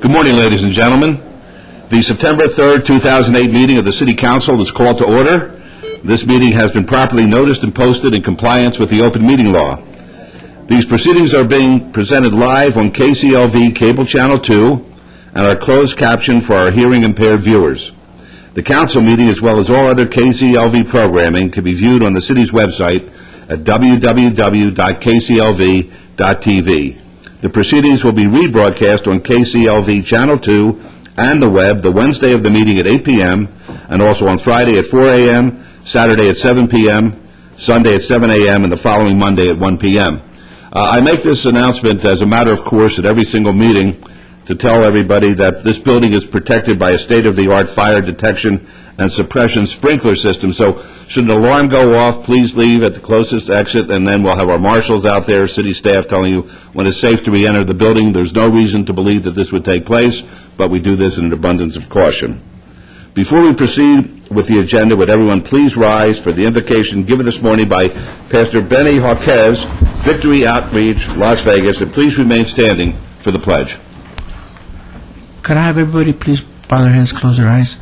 Good morning, ladies and gentlemen. The September 3rd, 2008 meeting of the City Council is called to order. This meeting has been properly noticed and posted in compliance with the open meeting law. These proceedings are being presented live on KCLV Cable Channel 2 and are closed captioned for our hearing impaired viewers. The council meeting, as well as all other KCLV programming, can be viewed on the city's website at www.kclv.tv. The proceedings will be rebroadcast on KCLV Channel 2 and the web the Wednesday of the meeting at 8 p.m. and also on Friday at 4 a.m., Saturday at 7 p.m., Sunday at 7 a.m., and the following Monday at 1 p.m. I make this announcement as a matter of course at every single meeting to tell everybody that this building is protected by a state-of-the-art fire detection and suppression sprinkler system. So should an alarm go off, please leave at the closest exit, and then we'll have our marshals out there, city staff telling you when it's safe to re-enter the building. There's no reason to believe that this would take place, but we do this in an abundance of caution. Before we proceed with the agenda, would everyone please rise for the invocation given this morning by Pastor Benny Hawkes, Victory Outreach, Las Vegas, and please remain standing for the pledge. Could I have everybody please bow their heads, close their eyes?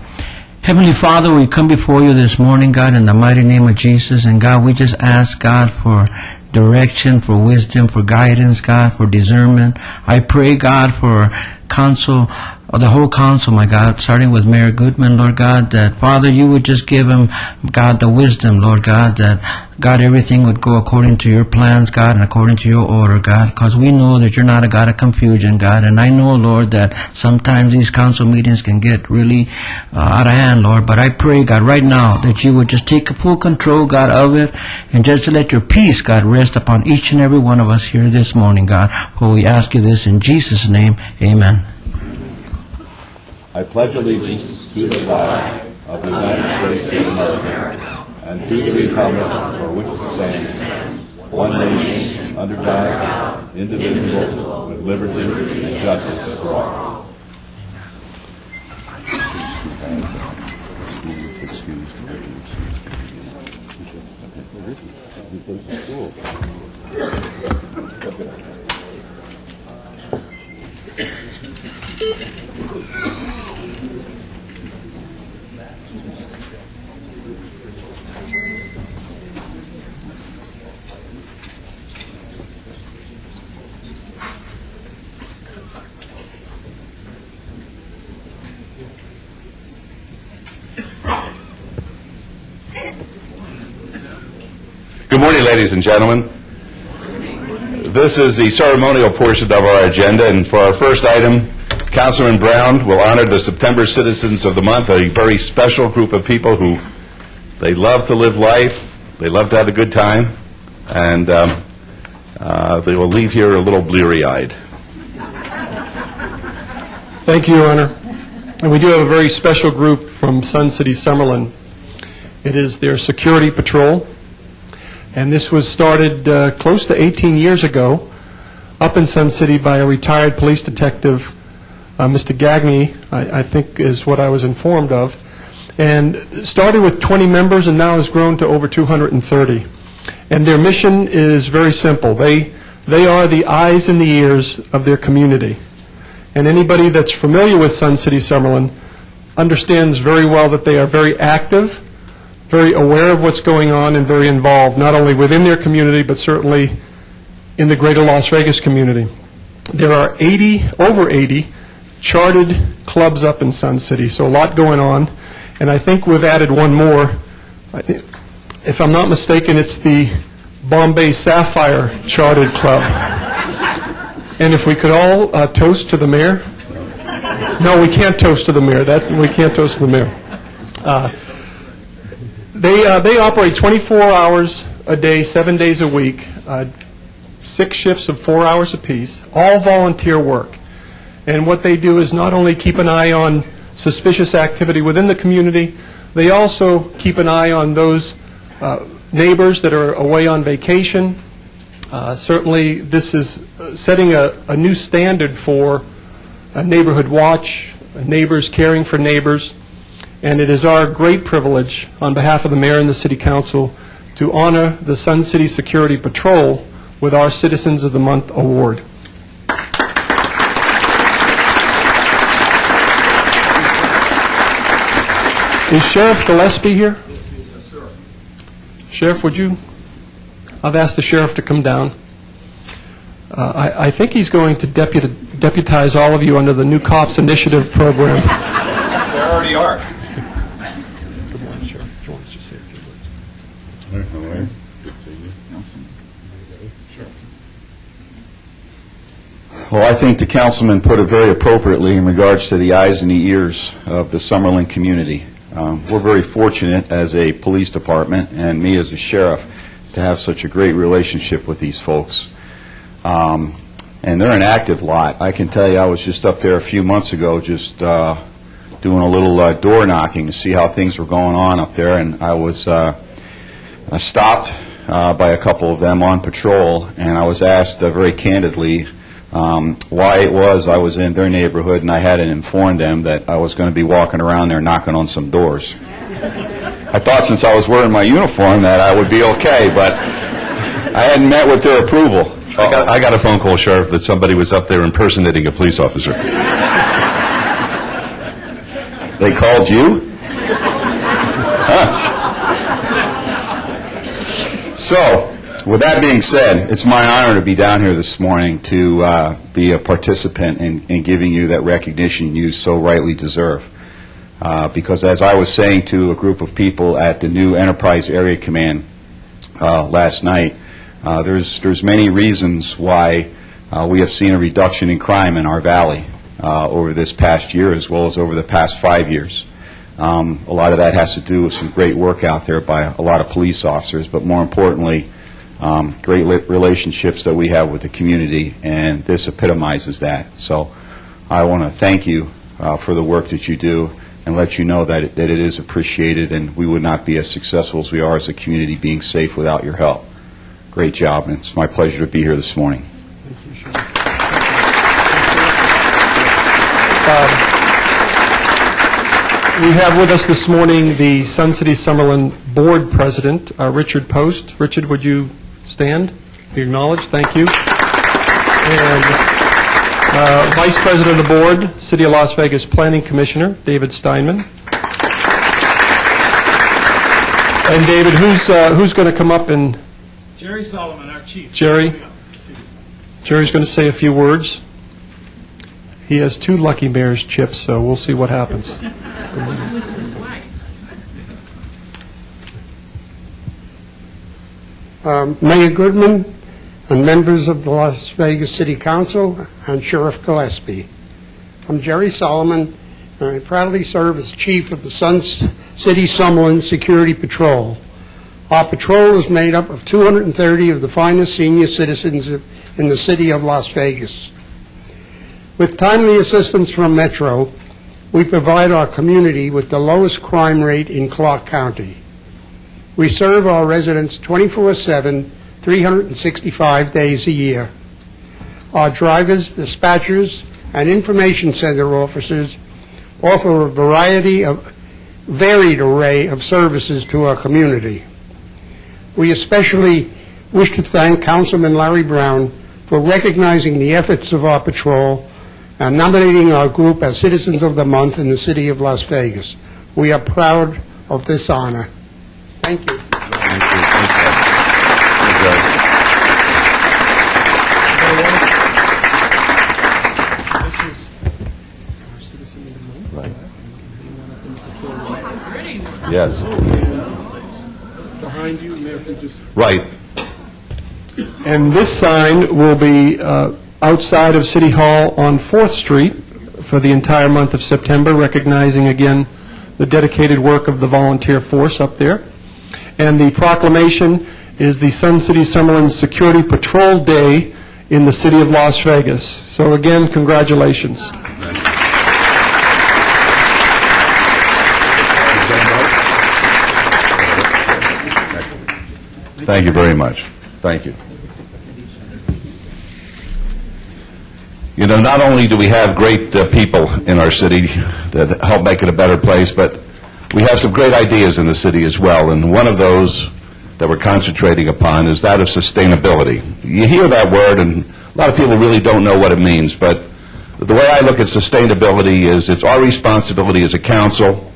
Heavenly Father, we come before you this morning, God, in the mighty name of Jesus. And God, we just ask, God, for direction, for wisdom, for guidance, God, for discernment. I pray, God, for counsel, or the whole council, my God, starting with Mayor Goodman, Lord God, that, Father, you would just give him, God, the wisdom, Lord God, that, God, everything would go according to your plans, God, and according to your order, God, because we know that you're not a God of confusion, God, and I know, Lord, that sometimes these council meetings can get really out of hand, Lord, but I pray, God, right now, that you would just take full control, God, of it, and just to let your peace, God, rest upon each and every one of us here this morning, God, for we ask you this in Jesus' name, amen. I pledge allegiance to the flag of the United States of America and to the republic for which it stands, one nation, under God, indivisible, with liberty and justice for all. Good morning, ladies and gentlemen. This is the ceremonial portion of our agenda, and for our first item, Councilman Brown will honor the September Citizens of the Month, a very special group of people who they love to live life, they love to have a good time, and they will leave here a little bleary-eyed. Thank you, Your Honor. And we do have a very special group from Sun City Summerlin. It is their security patrol. And this was started close to 18 years ago up in Sun City by a retired police detective, Mr. Gagne, I think is what I was informed of. And started with 20 members and now has grown to over 230. And their mission is very simple. They are the eyes and the ears of their community. And anybody that's familiar with Sun City Summerlin understands very well that they are very active, very aware of what's going on, and very involved, not only within their community, but certainly in the greater Las Vegas community. There are over 80 chartered clubs up in Sun City, so a lot going on. And I think we've added one more. If I'm not mistaken, it's the Bombay Sapphire Chartered Club. And if we could all toast to the mayor. No, we can't toast to the mayor. We can't toast to the mayor. They operate 24 hours a day, 7 days a week, 6 shifts of 4 hours apiece, all volunteer work. And what they do is not only keep an eye on suspicious activity within the community, they also keep an eye on those neighbors that are away on vacation. Certainly this is setting a new standard for a neighborhood watch, neighbors caring for neighbors. And it is our great privilege, on behalf of the mayor and the city council, to honor the Sun City Security Patrol with our Citizens of the Month award. Is Sheriff Gillespie here? Sheriff, would you? I've asked the sheriff to come down. I think he's going to deputize all of you under the new Cops Initiative program. They already are. Good morning, Sheriff. Do you want to just say a few words? Well, I think the councilman put it very appropriately in regards to the eyes and the ears of the Summerlin community. We're very fortunate as a police department, and me as a sheriff, to have such a great relationship with these folks. And they're an active lot. I can tell you, I was just up there a few months ago just doing a little door knocking to see how things were going on up there, and I was stopped by a couple of them on patrol, and I was asked very candidly why it was I was in their neighborhood, and I hadn't informed them that I was going to be walking around there knocking on some doors. I thought since I was wearing my uniform that I would be okay, but I hadn't met with their approval. I got a phone call, Sheriff, that somebody was up there impersonating a police officer. They called you? So, with that being said, it's my honor to be down here this morning to be a participant in giving you that recognition you so rightly deserve. Because as I was saying to a group of people at the new Enterprise Area Command last night, there's many reasons why we have seen a reduction in crime in our valley over this past year as well as over the past 5 years. A lot of that has to do with some great work out there by a lot of police officers, but more importantly, great relationships that we have with the community, and this epitomizes that. So I want to thank you for the work that you do and let you know that it is appreciated, and we would not be as successful as we are as a community being safe without your help. Great job, and it's my pleasure to be here this morning. We have with us this morning the Sun City Summerlin Board President, Richard Post. Richard, would you stand? Be acknowledged. Thank you. And Vice President of the Board, City of Las Vegas Planning Commissioner, David Steinman. And David, who's going to come up and... Jerry Solomon, our chief. Jerry's going to say a few words. He has 2 Lucky Bears chips, so we'll see what happens. Mayor Goodman and members of the Las Vegas City Council and Sheriff Gillespie. I'm Jerry Solomon, and I proudly serve as chief of the Sun City Summerlin Security Patrol. Our patrol is made up of 230 of the finest senior citizens in the city of Las Vegas. With timely assistance from Metro, we provide our community with the lowest crime rate in Clark County. We serve our residents 24/7, 365 days a year. Our drivers, dispatchers, and information center officers offer a varied array of services to our community. We especially wish to thank Councilman Larry Brown for recognizing the efforts of our patrol and nominating our group as Citizens of the Month in the city of Las Vegas. We are proud of this honor. Thank you. This is our Citizen of the Month. Right. Yes. Behind you, Mayor, if you just... Right. And this sign will be outside of City Hall on 4th Street for the entire month of September, recognizing again the dedicated work of the volunteer force up there. And the proclamation is the Sun City Summerlin Security Patrol Day in the city of Las Vegas. So again, congratulations. Thank you very much. Thank you. You know, not only do we have great people in our city that help make it a better place, but we have some great ideas in the city as well, and one of those that we're concentrating upon is that of sustainability. You hear that word, and a lot of people really don't know what it means, but the way I look at sustainability is it's our responsibility as a council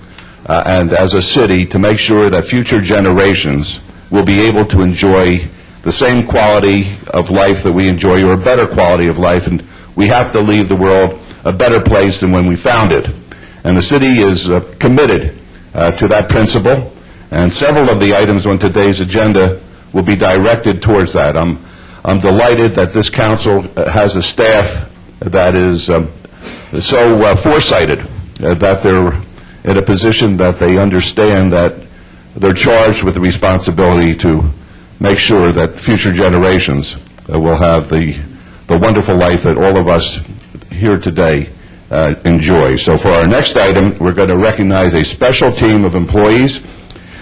and as a city to make sure that future generations will be able to enjoy the same quality of life that we enjoy, or a better quality of life, and we have to leave the world a better place than when we found it. And the city is committed to that principle, and several of the items on today's agenda will be directed towards that. I'm delighted that this council has a staff that is so foresighted, that they're in a position that they understand that they're charged with the responsibility to make sure that future generations will have the wonderful life that all of us here today enjoy. So for our next item, we're going to recognize a special team of employees.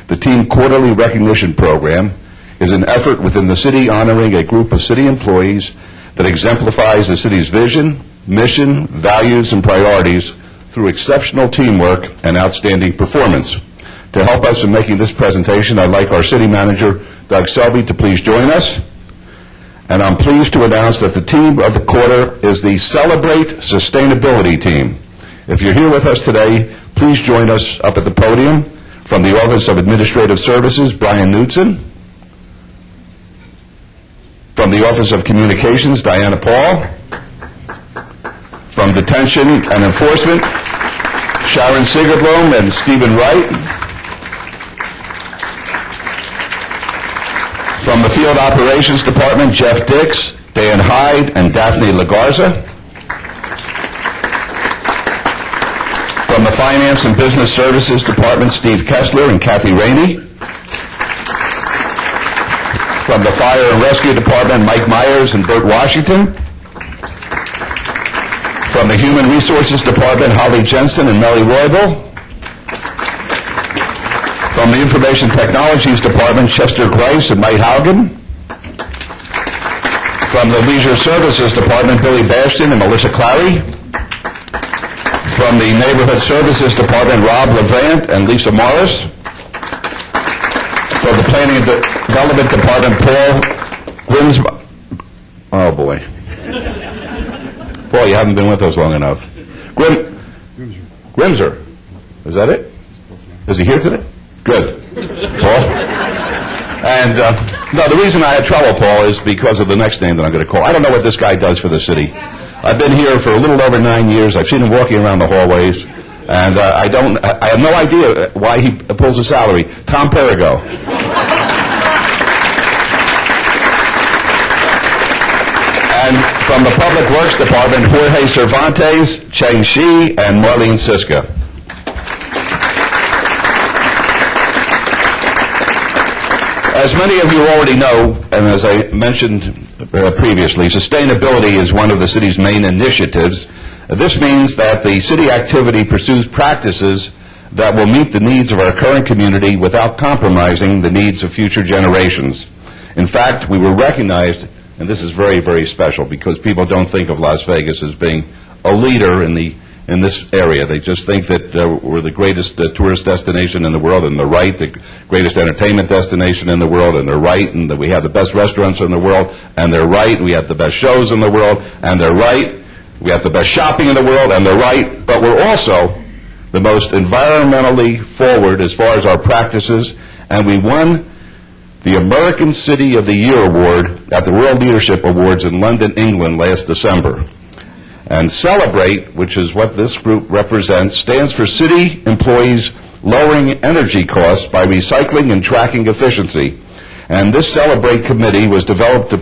The Team Quarterly Recognition Program is an effort within the city honoring a group of city employees that exemplifies the city's vision, mission, values, and priorities through exceptional teamwork and outstanding performance. To help us in making this presentation, I'd like our city manager, Doug Selby, to please join us. And I'm pleased to announce that the team of the quarter is the Celebrate Sustainability Team. If you're here with us today, please join us up at the podium. From the Office of Administrative Services, Brian Knudsen. From the Office of Communications, Diana Paul. From Detention and Enforcement, Sharon Sigerblom and Stephen Wright. From the Field Operations Department, Jeff Dix, Dan Hyde, and Daphne Lagarza. From the Finance and Business Services Department, Steve Kessler and Kathy Rainey. From the Fire and Rescue Department, Mike Myers and Bert Washington. From the Human Resources Department, Holly Jensen and Melly Roybal. From the Information Technologies Department, Chester Grice and Mike Haugen. From the Leisure Services Department, Billy Bastion and Melissa Clary. From the Neighborhood Services Department, Rob Levant and Lisa Morris. From the Planning and Development Department, Paul Grimsby. Oh, boy. Paul, you haven't been with us long enough. Grimser. Is that it? Is he here today? Good. Paul? And, no, the reason I had trouble, Paul, is because of the next name that I'm going to call. I don't know what this guy does for the city. I've been here for a little over 9 years. I've seen him walking around the hallways, and I have no idea why he pulls a salary. Tom Perigo. And from the Public Works Department, Jorge Cervantes, Cheng Shi, and Marlene Siska. As many of you already know, and as I mentioned previously, sustainability is one of the city's main initiatives. This means that the city activity pursues practices that will meet the needs of our current community without compromising the needs of future generations. In fact, we were recognized, and this is very, very special, because people don't think of Las Vegas as being a leader in this area. They just think that we're the greatest tourist destination in the world, and they're right, the greatest entertainment destination in the world, and they're right, and that we have the best restaurants in the world, and they're right, we have the best shows in the world, and they're right, we have the best shopping in the world, and they're right, but we're also the most environmentally forward as far as our practices, and we won the American City of the Year Award at the World Leadership Awards in London, England last December. And Celebrate, which is what this group represents, stands for city employees lowering energy costs by recycling and tracking efficiency. And this Celebrate committee was developed to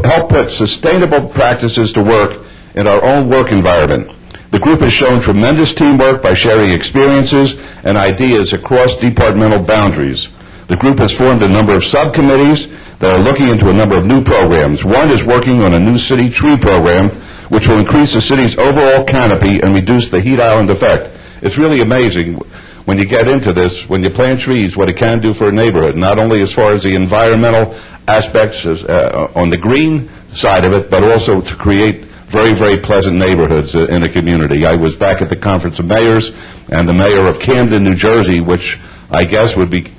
help put sustainable practices to work in our own work environment. The group has shown tremendous teamwork by sharing experiences and ideas across departmental boundaries. The group has formed a number of subcommittees that are looking into a number of new programs. One is working on a new city tree program, which will increase the city's overall canopy and reduce the heat island effect. It's really amazing when you get into this, when you plant trees, what it can do for a neighborhood, not only as far as the environmental aspects on the green side of it, but also to create very, very pleasant neighborhoods in a community. I was back at the Conference of Mayors, and the mayor of Camden, New Jersey, which I guess would be,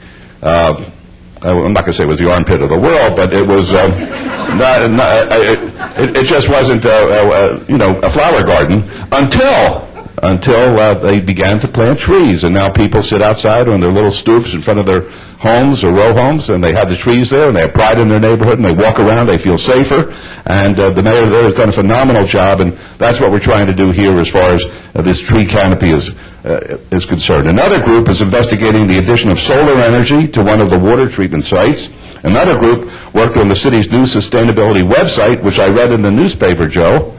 I'm not going to say it was the armpit of the world, but it was, it just wasn't, a flower garden until until they began to plant trees. And now people sit outside on their little stoops in front of their homes or row homes, and they have the trees there, and they have pride in their neighborhood, and they walk around, they feel safer. And the mayor there has done a phenomenal job, and that's what we're trying to do here as far as this tree canopy is concerned. Another group is investigating the addition of solar energy to one of the water treatment sites. Another group worked on the city's new sustainability website, which I read in the newspaper, Joe.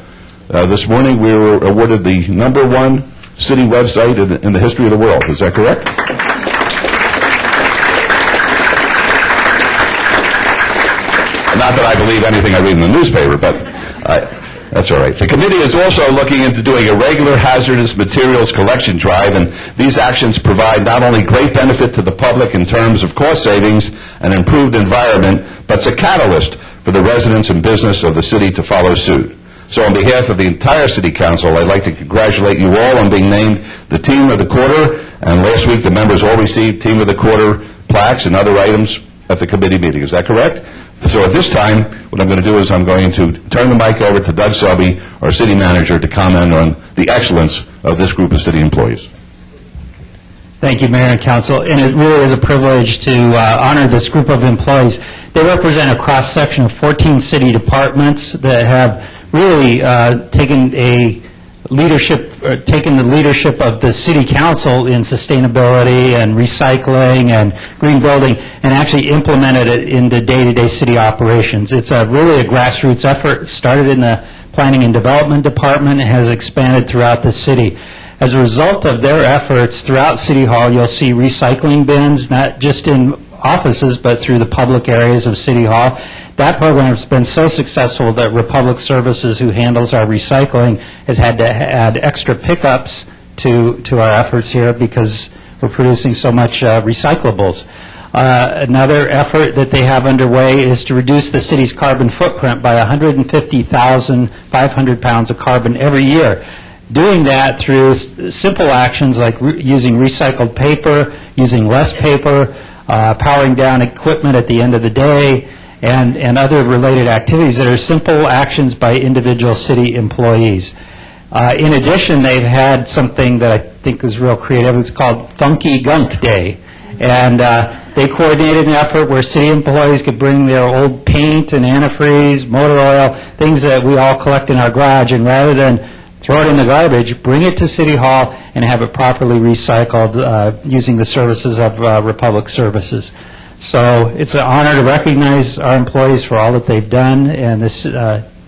This morning we were awarded the #1 city website in the history of the world. Is that correct? Not that I believe anything I read in the newspaper, but that's all right. The committee is also looking into doing a regular hazardous materials collection drive, and these actions provide not only great benefit to the public in terms of cost savings and improved environment, but it's a catalyst for the residents and business of the city to follow suit. So on behalf of the entire City Council, I'd like to congratulate you all on being named the Team of the Quarter, and last week the members all received Team of the Quarter plaques and other items at the committee meeting. Is that correct? So at this time, what I'm going to do is I'm going to turn the mic over to Doug Selby, our city manager, to comment on the excellence of this group of city employees. Thank you, Mayor and Council. And it really is a privilege to honor this group of employees. They represent a cross-section of 14 city departments that have really taken the leadership of the City Council in sustainability and recycling and green building and actually implemented it into day-to-day city operations. It's really a grassroots effort. It started in the Planning and Development Department and has expanded throughout the city. As a result of their efforts throughout City Hall, you'll see recycling bins, not just in offices, but through the public areas of City Hall. That program has been so successful that Republic Services, who handles our recycling, has had to add extra pickups to our efforts here because we're producing so much recyclables. Another effort that they have underway is to reduce the city's carbon footprint by 150,500 pounds of carbon every year. Doing that through simple actions like using recycled paper, using less paper, powering down equipment at the end of the day, and other related activities that are simple actions by individual city employees. In addition, they've had something that I think is real creative. It's called Funky Gunk Day. And they coordinated an effort where city employees could bring their old paint and antifreeze, motor oil, things that we all collect in our garage, and rather than throw it in the garbage, bring it to City Hall and have it properly recycled using the services of Republic Services. So it's an honor to recognize our employees for all that they've done, and this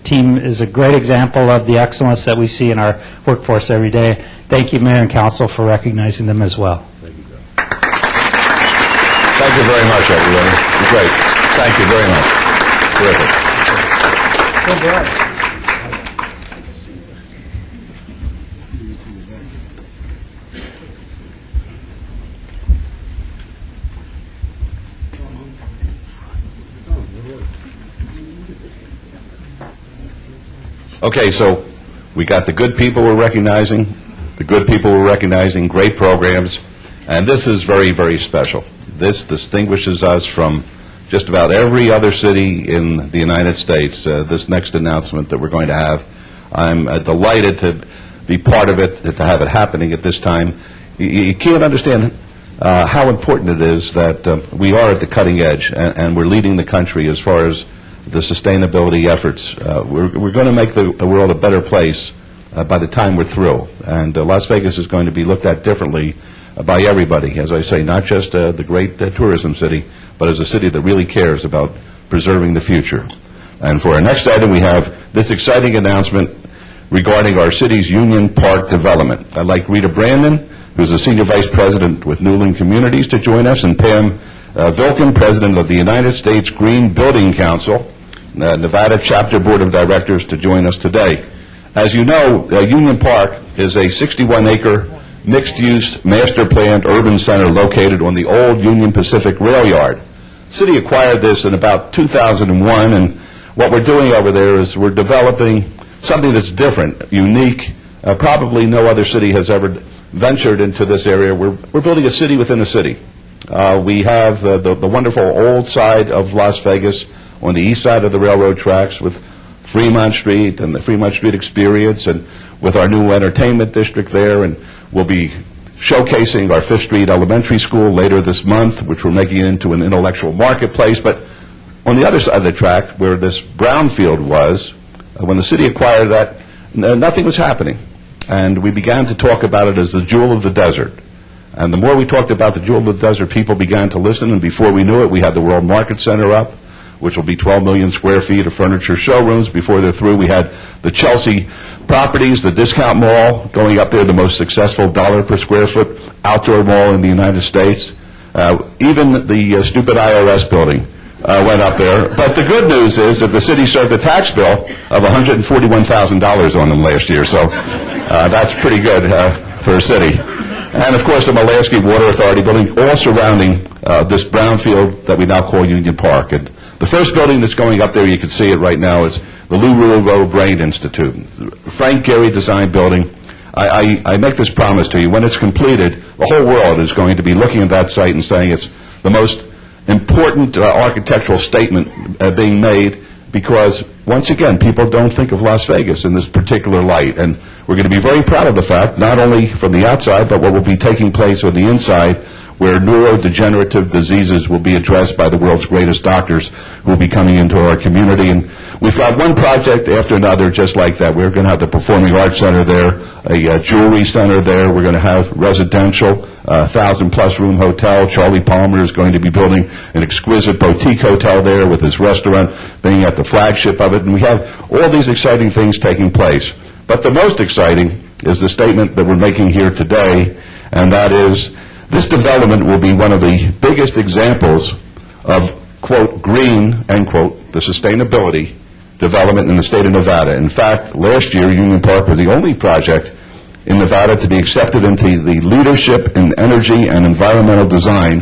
team is a great example of the excellence that we see in our workforce every day. Thank you, Mayor and Council, for recognizing them as well. Thank you very much, everybody. Great. Thank you very much. Terrific. Okay, so we got the good people we're recognizing, great programs, and this is very, very special. This distinguishes us from just about every other city in the United States, this next announcement that we're going to have. I'm delighted to be part of it, to have it happening at this time. You can't understand how important it is that we are at the cutting edge, and we're leading the country as far as the sustainability efforts. We're going to make the world a better place by the time we're through. And Las Vegas is going to be looked at differently by everybody, as I say, not just the great tourism city, but as a city that really cares about preserving the future. And for our next item, we have this exciting announcement regarding our city's Union Park development. I'd like Rita Brandon, who's the Senior Vice President with Newland Communities, to join us, and Pam Vilken, President of the United States Green Building Council, Nevada Chapter Board of Directors, to join us today. As you know, Union Park is a 61-acre mixed-use, master-planned urban center located on the old Union Pacific Rail Yard. The city acquired this in about 2001, and what we're doing over there is we're developing something that's different, unique. Probably no other city has ever ventured into this area. We're building a city within a city. We have the wonderful old side of Las Vegas on the east side of the railroad tracks with Fremont Street and the Fremont Street Experience, and with our new entertainment district there, and we'll be showcasing our Fifth Street Elementary School later this month, which we're making into an intellectual marketplace. But on the other side of the track, where this brownfield was, when the city acquired that, nothing was happening. And we began to talk about it as the jewel of the desert. And the more we talked about the jewel of the desert, people began to listen, and before we knew it, we had the World Market Center up, which will be 12 million square feet of furniture showrooms. Before they're through, we had the Chelsea properties, the discount mall going up there, the most successful dollar per square foot outdoor mall in the United States. Even the stupid IRS building went up there. But the good news is that the city served a tax bill of $141,000 on them last year, so that's pretty good for a city. And, of course, the Mulaski Water Authority building, all surrounding this brownfield that we now call Union Park. And the first building that's going up there, you can see it right now, is the Lou Ruvo Brain Institute. Frank Gehry designed building. I make this promise to you. When it's completed, the whole world is going to be looking at that site and saying it's the most important architectural statement being made, because, once again, people don't think of Las Vegas in this particular light. And we're going to be very proud of the fact, not only from the outside, but what will be taking place on the inside, where neurodegenerative diseases will be addressed by the world's greatest doctors who will be coming into our community. And we've got one project after another just like that. We're going to have the Performing Arts Center there, a jewelry center there. We're going to have residential, 1,000-plus room hotel. Charlie Palmer is going to be building an exquisite boutique hotel there, with his restaurant being at the flagship of it. And we have all these exciting things taking place. But the most exciting is the statement that we're making here today, and that is, this development will be one of the biggest examples of, quote, green, end quote, the sustainability development in the state of Nevada. In fact, last year, Union Park was the only project in Nevada to be accepted into the Leadership in Energy and Environmental Design,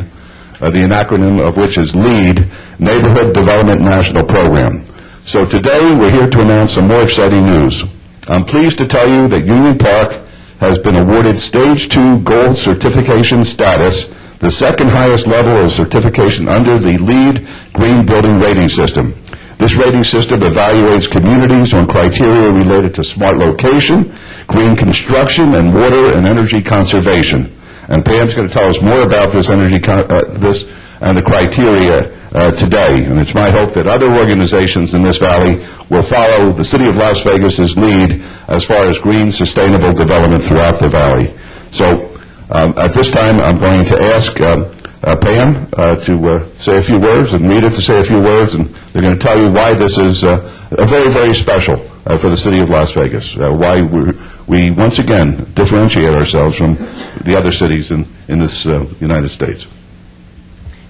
the acronym of which is LEED, Neighborhood Development National Program. So today, we're here to announce some more exciting news. I'm pleased to tell you that Union Park has been awarded Stage 2 Gold Certification status, the second highest level of certification under the LEED Green Building Rating System. This rating system evaluates communities on criteria related to smart location, green construction, and water and energy conservation. And Pam's going to tell us more about this this and the criteria today. And it's my hope that other organizations in this valley will follow the City of Las Vegas's lead as far as green, sustainable development throughout the valley. So at this time, I'm going to ask Pam to say a few words, and Rita to say a few words, and they're going to tell you why this is very, very special for the City of Las Vegas, why we once again differentiate ourselves from the other cities in this United States.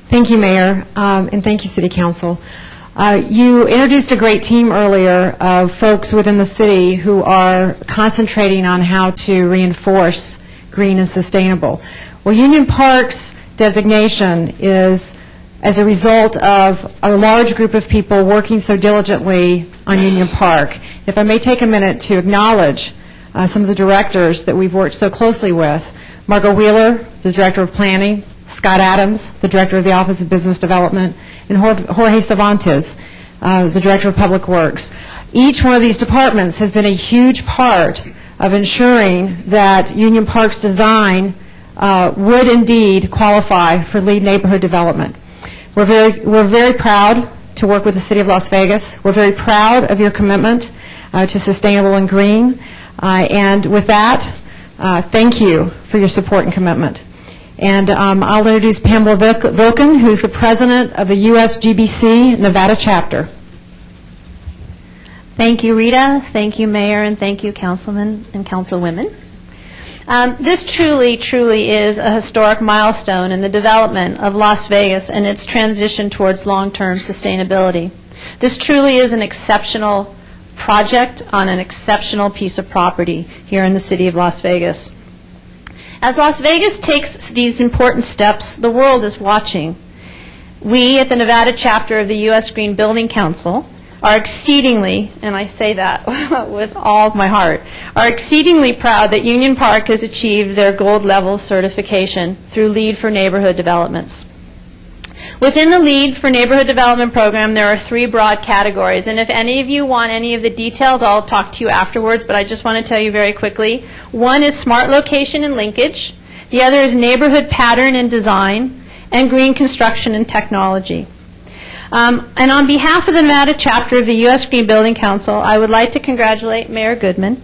Thank you, Mayor, and thank you, City Council. You introduced a great team earlier of folks within the city who are concentrating on how to reinforce green and sustainable. Well, Union Park's designation is as a result of a large group of people working so diligently on Union Park. If I may take a minute to acknowledge some of the directors that we've worked so closely with. Margot Wheeler, the Director of Planning, Scott Adams, the Director of the Office of Business Development, and Jorge Cervantes, the Director of Public Works. Each one of these departments has been a huge part of ensuring that Union Park's design would indeed qualify for LEED neighborhood development. We're very proud to work with the City of Las Vegas. We're very proud of your commitment to sustainable and green. And with that, thank you for your support and commitment. And I'll introduce Pamela Vilken, who's the president of the USGBC Nevada chapter. Thank you, Rita. Thank you, Mayor, and thank you, councilmen and councilwomen. This truly is a historic milestone in the development of Las Vegas and its transition towards long-term sustainability. This truly is an exceptional project on an exceptional piece of property here in the city of Las Vegas. As Las Vegas takes these important steps, the world is watching. We at the Nevada chapter of the U.S. Green Building Council are exceedingly, and I say that with all of my heart, are exceedingly proud that Union Park has achieved their gold level certification through LEED for neighborhood developments. Within the LEAD for Neighborhood Development Program, there are 3 broad categories, and if any of you want any of the details, I'll talk to you afterwards, but I just want to tell you very quickly. One is smart location and linkage, the other is neighborhood pattern and design, and green construction and technology. And on behalf of the Nevada chapter of the U.S. Green Building Council, I would like to congratulate Mayor Goodman,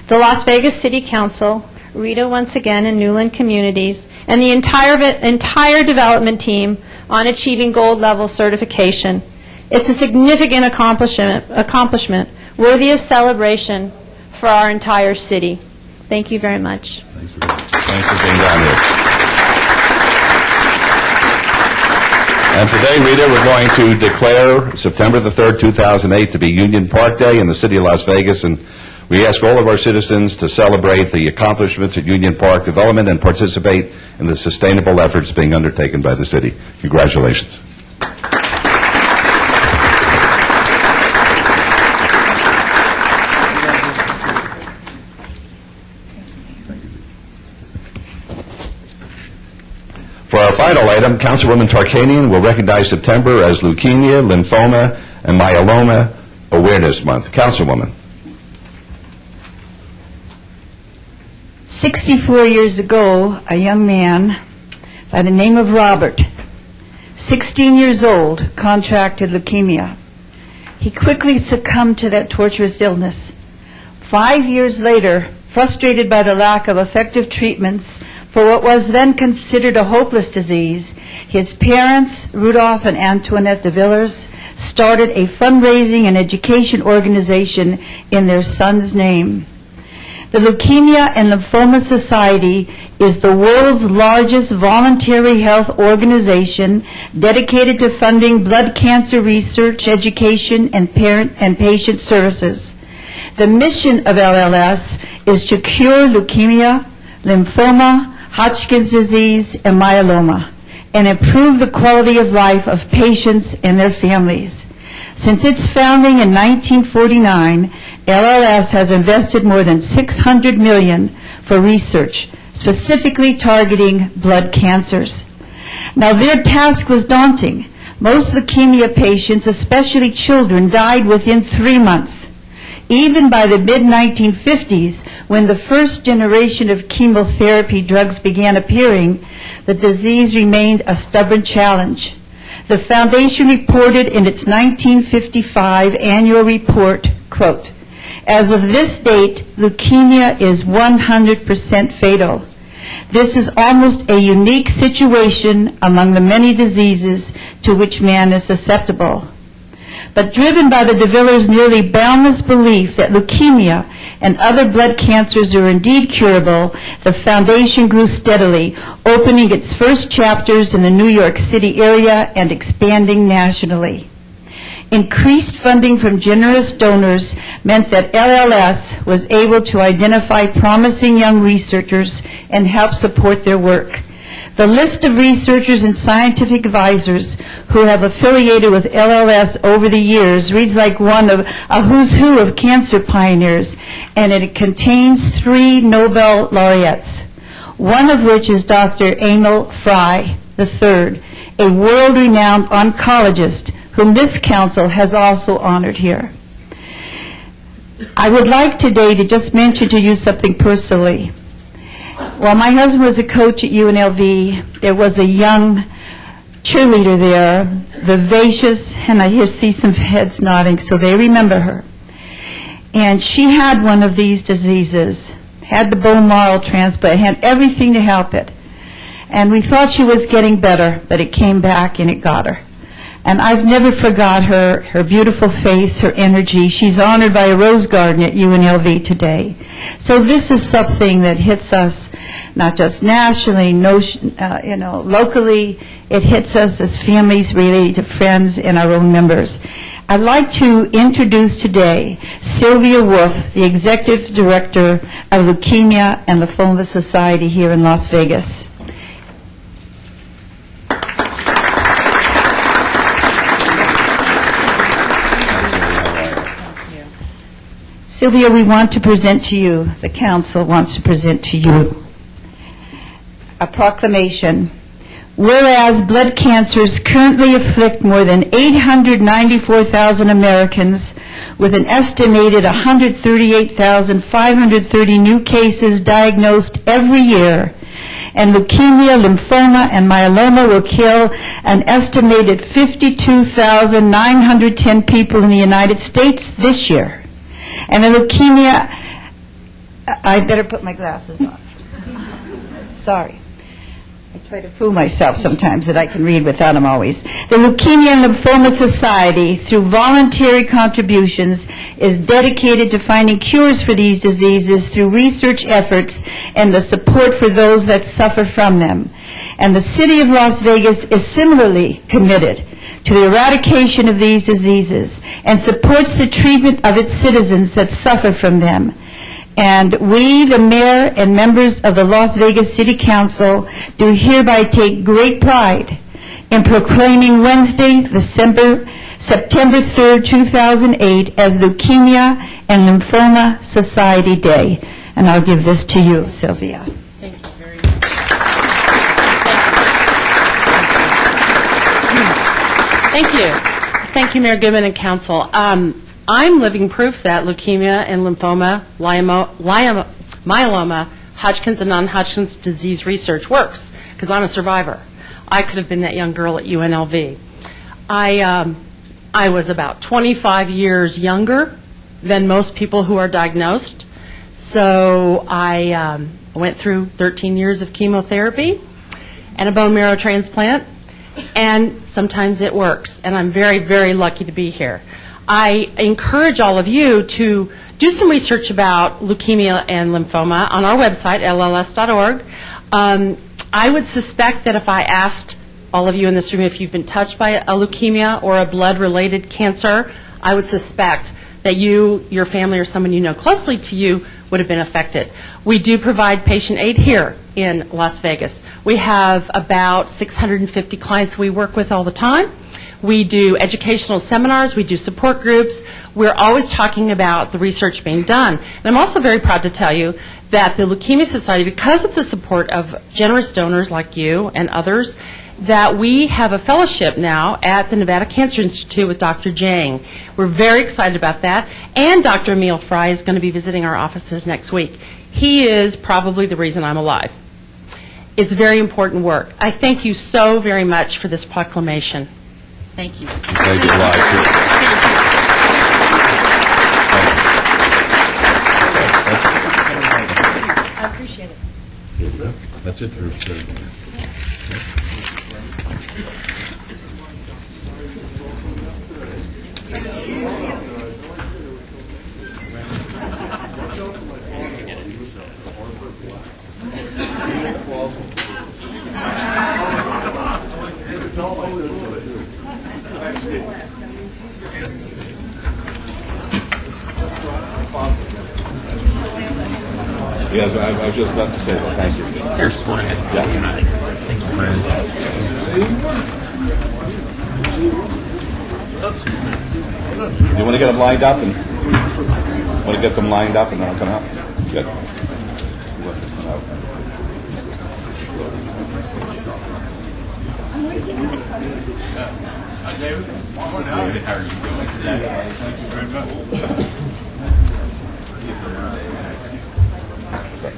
the Las Vegas City Council, Rita once again, and Newland Communities, and the entire development team on achieving gold level certification. It's a significant accomplishment worthy of celebration for our entire city. Thank you very much. Thanks for being down here. And today, Rita, we're going to declare September the 3rd, 2008 to be Union Park Day in the city of Las Vegas, and we ask all of our citizens to celebrate the accomplishments at Union Park development and participate in the sustainable efforts being undertaken by the city. Congratulations. For our final item, Councilwoman Tarkanian will recognize September as Leukemia, Lymphoma, and Myeloma Awareness Month. Councilwoman. 64 years ago, a young man by the name of Robert, 16 years old, contracted leukemia. He quickly succumbed to that torturous illness. 5 years later, frustrated by the lack of effective treatments for what was then considered a hopeless disease, his parents, Rudolph and Antoinette de Villers, started a fundraising and education organization in their son's name. The Leukemia and Lymphoma Society is the world's largest voluntary health organization dedicated to funding blood cancer research, education, and parent and patient services. The mission of LLS is to cure leukemia, lymphoma, Hodgkin's disease, and myeloma, and improve the quality of life of patients and their families. Since its founding in 1949, LLS has invested more than $600 million for research, specifically targeting blood cancers. Now, their task was daunting. Most leukemia patients, especially children, died within 3 months. Even by the mid-1950s, when the first generation of chemotherapy drugs began appearing, the disease remained a stubborn challenge. The foundation reported in its 1955 annual report, quote, "As of this date, leukemia is 100% fatal. This is almost a unique situation among the many diseases to which man is susceptible." But driven by the de Villers' nearly boundless belief that leukemia and other blood cancers are indeed curable, the foundation grew steadily, opening its first chapters in the New York City area and expanding nationally. Increased funding from generous donors meant that LLS was able to identify promising young researchers and help support their work. The list of researchers and scientific advisors who have affiliated with LLS over the years reads like one of a who's who of cancer pioneers, and it contains 3 Nobel laureates, one of which is Dr. Emil Frey III, a world-renowned oncologist whom this council has also honored here. I would like today to just mention to you something personally. While my husband was a coach at UNLV, there was a young cheerleader there, vivacious, and I see some heads nodding, so they remember her. And she had one of these diseases, had the bone marrow transplant, had everything to help it. And we thought she was getting better, but it came back and it got her. And I've never forgot her beautiful face, her energy. She's honored by a rose garden at UNLV today. So this is something that hits us not just nationally, locally. It hits us as families related to friends and our own members. I'd like to introduce today Sylvia Wolf, the Executive Director of Leukemia and Lymphoma Society here in Las Vegas. Sylvia, we want to present to you, the council wants to present to you, a proclamation Whereas blood cancers currently afflict more than 894,000 Americans, with an estimated 138,530 new cases diagnosed every year, and leukemia, lymphoma, and myeloma will kill an estimated 52,910 people in the United States this year. And the leukemia, I better put my glasses on. Sorry. I try to fool myself sometimes that I can read without them always. The Leukemia and Lymphoma Society, through voluntary contributions, is dedicated to finding cures for these diseases through research efforts and the support for those that suffer from them. And the City of Las Vegas is similarly committed to the eradication of these diseases and supports the treatment of its citizens that suffer from them. And we, the mayor and members of the Las Vegas City Council, do hereby take great pride in proclaiming Wednesday, September 3rd, 2008, as Leukemia and Lymphoma Society Day. And I'll give this to you, Sylvia. Thank you very much. Thank you. Thank you, Mayor Goodman and Council. I'm living proof that leukemia and lymphoma, myeloma, Hodgkin's and non-Hodgkin's disease research works, because I'm a survivor. I could have been that young girl at UNLV. I was about 25 years younger than most people who are diagnosed, so I went through 13 years of chemotherapy and a bone marrow transplant, and sometimes it works, and I'm very, very lucky to be here. I encourage all of you to do some research about leukemia and lymphoma on our website, lls.org. I would suspect that if I asked all of you in this room if you've been touched by a leukemia or a blood-related cancer, I would suspect that you, your family, or someone you know closely to you would have been affected. We do provide patient aid here in Las Vegas. We have about 650 clients we work with all the time. We do educational seminars, we do support groups. We're always talking about the research being done. And I'm also very proud to tell you that the Leukemia Society, because of the support of generous donors like you and others, that we have a fellowship now at the Nevada Cancer Institute with Dr. Jang. We're very excited about that. And Dr. Emil Fry is going to be visiting our offices next week. He is probably the reason I'm alive. It's very important work. I thank you so very much for this proclamation. Thank you. Thank you a lot. I appreciate it. That's it for Yes, I was just about to say that. Thank you. Here's one. Thank you, Do you want to get them lined up and then I'll come out? Good.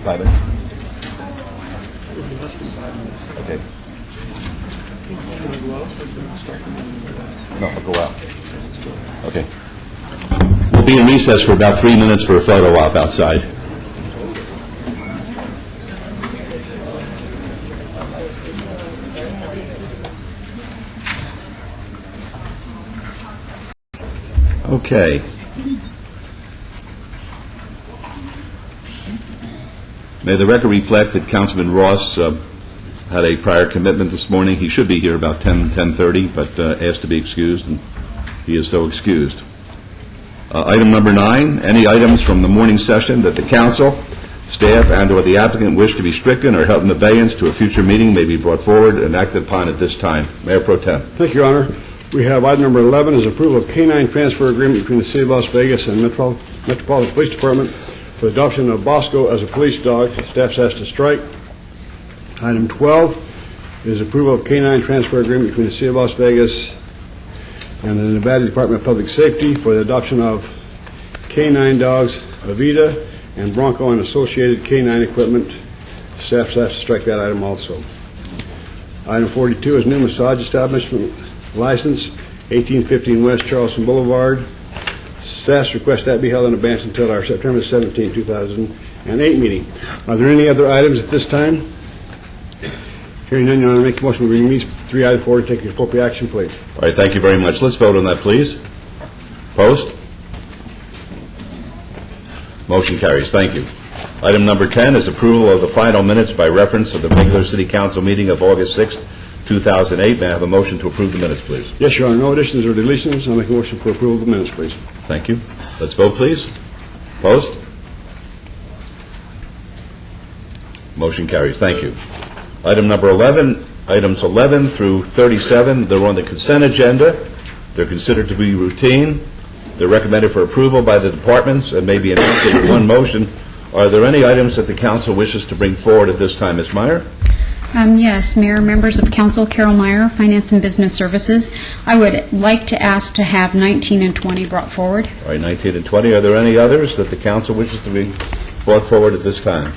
Private. Okay. No, I'll go out. Okay. We'll be in recess for about 3 minutes for a photo op outside. Okay. May the record reflect that Councilman Ross had a prior commitment this morning. He should be here about 10:30, but asked to be excused, and he is so excused. Item number 9, any items from the morning session that the council, staff, and/or the applicant wish to be stricken or held in abeyance to a future meeting may be brought forward and acted upon at this time. Mayor Pro Tem. Thank you, Your Honor. We have item number 11 is approval of K-9 transfer agreement between the City of Las Vegas and Metropolitan Police Department for the adoption of Bosco as a police dog. Staff asked to strike. Item 12 is approval of K-9 transfer agreement between the City of Las Vegas and the Nevada Department of Public Safety for the adoption of K-9 dogs, Avita and Bronco, and associated K-9 equipment. Staff has to strike that item also. Item 42 is new massage establishment license, 1815 West Charleston Boulevard. Staff's request that be held in advance until our September 17, 2008 meeting. Are there any other items at this time? Hearing none, Your Honor, make a motion to bring these three items forward and take the appropriate action, please. All right, thank you very much. Let's vote on that, please. Opposed? Motion carries. Thank you. Item number 10 is approval of the final minutes by reference of the regular City Council meeting of August 6, 2008. May I have a motion to approve the minutes, please? Yes, Your Honor. No additions or deletions. I'll make a motion for approval of the minutes, please. Thank you. Let's vote, please. Opposed? Motion carries. Thank you. Item number 11, items 11 through 37, they're on the consent agenda. They're considered to be routine. They're recommended for approval by the departments and may be enacted in one motion. Are there any items that the council wishes to bring forward at this time? Ms. Meyer? Yes, Mayor, members of council, Carol Meyer, Finance and Business Services. I would like to ask to have 19 and 20 brought forward. All right, 19 and 20. Are there any others that the council wishes to be brought forward at this time?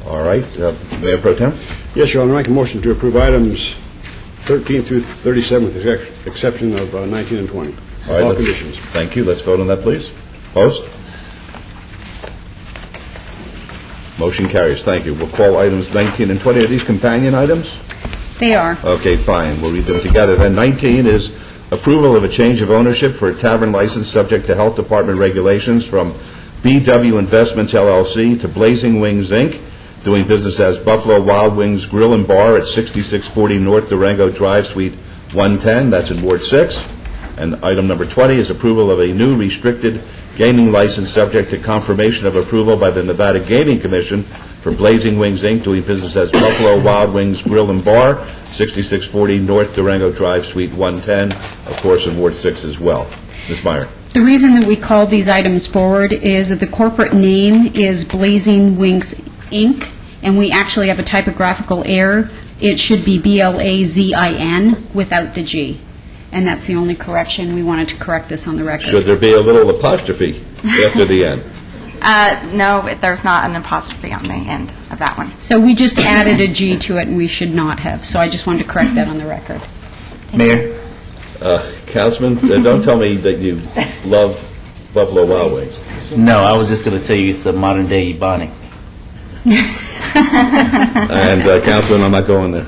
All right, Mayor Pro Tem? Yes, Your Honor. I make a motion to approve items 13 through 37 with the exception of 19 and 20. All right, all conditions. Thank you. Let's vote on that, please. Opposed? Motion carries. Thank you. We'll call items 19 and 20. Are these companion items? They are. Okay, fine. We'll read them together. Then 19 is approval of a change of ownership for a tavern license subject to Health Department regulations from BW Investments, LLC to Blazing Wings, Inc., doing business as Buffalo Wild Wings Grill and Bar at 6640 North Durango Drive, Suite 110. That's in Ward 6. And item number 20 is approval of a new restricted gaming license subject to confirmation of approval by the Nevada Gaming Commission for Blazing Wings, Inc., doing business as Buffalo Wild Wings Grill and Bar, 6640 North Durango Drive, Suite 110, of course, in Ward 6 as well. Ms. Meyer. The reason that we called these items forward is that the corporate name is Blazing Wings, Inc., and we actually have a typographical error. It should be Blazin without the G. And that's the only correction. We wanted to correct this on the record. Should there be a little apostrophe after the end? No, there's not an apostrophe on the end of that one. So we just added a G to it, and we should not have. So I just wanted to correct that on the record. Mayor? Councilman, don't tell me that you love Buffalo Wild Wings. No, I was just going to tell you it's the modern-day Ebonic. And, Councilman, I'm not going there.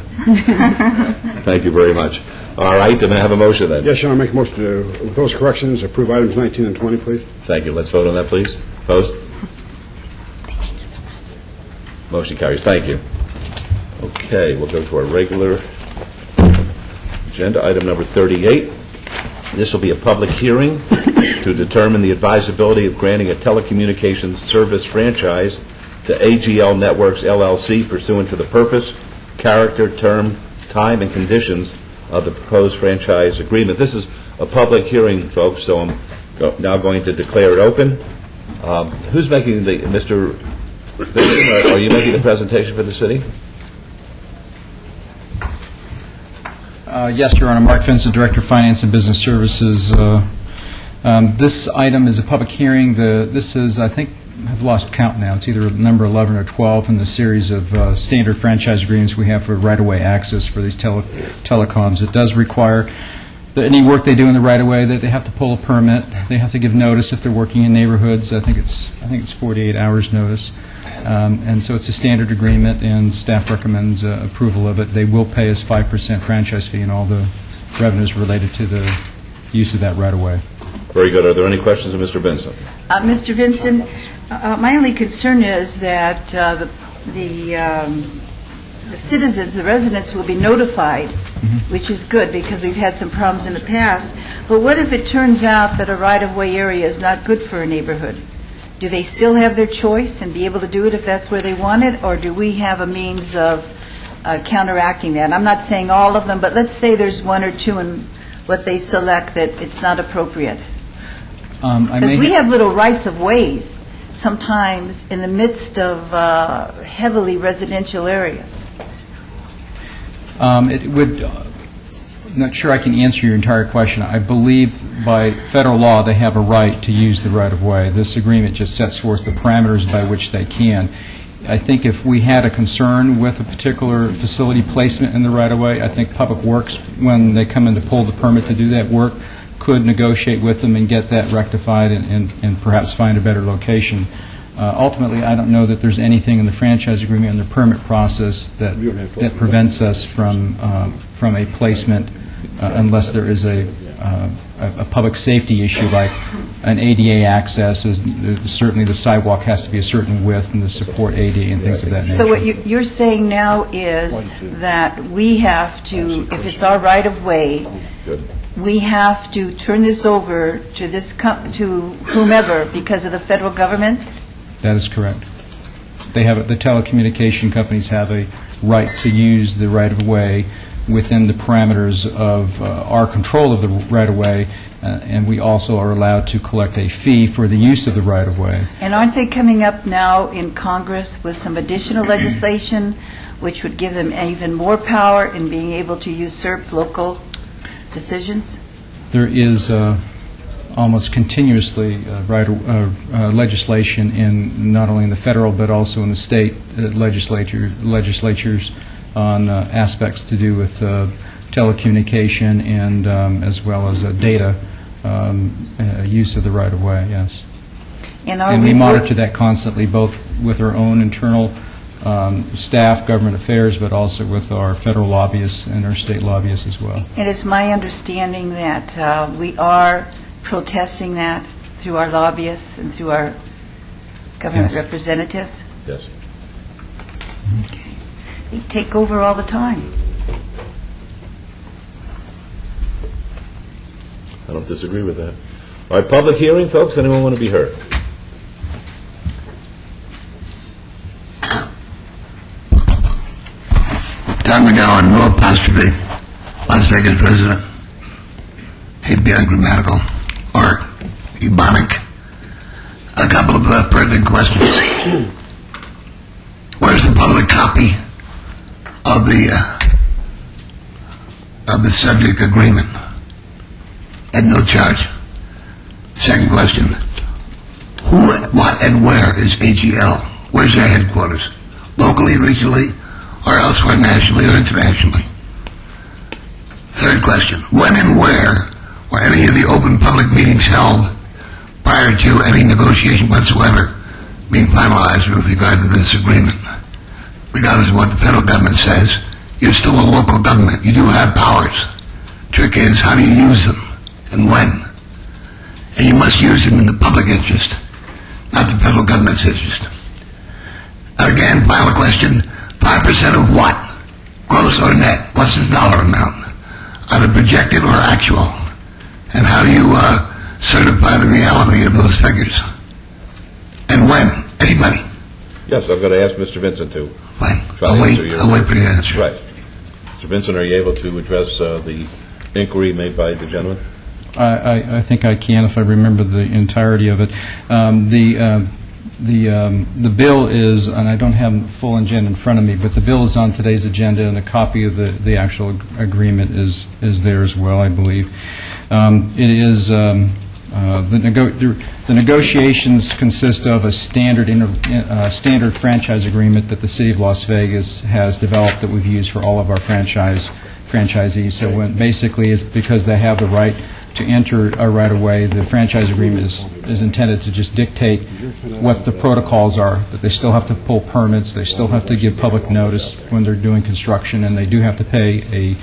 Thank you very much. All right, then I have a motion then. Yes, Your Honor. I make a motion to, with those corrections, approve items 19 and 20, please. Thank you. Let's vote on that, please. Opposed? Motion carries. Thank you. Okay, we'll go to our regular agenda, item number 38. This will be a public hearing to determine the advisability of granting a telecommunications service franchise to AGL Networks, LLC, pursuant to the purpose, character, term, time, and conditions of the proposed franchise agreement. This is a public hearing, folks, so I'm now going to declare it open. Who's making the, Mr. Vincent, are you making the presentation for the city? Yes, Your Honor. Mark Vincent, Director of Finance and Business Services. This item is a public hearing. This is, I think, I've lost count now. It's either number 11 or 12 in the series of standard franchise agreements we have for right-of-way access for these telecoms. It does require that any work they do in the right-of-way, that they have to pull a permit. They have to give notice if they're working in neighborhoods. I think it's 48 hours notice. And so it's a standard agreement, and staff recommends approval of it. They will pay us 5% franchise fee and all the revenues related to the use of that right-of-way. Very good. Are there any questions of Mr. Vincent? Mr. Vincent, my only concern is that the citizens, the residents, will be notified, which is good because we've had some problems in the past. But what if it turns out that a right-of-way area is not good for a neighborhood? Do they still have their choice and be able to do it if that's where they want it, or do we have a means of counteracting that? I'm not saying all of them, but let's say there's one or two in what they select that it's not appropriate. Because we have little rights of ways sometimes in the midst of heavily residential areas. It would, I'm not sure I can answer your entire question. I believe by federal law, they have a right to use the right-of-way. This agreement just sets forth the parameters by which they can. I think if we had a concern with a particular facility placement in the right-of-way, I think Public Works, when they come in to pull the permit to do that work, could negotiate with them and get that rectified and perhaps find a better location. Ultimately, I don't know that there's anything in the franchise agreement and the permit process that prevents us from a placement unless there is a public safety issue like an ADA access. Certainly the sidewalk has to be a certain width and to support ADA and things of that nature. So what you're saying now is that we have to, if it's our right-of-way, we have to turn this over to to whomever because of the federal government? That is correct. They have the telecommunication companies have a right to use the right-of-way within the parameters of our control of the right-of-way, and we also are allowed to collect a fee for the use of the right-of-way. And aren't they coming up now in Congress with some additional legislation which would give them even more power in being able to usurp local decisions? There is almost continuously legislation in not only in the federal but also in the state legislatures on aspects to do with telecommunication and as well as data use of the right-of-way, yes. And we monitor that constantly, both with our own internal staff, government affairs, but also with our federal lobbyists and our state lobbyists as well. And it's my understanding that we are protesting that through our lobbyists and through our government representatives? Yes. Okay. They take over all the time. I don't disagree with that. All right, public hearing, folks. Anyone want to be heard? Tom McGowan, no apostrophe, Las Vegas resident. Hate to be ungrammatical or ebonic. A couple of pertinent questions. Where's the public copy of the subject agreement at no charge? Second question. Who, what, and where is AGL? Where's their headquarters? Locally, regionally, or elsewhere nationally or internationally? Third question. When and where were any of the open public meetings held prior to any negotiation whatsoever being finalized with regard to this agreement? Regardless of what the federal government says, you're still a local government. You do have powers. Trick is, how do you use them and when? And you must use them in the public interest, not the federal government's interest. And again, final question, 5% of what? Gross or net? What's the dollar amount? Either projected or actual? And how do you certify the reality of those figures? And when? Anybody? Yes, I'm going to ask Mr. Vincent to I'll wait for your answer. Right. Mr. Vincent, are you able to address the inquiry made by the gentleman? I think I can if I remember the entirety of it. The bill is, and I don't have the full agenda in front of me, but the bill is on today's agenda, and a copy of the actual agreement is there as well, I believe. It is the negotiations consist of a standard franchise agreement that the City of Las Vegas has developed that we've used for all of our franchisees. So basically, it's because they have the right to enter a right-of-way. The franchise agreement is intended to just dictate what the protocols are, that they still have to pull permits, they still have to give public notice when they're doing construction, and they do have to pay a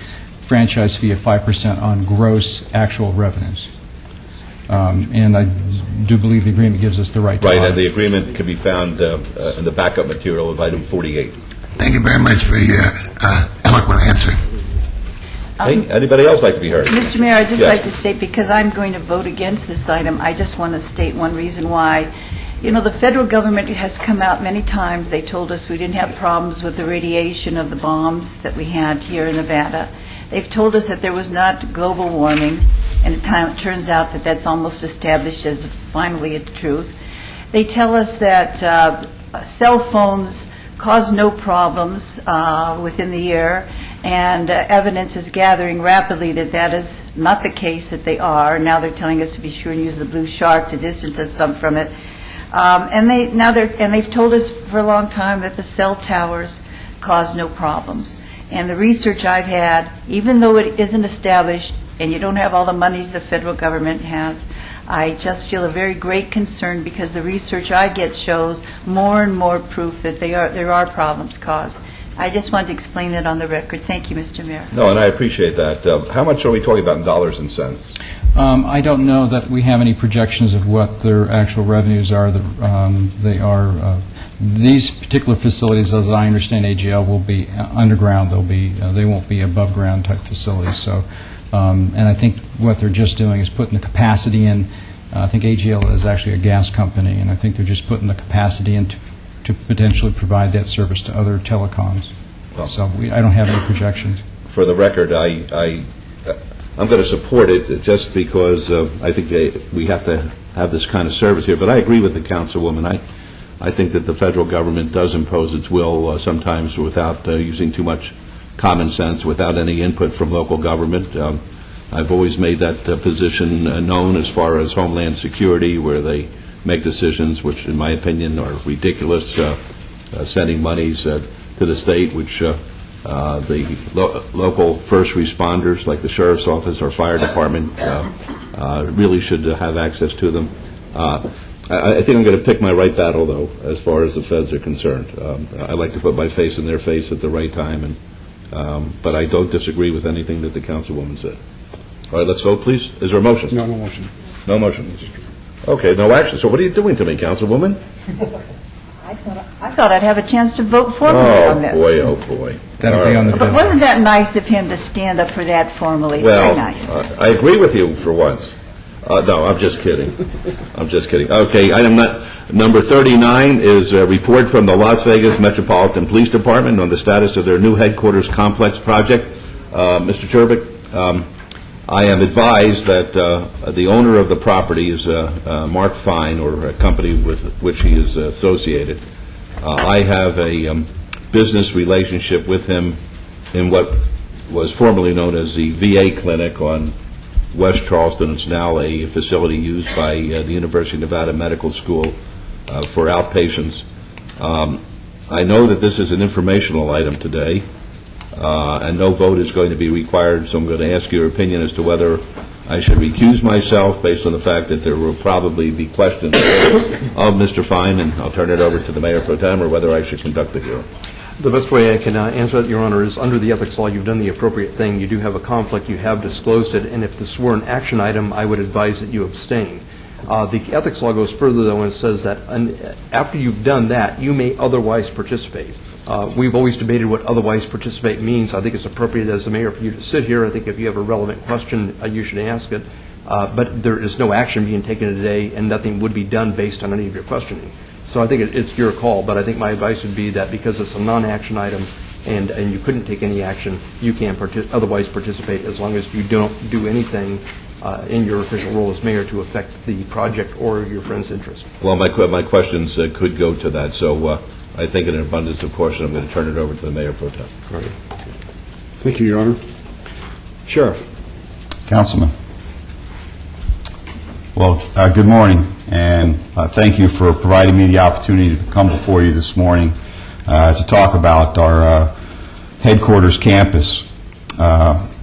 franchise fee of 5% on gross actual revenues. And I do believe the agreement gives us the right to Right, and the agreement can be found in the backup material of item 48. Thank you very much for your eloquent answer. Hey, anybody else like to be heard? Mr. Mayor, I'd just like to state, because I'm going to vote against this item, I just want to state one reason why. You know, the federal government has come out many times. They told us we didn't have problems with the radiation of the bombs that we had here in Nevada. They've told us that there was not global warming, and it turns out that that's almost established as finally a truth. They tell us that cell phones cause no problems within the air, And evidence is gathering rapidly that that is not the case, that they are. Now they're telling us to be sure and use the Blue Shark to distance us some from it. They've told us for a long time that the cell towers cause no problems. And the research I've had, even though it isn't established and you don't have all the monies the federal government has, I just feel a very great concern because the research I get shows more and more proof that there are problems caused. I just wanted to explain that on the record. Thank you, Mr. Mayor. No, and I appreciate that. How much are we talking about in dollars and cents? I don't know that we have any projections of what their actual revenues are. These particular facilities, as I understand, AGL will be underground. They won't be above ground type facilities. So, and I think what they're just doing is putting the capacity in. I think AGL is actually a gas company, and I think they're just putting the capacity in to potentially provide that service to other telecoms. So I don't have any projections. For the record, I'm going to support it just because I think we have to have this kind of service here. But I agree with the councilwoman. I think that the federal government does impose its will sometimes without using too much common sense, without any input from local government. I've always made that position known as far as Homeland Security, where they make decisions which, in my opinion, are ridiculous, sending monies to the state, which the local first responders, like the sheriff's office or fire department, really should have access to them. I think I'm going to pick my right battle, though, as far as the feds are concerned. I like to put my face in their face at the right time, but I don't disagree with anything that the councilwoman said. All right, let's vote, please. Is there a motion? No motion. No motion. Okay, no action. So what are you doing to me, councilwoman? I thought I'd have a chance to vote for me on this. Oh, boy. That'll be on the But wasn't that nice of him to stand up for that formally? Well, Very nice. I agree with you for once. No, I'm just kidding. I'm just kidding. Okay, item number 39 is a report from the Las Vegas Metropolitan Police Department on the status of their new headquarters complex project. Mr. Chervick, I am advised that the owner of the property is Mark Fine, or a company with which he is associated. I have a business relationship with him in what was formerly known as the VA clinic on West Charleston. It's now a facility used by the University of Nevada Medical School for outpatients. I know that this is an informational item today, and no vote is going to be required, so I'm going to ask your opinion as to whether I should recuse myself based on the fact that there will probably be questions of Mr. Fine, and I'll turn it over to the Mayor Pro Tem, or whether I should conduct the hearing. The best way I can answer that, Your Honor, is under the ethics law, you've done the appropriate thing. You do have a conflict. You have disclosed it. And if this were an action item, I would advise that you abstain. The ethics law goes further, though, and says that after you've done that, you may otherwise participate. We've always debated what otherwise participate means. I think it's appropriate as the mayor for you to sit here. I think if you have a relevant question, you should ask it. But there is no action being taken today, and nothing would be done based on any of your questioning. So I think it's your call, but I think my advice would be that because it's a non-action item and you couldn't take any action, you can otherwise participate as long as you don't do anything in your official role as mayor to affect the project or your friend's interest. Well, my questions could go to that, so I think in an abundance of caution, I'm going to turn it over to the Mayor Pro Tem. All right. Thank you, Your Honor. Sheriff. Councilman. Well, good morning, and thank you for providing me the opportunity to come before you this morning to talk about our headquarters campus.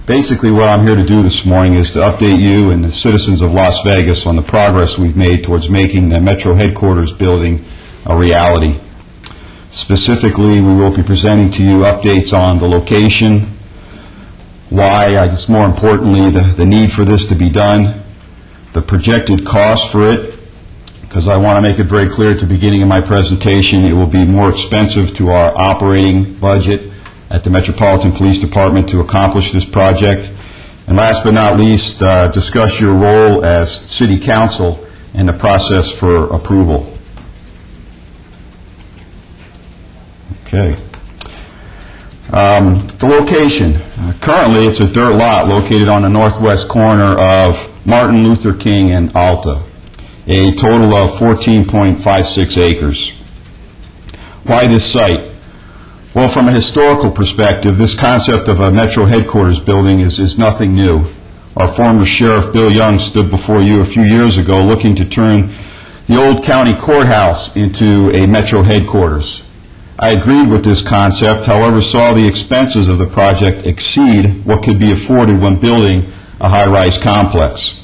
Basically, what I'm here to do this morning is to update you and the citizens of Las Vegas on the progress we've made towards making the Metro headquarters building a reality. Specifically, we will be presenting to you updates on the location, why, I guess more importantly, the need for this to be done, the projected cost for it, because I want to make it very clear at the beginning of my presentation, it will be more expensive to our operating budget at the Metropolitan Police Department to accomplish this project. And last but not least, discuss your role as City Council in the process for approval. Okay. The location. Currently, it's a dirt lot located on the northwest corner of Martin Luther King and Alta, a total of 14.56 acres. Why this site? Well, from a historical perspective, this concept of a Metro headquarters building is nothing new. Our former Sheriff Bill Young stood before you a few years ago looking to turn the old county courthouse into a Metro headquarters. I agreed with this concept, however, saw the expenses of the project exceed what could be afforded when building a high-rise complex.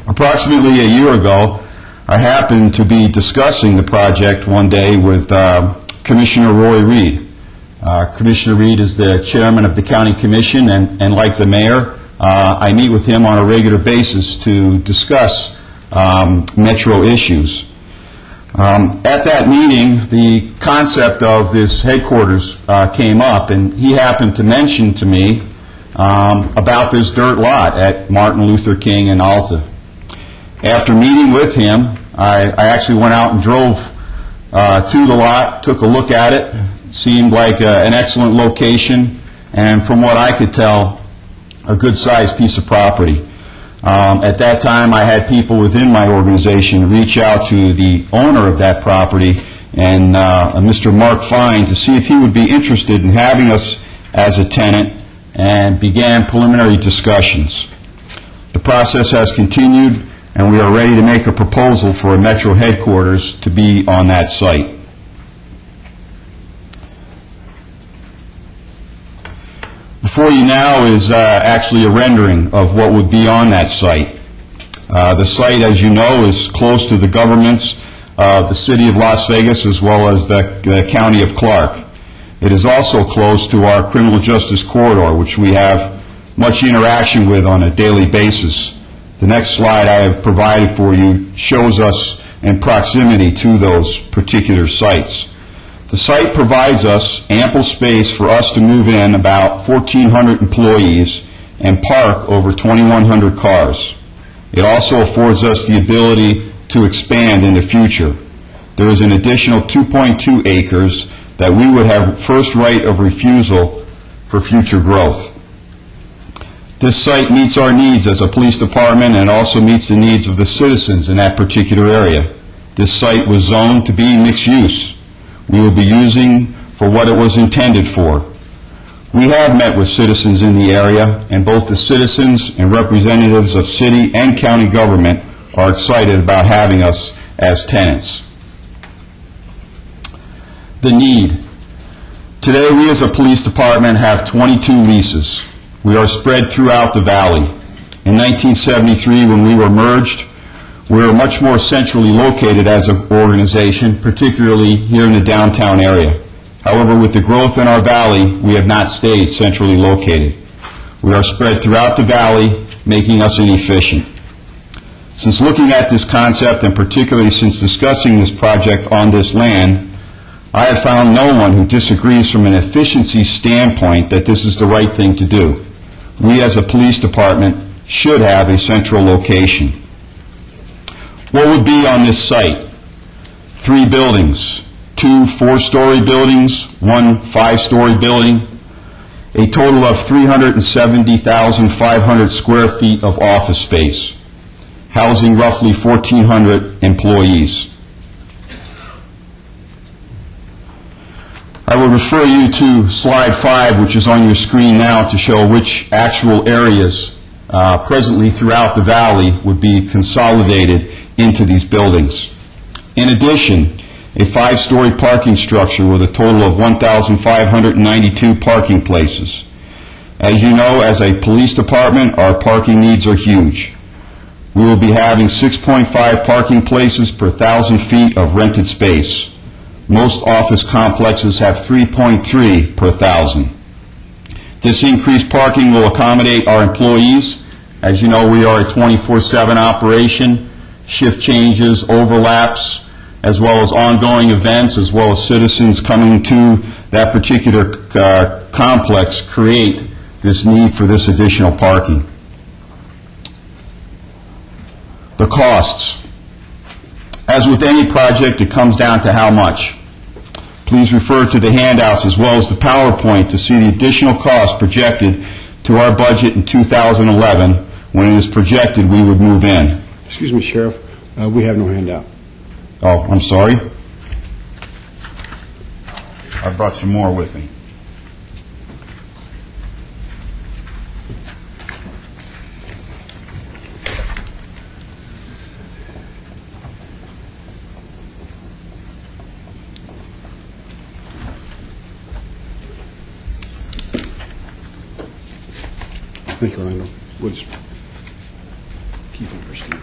Approximately a year ago, I happened to be discussing the project one day with Commissioner Roy Reed. Commissioner Reed is the chairman of the county commission, and like the mayor, I meet with him on a regular basis to discuss Metro issues. At that meeting, the concept of this headquarters came up, and he happened to mention to me about this dirt lot at Martin Luther King and Alta. After meeting with him, I actually went out and drove to the lot, took a look at it. Seemed like an excellent location, and from what I could tell, a good-sized piece of property. At that time, I had people within my organization reach out to the owner of that property, and Mr. Mark Fine, to see if he would be interested in having us as a tenant, and began preliminary discussions. The process has continued, and we are ready to make a proposal for a Metro headquarters to be on that site. Before you now is actually a rendering of what would be on that site. The site, as you know, is close to the governments of the city of Las Vegas as well as the county of Clark. It is also close to our criminal justice corridor, which we have much interaction with on a daily basis. The next slide I have provided for you shows us in proximity to those particular sites. The site provides us ample space for us to move in about 1,400 employees and park over 2,100 cars. It also affords us the ability to expand in the future. There is an additional 2.2 acres that we would have first right of refusal for future growth. This site meets our needs as a police department and also meets the needs of the citizens in that particular area. This site was zoned to be mixed use. We will be using for what it was intended for. We have met with citizens in the area, and both the citizens and representatives of city and county government are excited about having us as tenants. The need. Today, we as a police department have 22 leases. We are spread throughout the valley. In 1973, when we were merged, we were much more centrally located as an organization, particularly here in the downtown area. However, with the growth in our valley, we have not stayed centrally located. We are spread throughout the valley, making us inefficient. Since looking at this concept, and particularly since discussing this project on this land, I have found no one who disagrees from an efficiency standpoint that this is the right thing to do. We as a police department should have a central location. What would be on this site? 3 buildings, 2 4-story buildings, 1 5-story building, a total of 370,500 square feet of office space, housing roughly 1,400 employees. I will refer you to slide 5, which is on your screen now, to show which actual areas presently throughout the valley would be consolidated into these buildings. In addition, a 5-story parking structure with a total of 1,592 parking places. As you know, as a police department, our parking needs are huge. We will be having 6.5 parking places per 1,000 feet of rented space. Most office complexes have 3.3 per 1,000. This increased parking will accommodate our employees. As you know, we are a 24/7 operation. Shift changes, overlaps, as well as ongoing events, as well as citizens coming to that particular complex create this need for this additional parking. The costs. As with any project, it comes down to how much. Please refer to the handouts as well as the PowerPoint to see the additional cost projected to our budget in 2011 when it is projected we would move in. Excuse me, Sheriff, we have no handout. Oh, I'm sorry. I brought some more with me. Thank you, Randall. We'll just keep it for Steve.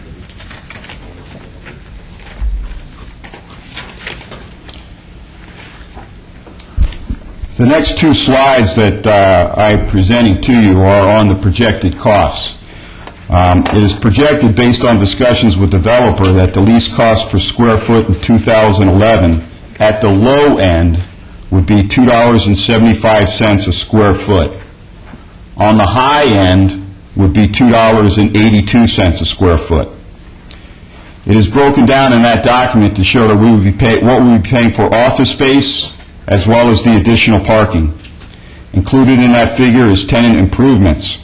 The next two slides that I'm presenting to you are on the projected costs. It is projected, based on discussions with developer, that the lease cost per square foot in 2011 at the low end would be $2.75 a square foot. On the high end would be $2.82 a square foot. It is broken down in that document to show that what we would be paying for office space as well as the additional parking. Included in that figure is tenant improvements.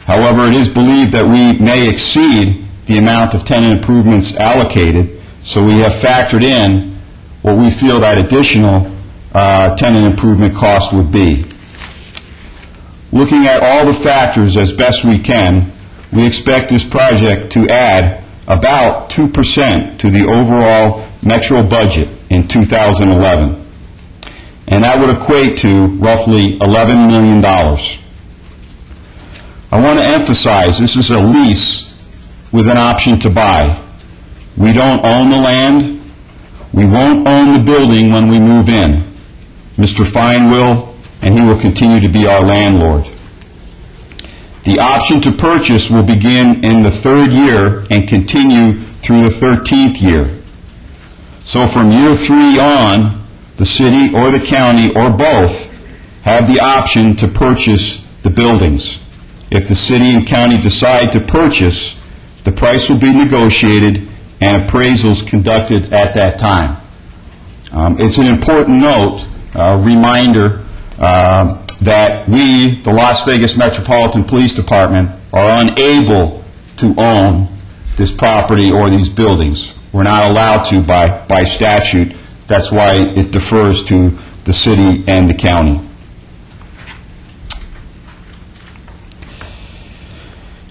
However, it is believed that we may exceed the amount of tenant improvements allocated, so we have factored in what we feel that additional tenant improvement cost would be. Looking at all the factors as best we can, we expect this project to add about 2% to the overall Metro budget in 2011. And that would equate to roughly $11 million. I want to emphasize this is a lease with an option to buy. We don't own the land. We won't own the building when we move in. Mr. Fine will, and he will continue to be our landlord. The option to purchase will begin in the 3rd year and continue through the 13th year. So from year 3 on, the city or the county or both have the option to purchase the buildings. If the city and county decide to purchase, the price will be negotiated and appraisals conducted at that time. It's an important note, reminder, that we, the Las Vegas Metropolitan Police Department, are unable to own this property or these buildings. We're not allowed to by statute. That's why it defers to the city and the county.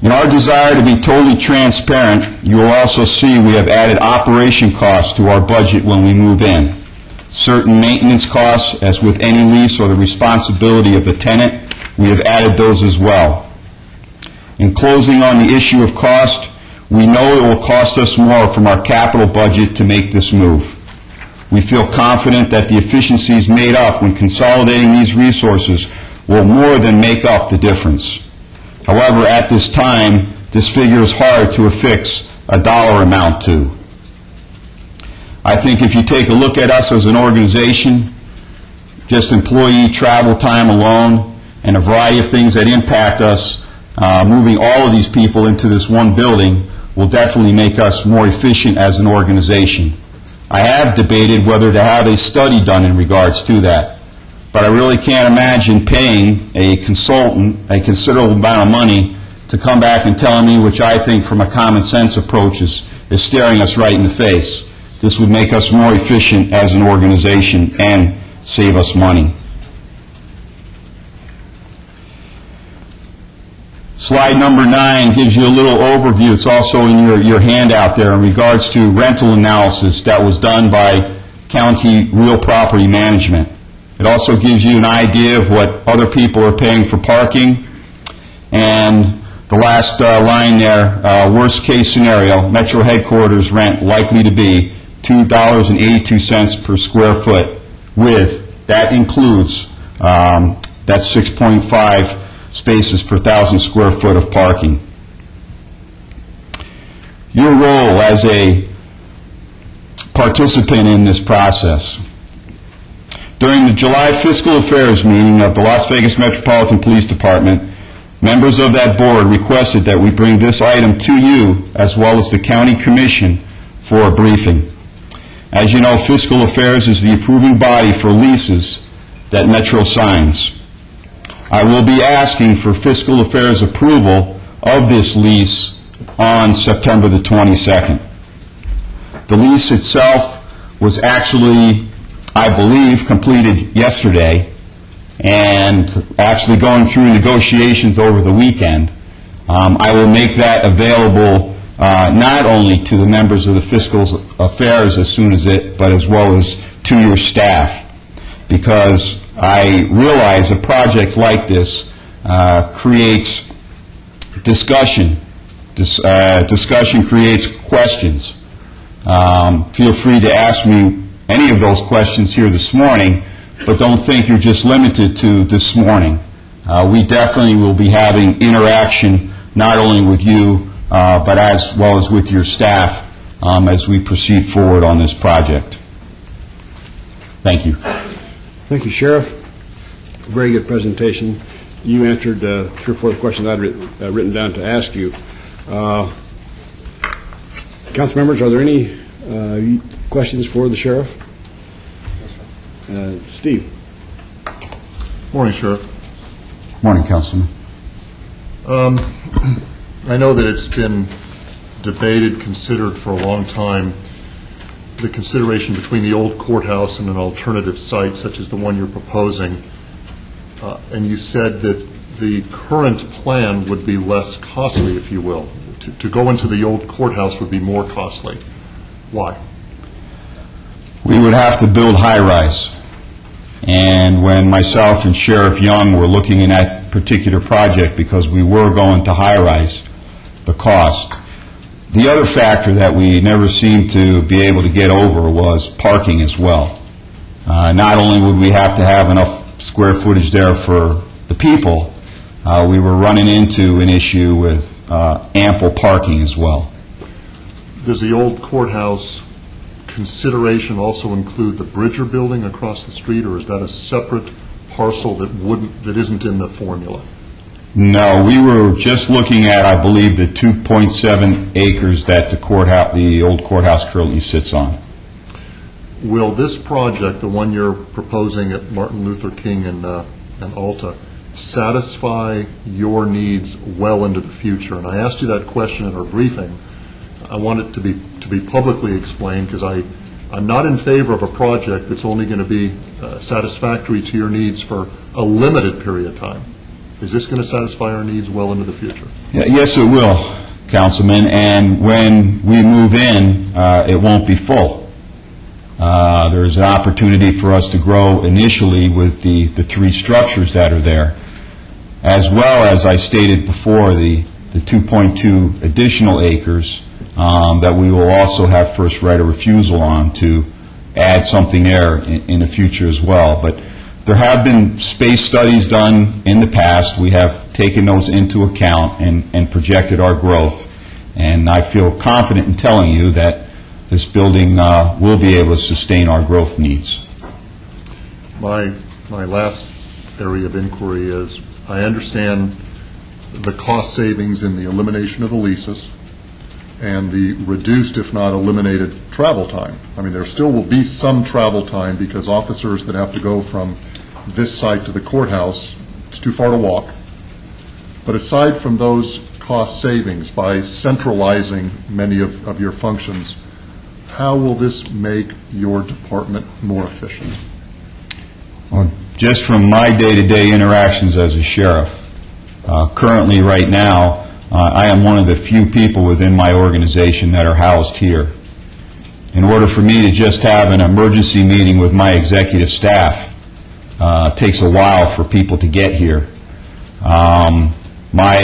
In our desire to be totally transparent, you will also see we have added operation costs to our budget when we move in. Certain maintenance costs, as with any lease, are the responsibility of the tenant. We have added those as well. In closing on the issue of cost, we know it will cost us more from our capital budget to make this move. We feel confident that the efficiencies made up when consolidating these resources will more than make up the difference. However, at this time, this figure is hard to affix a dollar amount to. I think if you take a look at us as an organization, just employee travel time alone and a variety of things that impact us, moving all of these people into this one building will definitely make us more efficient as an organization. I have debated whether to have a study done in regards to that, but I really can't imagine paying a consultant a considerable amount of money to come back and tell me, which I think from a common sense approach is staring us right in the face. This would make us more efficient as an organization and save us money. Slide number 9 gives you a little overview. It's also in your handout there in regards to rental analysis that was done by County Real Property Management. It also gives you an idea of what other people are paying for parking. And the last line there, worst case scenario, Metro headquarters rent likely to be $2.82 per square foot with, that includes, that's 6.5 spaces per 1,000 square foot of parking. Your role as a participant in this process. During the July Fiscal Affairs meeting of the Las Vegas Metropolitan Police Department, members of that board requested that we bring this item to you as well as the County Commission for a briefing. As you know, Fiscal Affairs is the approving body for leases that Metro signs. I will be asking for Fiscal Affairs approval of this lease on September the 22nd. The lease itself was actually I believe, completed yesterday, and actually going through negotiations over the weekend. I will make that available not only to the members of the Fiscal Affairs as soon as but as well as to your staff, because I realize a project like this creates discussion. Discussion creates questions. Feel free to ask me any of those questions here this morning, but don't think you're just limited to this morning. We definitely will be having interaction not only with you, but as well as with your staff as we proceed forward on this project. Thank you. Thank you, Sheriff. Very good presentation. You answered 3 or 4 questions I'd written down to ask you. Council members, are there any questions for the sheriff? Steve. Morning, Sheriff. Morning, Councilman. I know that it's been debated, considered for a long time, the consideration between the old courthouse and an alternative site such as the one you're proposing. And you said that the current plan would be less costly, if you will. To go into the old courthouse would be more costly. Why? We would have to build high-rise. And when myself and Sheriff Young were looking in that particular project, because we were going to high-rise, the cost. The other factor that we never seemed to be able to get over was parking as well. Not only would we have to have enough square footage there for the people, we were running into an issue with ample parking as well. Does the old courthouse consideration also include the Bridger building across the street, or is that a separate parcel that isn't in the formula? No, we were just looking at, I believe, the 2.7 acres that the old courthouse currently sits on. Will this project, the one you're proposing at Martin Luther King and Alta, satisfy your needs well into the future? And I asked you that question in our briefing. I want it to be publicly explained, because I'm not in favor of a project that's only going to be satisfactory to your needs for a limited period of time. Is this going to satisfy our needs well into the future? Yes, it will, Councilman, and when we move in, it won't be full. There's an opportunity for us to grow initially with the 3 structures that are there, as well as I stated before, the 2.2 additional acres that we will also have first right of refusal on to add something there in the future as well. But there have been space studies done in the past. We have taken those into account and projected our growth. And I feel confident in telling you that this building will be able to sustain our growth needs. My last area of inquiry is, I understand the cost savings in the elimination of the leases and the reduced, if not eliminated, travel time. I mean, there still will be some travel time because officers that have to go from this site to the courthouse, it's too far to walk. But aside from those cost savings, by centralizing many of your functions, how will this make your department more efficient? Well, just from my day-to-day interactions as a sheriff, currently right now, I am one of the few people within my organization that are housed here. In order for me to just have an emergency meeting with my executive staff, it takes a while for people to get here. My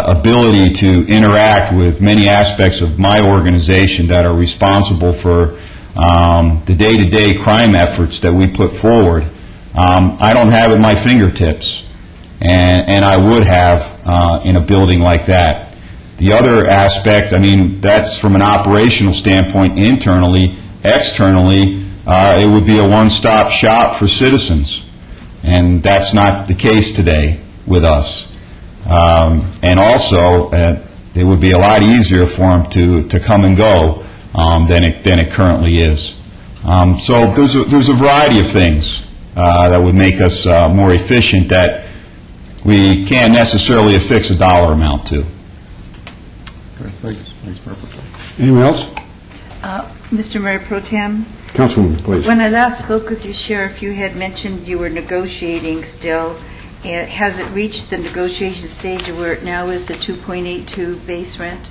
ability to interact with many aspects of my organization that are responsible for the day-to-day crime efforts that we put forward, I don't have at my fingertips, and I would have in a building like that. The other aspect, I mean, that's from an operational standpoint internally. Externally, it would be a one-stop shop for citizens, and that's not the case today with us. And also, it would be a lot easier for them to come and go than it currently is. So there's a variety of things that would make us more efficient that we can't necessarily affix a dollar amount to. Okay, thanks. Thanks, Mayor Pro Tem. Anyone else? Mr. Mayor Pro Tem, Councilwoman, please. When I last spoke with you, Sheriff, you had mentioned you were negotiating still. Has it reached the negotiation stage where it now is the 2.82 base rent?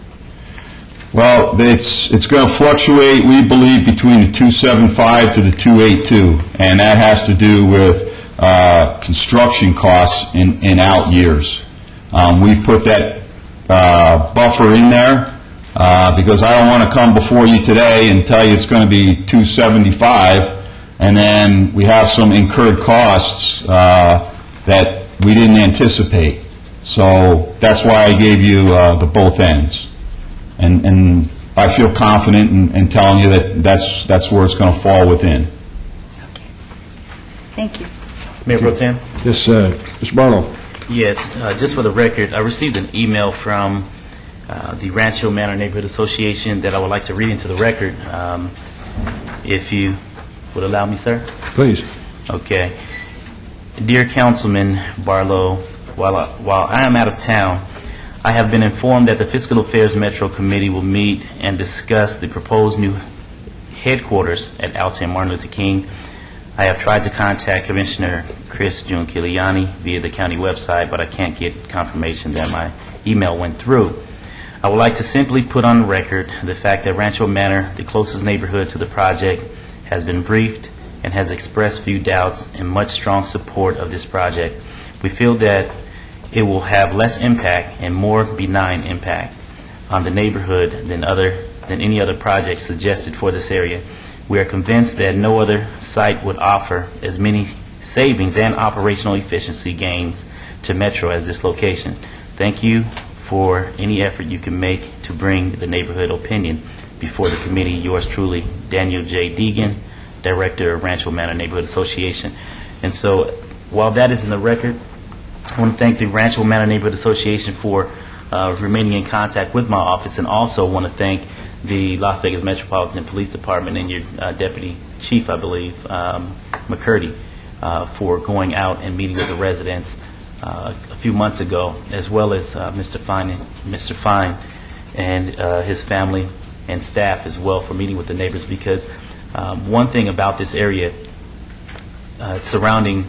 Well, it's going to fluctuate, we believe, between the 275 to the 282, and that has to do with construction costs in out years. We've put that buffer in there because I don't want to come before you today and tell you it's going to be 275, and then we have some incurred costs that we didn't anticipate. So that's why I gave you the both ends. And I feel confident in telling you that that's where it's going to fall within. Thank you. Mayor Pro Tem? Yes, Mr. Barlow. Yes, just for the record, I received an email from the Rancho Manor Neighborhood Association that I would like to read into the record, if you would allow me, sir. Please. Okay. Dear Councilman Barlow, while I am out of town, I have been informed that the Fiscal Affairs Metro Committee will meet and discuss the proposed new headquarters at Alta and Martin Luther King. I have tried to contact Commissioner Chris Giunciliani via the county website, but I can't get confirmation that my email went through. I would like to simply put on record the fact that Rancho Manor, the closest neighborhood to the project, has been briefed and has expressed few doubts and much strong support of this project. We feel that it will have less impact and more benign impact on the neighborhood than any other project suggested for this area. We are convinced that no other site would offer as many savings and operational efficiency gains to Metro as this location. Thank you for any effort you can make to bring the neighborhood opinion before the committee. Yours truly, Daniel J. Deegan, Director of Rancho Manor Neighborhood Association. And so while that is in the record, I want to thank the Rancho Manor Neighborhood Association for remaining in contact with my office, and also want to thank the Las Vegas Metropolitan Police Department and your Deputy Chief, I believe, McCurdy, for going out and meeting with the residents a few months ago, as well as Mr. Fine and his family and staff as well for meeting with the neighbors, because one thing about this area surrounding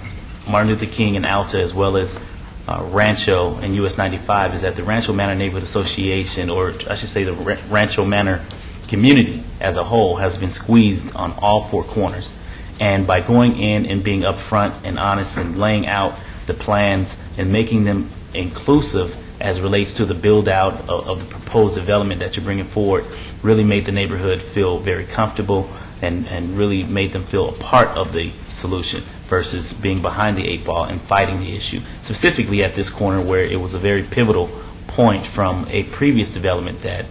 Martin Luther King and Alta, as well as Rancho and US 95, is that the Rancho Manor Neighborhood Association, or I should say the Rancho Manor community as a whole, has been squeezed on all four corners. And by going in and being upfront and honest and laying out the plans and making them inclusive as relates to the build-out of the proposed development that you're bringing forward, really made the neighborhood feel very comfortable and really made them feel a part of the solution versus being behind the eight ball and fighting the issue, specifically at this corner where it was a very pivotal point from a previous development that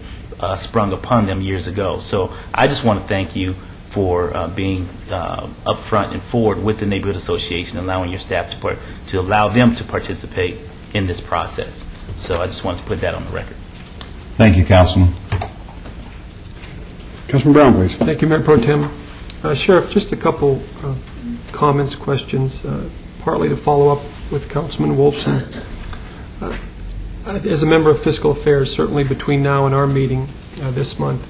sprung upon them years ago. So I just want to thank you for being upfront and forward with the Neighborhood Association, allowing your staff to allow them to participate in this process. So I just wanted to put that on the record. Thank you, Councilman. Councilman Brown, please. Thank you, Mayor Pro Tem. Sheriff, just a couple comments, questions, partly to follow up with Councilman Wolfson. As a member of Fiscal Affairs, certainly between now and our meeting this month,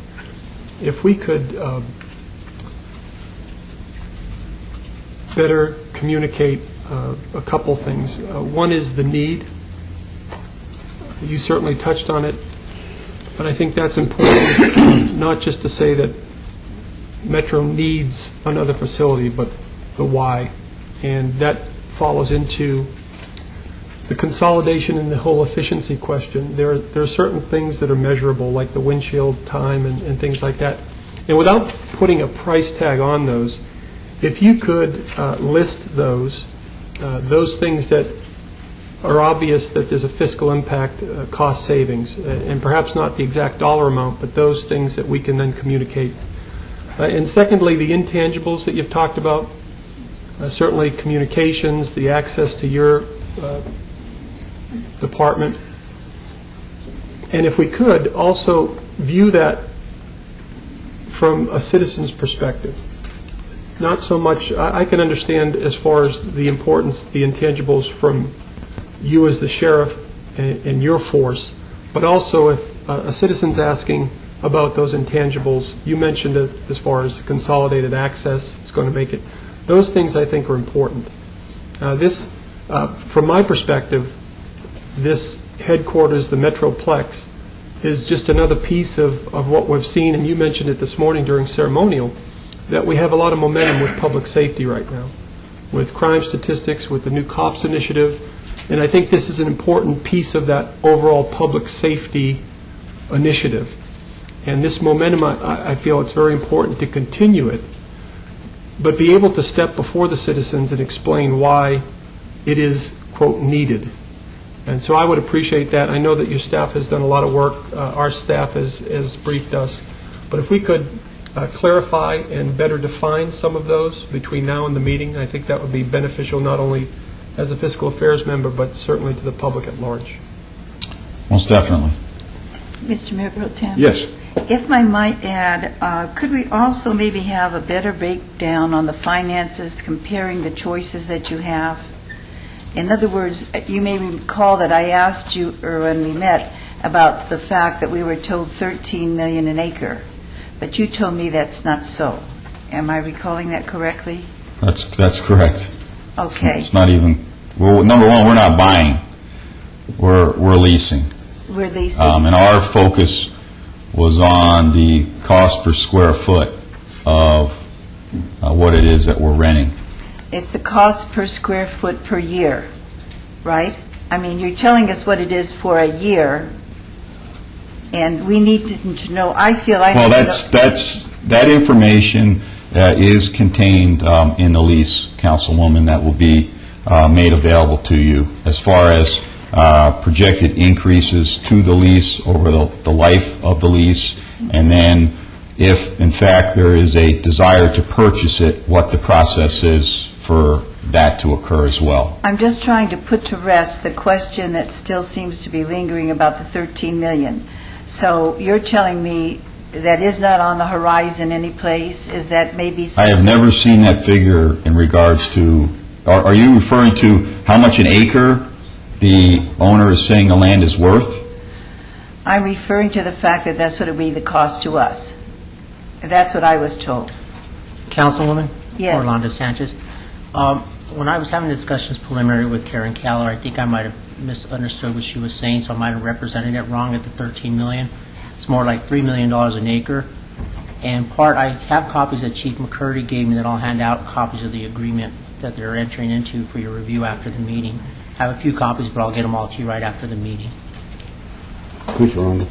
if we could better communicate a couple things. One is the need. You certainly touched on it, but I think that's important, not just to say that Metro needs another facility, but the why. And that follows into the consolidation and the whole efficiency question. There are certain things that are measurable, like the windshield time and things like that. And without putting a price tag on those, if you could list those things that are obvious that there's a fiscal impact, cost savings, and perhaps not the exact dollar amount, but those things that we can then communicate. And secondly, the intangibles that you've talked about, certainly communications, the access to your department. And if we could also view that from a citizen's perspective. Not so much, I can understand as far as the importance, the intangibles from you as the sheriff and your force, but also if a citizen's asking, about those intangibles. You mentioned it as far as consolidated access. It's going to make it. Those things I think are important. From my perspective, this headquarters, the Metroplex, is just another piece of what we've seen, and you mentioned it this morning during ceremonial, that we have a lot of momentum with public safety right now, with crime statistics, with the new COPS initiative, and I think this is an important piece of that overall public safety initiative. And this momentum, I feel it's very important to continue it, but be able to step before the citizens and explain why it is, quote, needed. And so I would appreciate that. I know that your staff has done a lot of work. Our staff has briefed us. But if we could clarify and better define some of those between now and the meeting, I think that would be beneficial not only as a fiscal affairs member, but certainly to the public at large. Most definitely. Mr. Mayor Pro Tem? Yes. If I might add, could we also maybe have a better breakdown on the finances, comparing the choices that you have? In other words, you may recall that I asked you, or when we met, about the fact that we were told $13 million an acre, but you told me that's not so. Am I recalling that correctly? That's correct. Okay. It's not even, well, number one, we're not buying. We're leasing. We're leasing. And our focus was on the cost per square foot of what it is that we're renting. It's the cost per square foot per year, right? I mean, you're telling us what it is for a year, and we need to know, I feel I need Well, to know. that information is contained in the lease, Councilwoman, that will be made available to you as far as projected increases to the lease over the life of the lease, and then if, in fact, there is a desire to purchase it, what the process is for that to occur as well. I'm just trying to put to rest the question that still seems to be lingering about the $13 million. So you're telling me that is not on the horizon any place? Is that maybe I something? have never seen that figure in regards to, are you referring to how much an acre the owner is saying the land is worth? I'm referring to the fact that that's what it would be the cost to us. That's what I was told. Councilwoman? Yes. Orlando Sanchez. When I was having discussions preliminary with Karen Keller, I think I might have misunderstood what she was saying, so I might have represented it wrong at the $13 million. It's more like $3 million an acre. And I have copies that Chief McCurdy gave me that I'll hand out, copies of the agreement that they're entering into for your review after the meeting. I have a few copies, but I'll get them all to you right after the meeting. Please, Rhonda.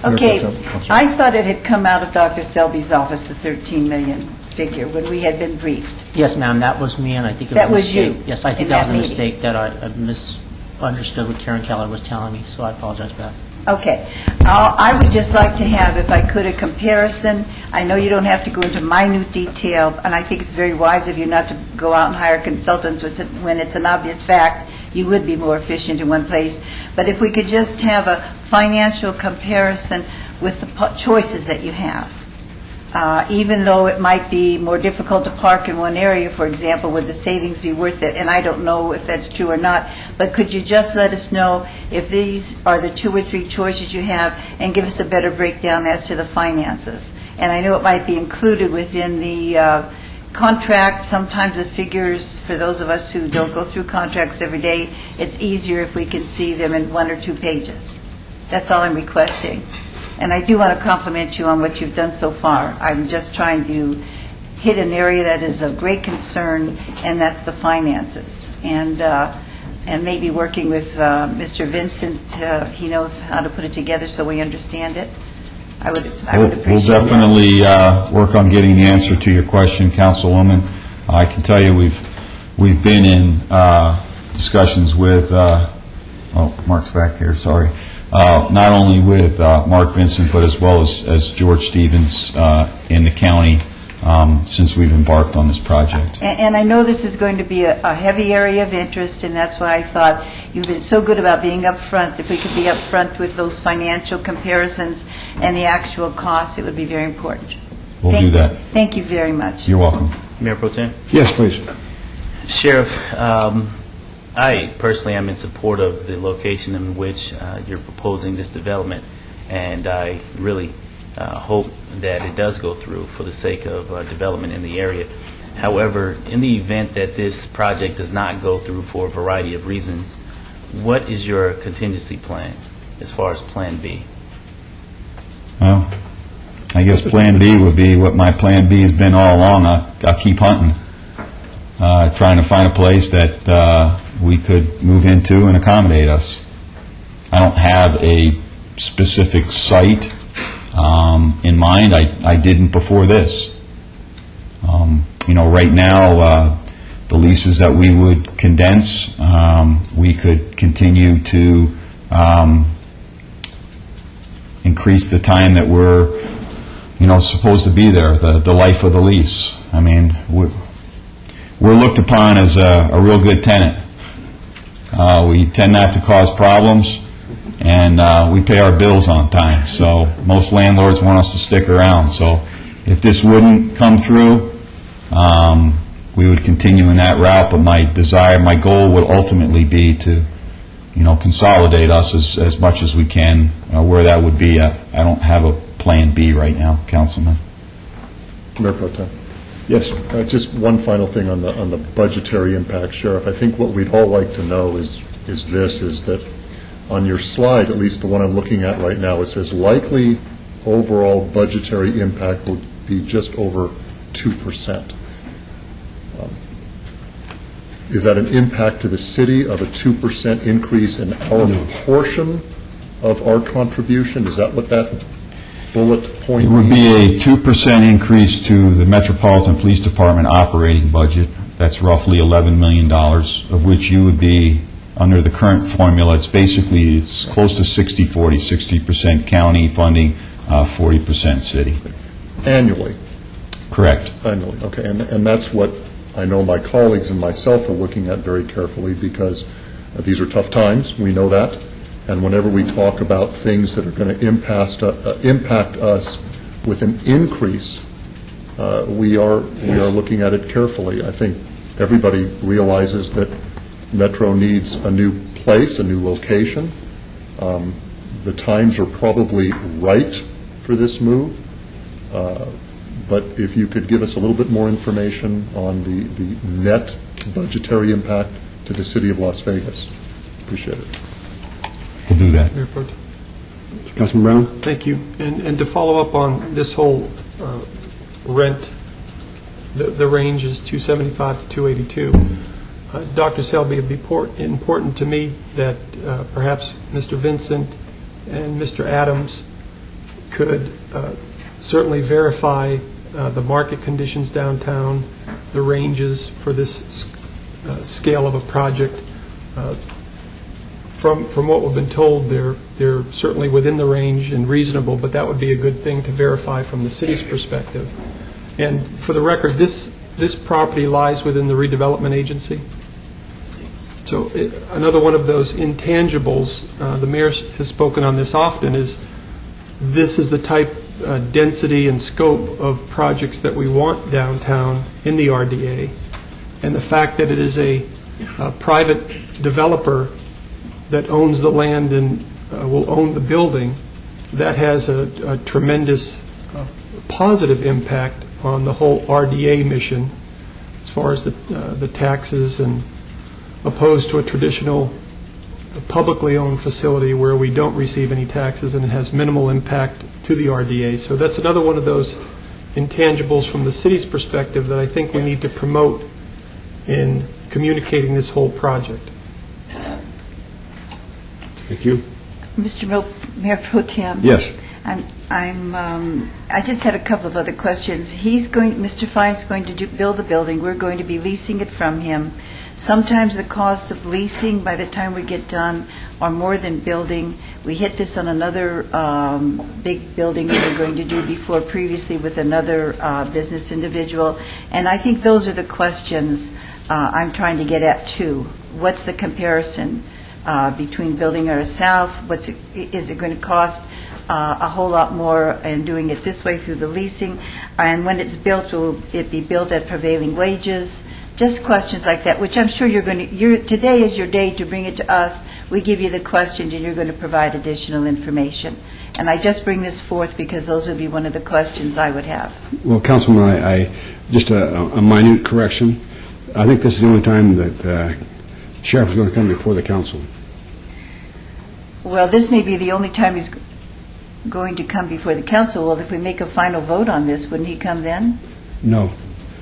Okay, I thought it had come out of Dr. Selby's office, the $13 million figure, when we had been briefed. Yes, ma'am, that was me, and I think it was That a was mistake. you Yes, I think in that was that a meeting. mistake that I misunderstood what Karen Keller was telling me, so I apologize for that. Okay. I would just like to have, if I could, a comparison. I know you don't have to go into minute detail, and I think it's very wise of you not to go out and hire consultants when it's an obvious fact. You would be more efficient in one place. But if we could just have a financial comparison with the choices that you have. Even though it might be more difficult to park in one area, for example, would the savings be worth it? And I don't know if that's true or not, but could you just let us know if these are the 2 or 3 choices you have and give us a better breakdown as to the finances? And I know it might be included within the contract. Sometimes the figures, for those of us who don't go through contracts every day, it's easier if we can see them in 1 or 2 pages. That's all I'm requesting. And I do want to compliment you on what you've done so far. I'm just trying to hit an area that is of great concern, and that's the finances. And maybe working with Mr. Vincent, he knows how to put it together so we understand it. I would appreciate We'll that. definitely work on getting the answer to your question, Councilwoman. I can tell you we've been in discussions with, Mark's back here, sorry. Not only with Mark Vincent, but as well as George Stevens in the county since we've embarked on this project. And I know this is going to be a heavy area of interest, and that's why I thought you've been so good about being up front. If we could be up front with those financial comparisons and the actual costs, it would be very important. We'll do that. Thank you very much. You're welcome. Mayor Pro Tem? Yes, please. Sheriff, I personally am in support of the location in which you're proposing this development, and I really hope that it does go through for the sake of development in the area. However, in the event that this project does not go through for a variety of reasons, what is your contingency plan as far as Plan B? Well, I guess Plan B would be what my Plan B has been all along. I'll keep hunting, trying to find a place that we could move into and accommodate us. I don't have a specific site in mind. I didn't before this. Right now, the leases that we would condense, we could continue to increase the time that we're, supposed to be there, the life of the lease. I mean, we're looked upon as a real good tenant. We tend not to cause problems, and we pay our bills on time. So most landlords want us to stick around. So if this wouldn't come through, we would continue in that route. But my goal would ultimately be to, consolidate us as much as we can. Where that would be, I don't have a Plan B right now, Councilman. Mayor Pro Tem. Yes. Just one final thing on the budgetary impact, Sheriff. I think what we'd all like to know is that on your slide, at least the one I'm looking at right now, it says likely overall budgetary impact will be just over 2%. Is that an impact to the city of a 2% increase in our portion of our contribution? Is that what that bullet point It would means? be a 2% increase to the Metropolitan Police Department operating budget. That's roughly $11 million, of which you would be, under the current formula, it's close to 60-40, 60% county funding, 40% city. Annually? Correct. Annually, okay. And that's what I know my colleagues and myself are looking at very carefully, because these are tough times, we know that, and whenever we talk about things that are going to impact us with an increase, we are looking at it carefully. I think everybody realizes that Metro needs a new place, a new location. The times are probably right for this move. But if you could give us a little bit more information on the net budgetary impact to the city of Las Vegas, appreciate it. We'll do that. Mayor Pro Tem. Councilman Brown? Thank you. And to follow up on this whole rent, the range is 275 to 282. Dr. Selby, it would be important to me that perhaps Mr. Vincent and Mr. Adams could certainly verify the market conditions downtown, the ranges for this scale of a project. From what we've been told, they're certainly within the range and reasonable, but that would be a good thing to verify from the city's perspective. And for the record, this property lies within the redevelopment agency. So another one of those intangibles, the mayor has spoken on this often, is this is the type density and scope of projects that we want downtown in the RDA. And the fact that it is a private developer that owns the land and will own the building, that has a tremendous positive impact on the whole RDA mission as far as the taxes, and opposed to a traditional publicly owned facility where we don't receive any taxes and it has minimal impact to the RDA. So that's another one of those intangibles from the city's perspective that I think we need to promote in communicating this whole project. Thank you. Mr. Mayor Pro Tem. Yes. I just had a couple of other questions. Mr. Fine's going to build the building. We're going to be leasing it from him. Sometimes the costs of leasing by the time we get done are more than building. We hit this on another big building we were going to do previously with another business individual. And I think those are the questions I'm trying to get at too. What's the comparison between building ourselves? Is it going to cost a whole lot more and doing it this way through the leasing? And when it's built, will it be built at prevailing wages? Just questions like that, which I'm sure today is your day to bring it to us. We give you the questions and you're going to provide additional information. And I just bring this forth because those would be one of the questions I would have. Well, Councilman, I just a minute correction. I think this is the only time that Sheriff is going to come before the council. Well, this may be the only time he's going to come before the council. Well, if we make a final vote on this, wouldn't he come then? No.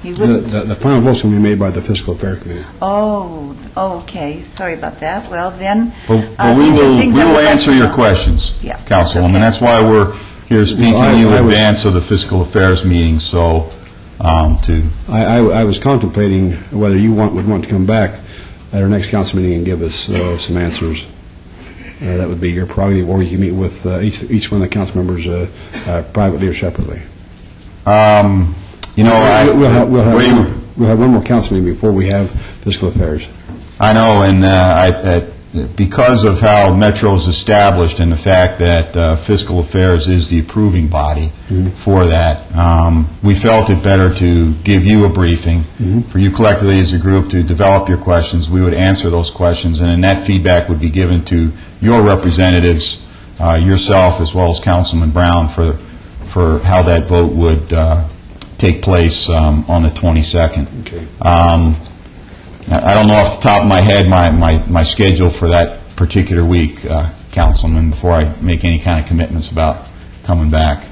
He wouldn't? The final vote's going to be made by the Fiscal Affairs Committee. Oh, okay. Sorry about that. Well, then, But we these are will things I would like answer to your know. questions, Yeah, Councilwoman. That's why we're here speaking to you in advance of the Fiscal Affairs meeting, so I was contemplating whether you would want to come back at our next council meeting and give us some answers. That would be your prerogative, or you can meet with each one of the council members privately or separately. You know, we'll have one more council meeting before we have Fiscal Affairs. I know, and because of how Metro is established and the fact that Fiscal Affairs is the approving body for that, we felt it better to give you a briefing, for you collectively as a group to develop your questions. We would answer those questions, and then that feedback would be given to your representatives, yourself, as well as Councilman Brown, for how that vote would take place on the 22nd. Okay. I don't know off the top of my head my schedule for that particular week, Councilman, before I make any kind of commitments about coming back.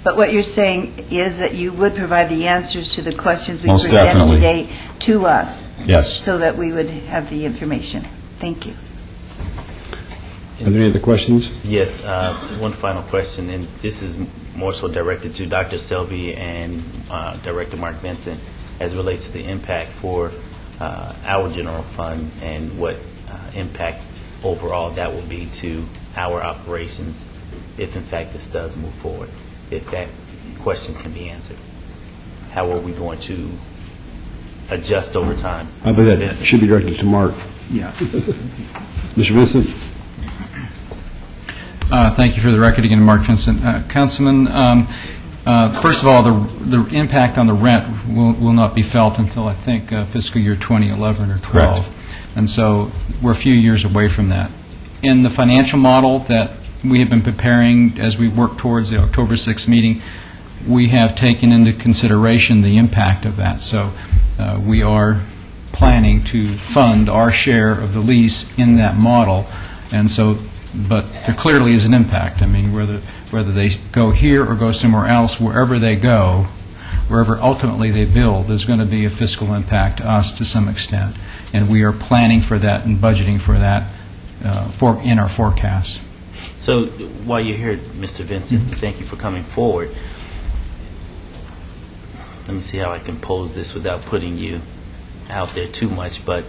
But what you're saying is that you would provide the answers to the questions we Most presented definitely. today to us. Yes. So that we would have the information. Thank you. Are there any other questions? Yes, one final question, and this is more so directed to Dr. Selby and Director Mark Vincent as it relates to the impact for our general fund and what impact overall that will be to our operations if in fact this does move forward. If that question can be answered, how are we going to adjust over time? I believe that should be directed to Mark. Yeah. Mr. Vincent? Thank you for the record again, Mark Vincent. Councilman, first of all, the impact on the rent will not be felt until, I think, fiscal year 2011 or 12. Correct. And so we're a few years away from that. In the financial model that we have been preparing as we work towards the October 6th meeting, we have taken into consideration the impact of that. So we are planning to fund our share of the lease in that model. And so, but there clearly is an impact. I mean, whether they go here or go somewhere else, wherever they go, wherever ultimately they build, there's going to be a fiscal impact to us to some extent. And we are planning for that and budgeting for that in our forecast. So while you're here, Mr. Vincent, thank you for coming forward. Let me see how I can pose this without putting you out there too much, but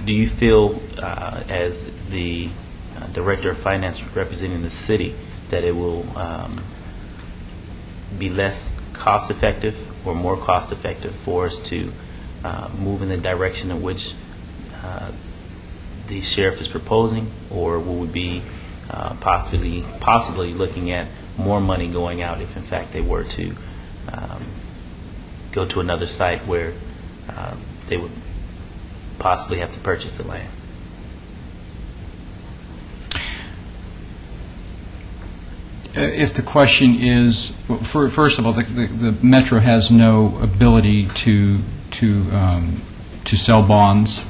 do you feel, as the Director of Finance representing the city, that it will be less cost-effective or more cost-effective for us to move in the direction in which the sheriff is proposing, or will we be possibly looking at more money going out if in fact they were to go to another site where they would possibly have to purchase the land? If the question is, first of all, the Metro has no ability to sell bonds.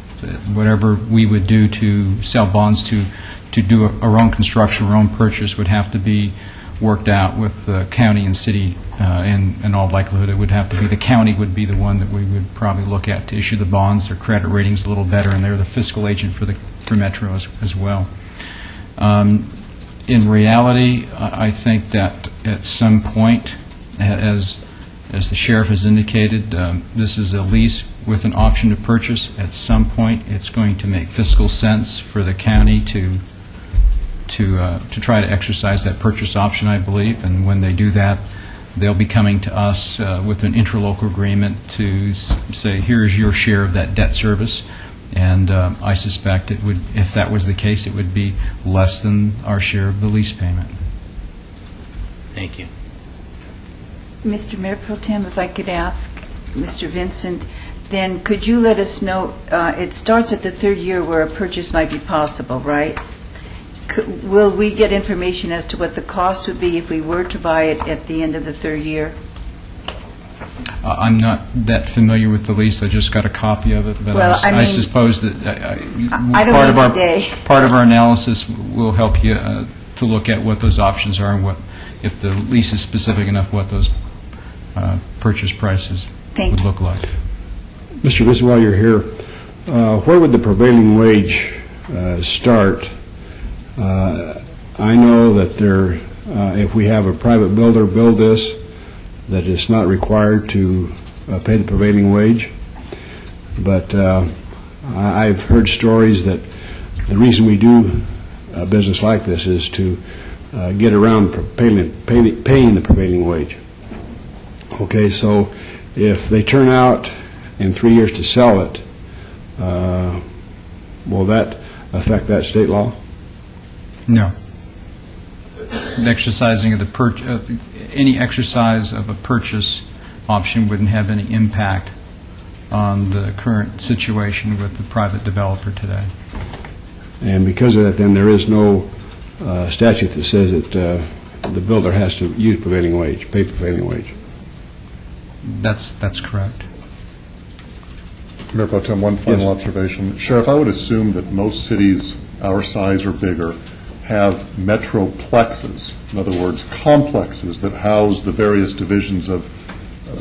Whatever we would do to sell bonds to do our own construction, our own purchase would have to be worked out with the county and city. In all likelihood, it would have to be the county would be the one that we would probably look at to issue the bonds. Their credit rating's a little better, and they're the fiscal agent for Metro as well. In reality, I think that at some point, as the sheriff has indicated, this is a lease with an option to purchase. At some point, it's going to make fiscal sense for the county to try to exercise that purchase option, I believe. And when they do that, they'll be coming to us with an interlocal agreement to say, here's your share of that debt service. And I suspect it would, if that was the case, it would be less than our share of the lease payment. Thank you. Mr. Mayor Pro Tem, if I could ask Mr. Vincent, then could you let us know, it starts at the third year where a purchase might be possible, right? Will we get information as to what the cost would be if we were to buy it at the end of the third year? I'm not that familiar with the lease. I just got a copy of it, but Well, I I mean, suppose that I don't need the day. part of our analysis will help you to look at what those options are and what, if the lease is specific enough, what those purchase prices Thank would you. look like. Mr. Bissell, while you're here, where would the prevailing wage start? I know that if we have a private builder build this, that it's not required to pay the prevailing wage. But I've heard stories that the reason we do a business like this is to get around paying the prevailing wage. Okay, so if they turn out in 3 years to sell it, will that affect that state law? No. The exercising of any exercise of a purchase option wouldn't have any impact on the current situation with the private developer today. And because of that, then there is no statute that says that the builder has to use prevailing wage, pay prevailing wage. That's correct. Mayor Pro Tem, one final observation. Sheriff, I would assume that most cities our size or bigger have metroplexes, in other words, complexes that house the various divisions of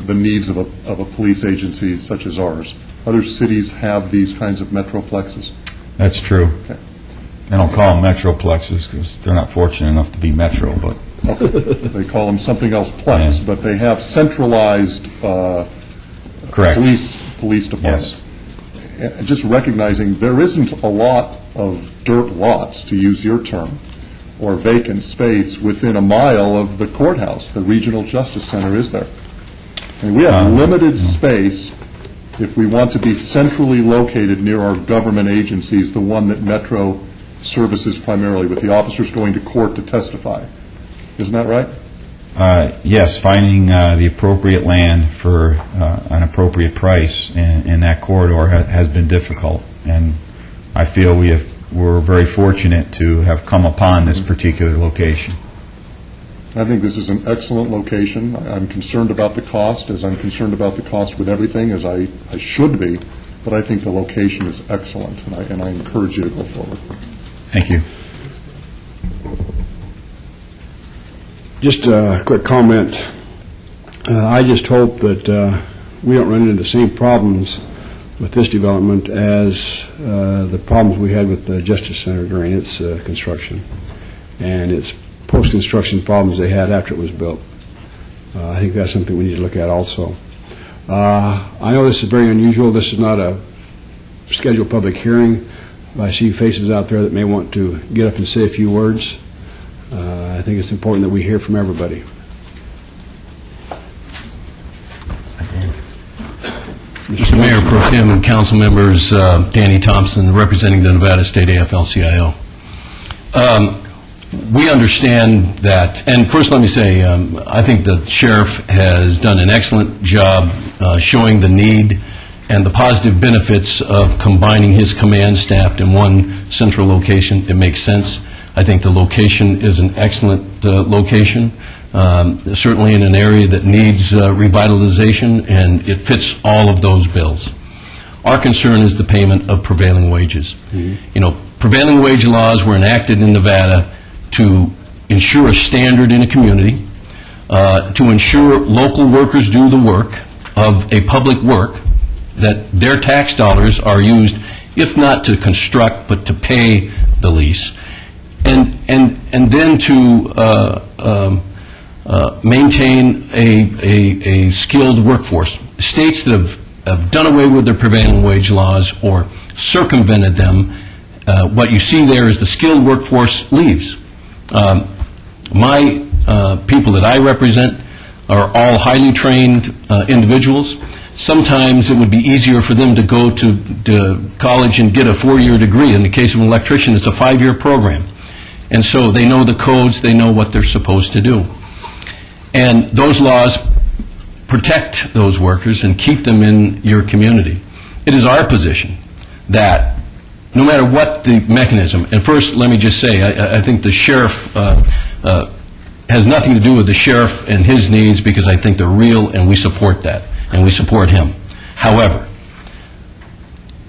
the needs of a police agency such as ours. Other cities have these kinds of metroplexes? That's true. Okay. They don't call them metroplexes because they're not fortunate enough to be metro, but... Okay. They call them something else plex, Yeah. but they have centralized Correct. police departments. And just recognizing there isn't a lot of dirt lots, to use your term, or vacant space within a mile of the courthouse. The Regional Justice Center is there. I mean, we have limited space if we want to be centrally located near our government agencies, the one that Metro services primarily, with the officers going to court to testify. Isn't that right? Yes, finding the appropriate land for an appropriate price in that corridor has been difficult, and I feel we're very fortunate to have come upon this particular location. I think this is an excellent location. I'm concerned about the cost, as I'm concerned about the cost with everything, as I should be, but I think the location is excellent, and I encourage you to go forward. Thank you. Just a quick comment. I just hope that we don't run into the same problems with this development as the problems we had with the Justice Center during its construction and its post-construction problems they had after it was built. I think that's something we need to look at also. I know this is very unusual. This is not a scheduled public hearing. I see faces out there that may want to get up and say a few words. I think it's important that we hear from everybody. Mr. Mayor, Pro Tem, and council members, Danny Thompson, representing the Nevada State AFL-CIO. We understand that, and first let me say, I think the sheriff has done an excellent job showing the need and the positive benefits of combining his command staff in one central location. It makes sense. I think the location is an excellent location, certainly in an area that needs revitalization, and it fits all of those bills. Our concern is the payment of prevailing wages. You know, prevailing wage laws were enacted in Nevada to ensure a standard in a community, to ensure local workers do the work of a public work, that their tax dollars are used, if not to construct, but to pay the lease, and then to maintain a skilled workforce. States that have done away with their prevailing wage laws or circumvented them, what you see there is the skilled workforce leaves. My people that I represent are all highly trained individuals. Sometimes it would be easier for them to go to college and get a 4-year degree. In the case of an electrician, it's a 5-year program. And so they know the codes, they know what they're supposed to do. And those laws protect those workers and keep them in your community. It is our position that no matter what the mechanism, and first, let me just say, I think the sheriff has nothing to do with the sheriff and his needs, because I think they're real, and we support that, and we support him. However,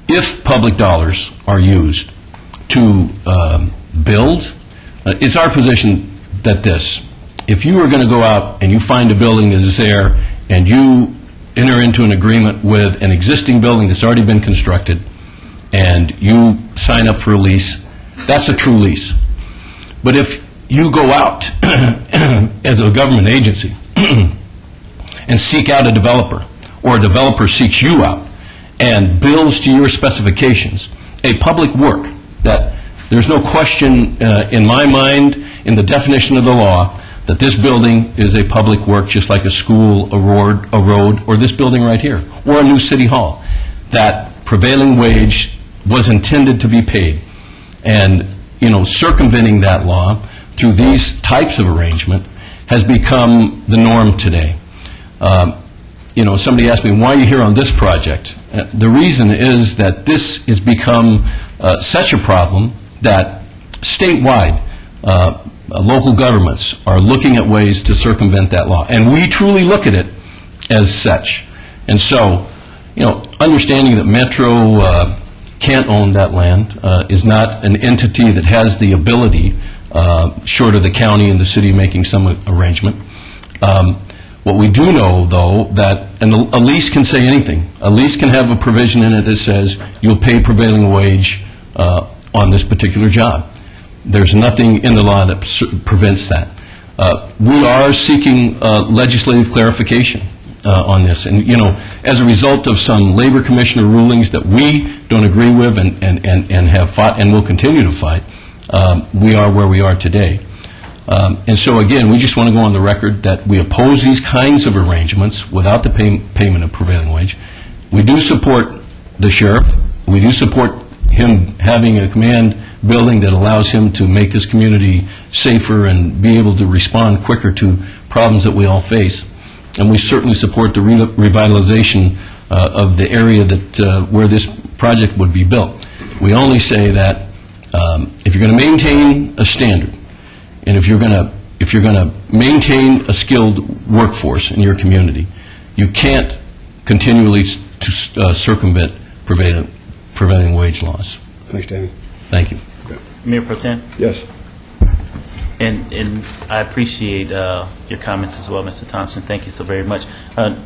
if public dollars are used to build, it's our position that if you are going to go out and you find a building that is there, and you enter into an agreement with an existing building that's already been constructed, and you sign up for a lease, that's a true lease. But if you go out as a government agency and seek out a developer, or a developer seeks you out and builds to your specifications, a public work that there's no question in my mind, in the definition of the law, that this building is a public work, just like a school, a road, or this building right here, or a new city hall, that prevailing wage was intended to be paid. And, circumventing that law through these types of arrangement has become the norm today. Somebody asked me, why are you here on this project? The reason is that this has become such a problem that statewide, local governments are looking at ways to circumvent that law. And we truly look at it as such. And so, understanding that Metro can't own that land, is not an entity that has the ability, short of the county and the city making some arrangement. What we do know, though, that a lease can say anything. A lease can have a provision in it that says you'll pay prevailing wage on this particular job. There's nothing in the law that prevents that. We are seeking legislative clarification on this. And, as a result of some labor commissioner rulings that we don't agree with and have fought and will continue to fight, we are where we are today. And so, again, we just want to go on the record that we oppose these kinds of arrangements without the payment of prevailing wage. We do support the sheriff. We do support him having a command building that allows him to make this community safer and be able to respond quicker to problems that we all face. And we certainly support the revitalization of the area that where this project would be built. We only say that if you're going to maintain a standard, and if you're going to maintain a skilled workforce in your community, you can't continually circumvent prevailing wage laws. Thanks, Danny. Thank you. Mayor Pro Tem? Yes. And I appreciate your comments as well, Mr. Thompson. Thank you so very much. You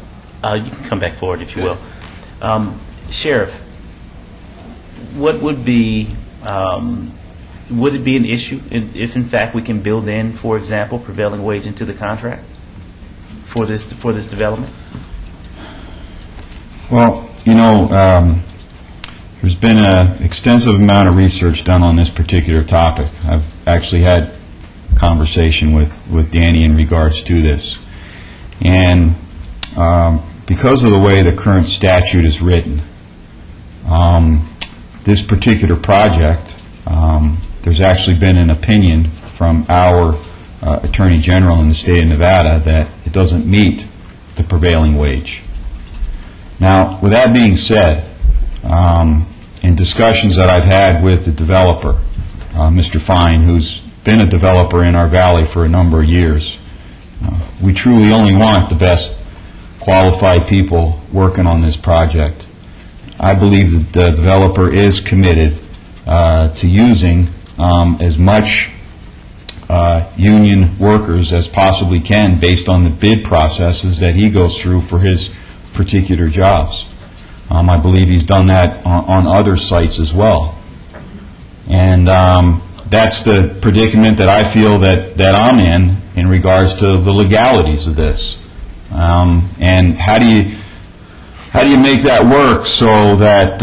can come back forward if you will. Sheriff, what would be, would it be an issue if in fact we can build in, for example, prevailing wage into the contract for this development? Well, there's been an extensive amount of research done on this particular topic. I've actually had conversation with Danny in regards to this. And because of the way the current statute is written, this particular project, there's actually been an opinion from our Attorney General in the state of Nevada that it doesn't meet the prevailing wage. Now, with that being said, in discussions that I've had with the developer, Mr. Fine, who's been a developer in our valley for a number of years, we truly only want the best qualified people working on this project. I believe that the developer is committed to using as much union workers as possibly can based on the bid processes that he goes through for his particular jobs. I believe he's done that on other sites as well. And that's the predicament that I feel that I'm in regards to the legalities of this. And how do you make that work so that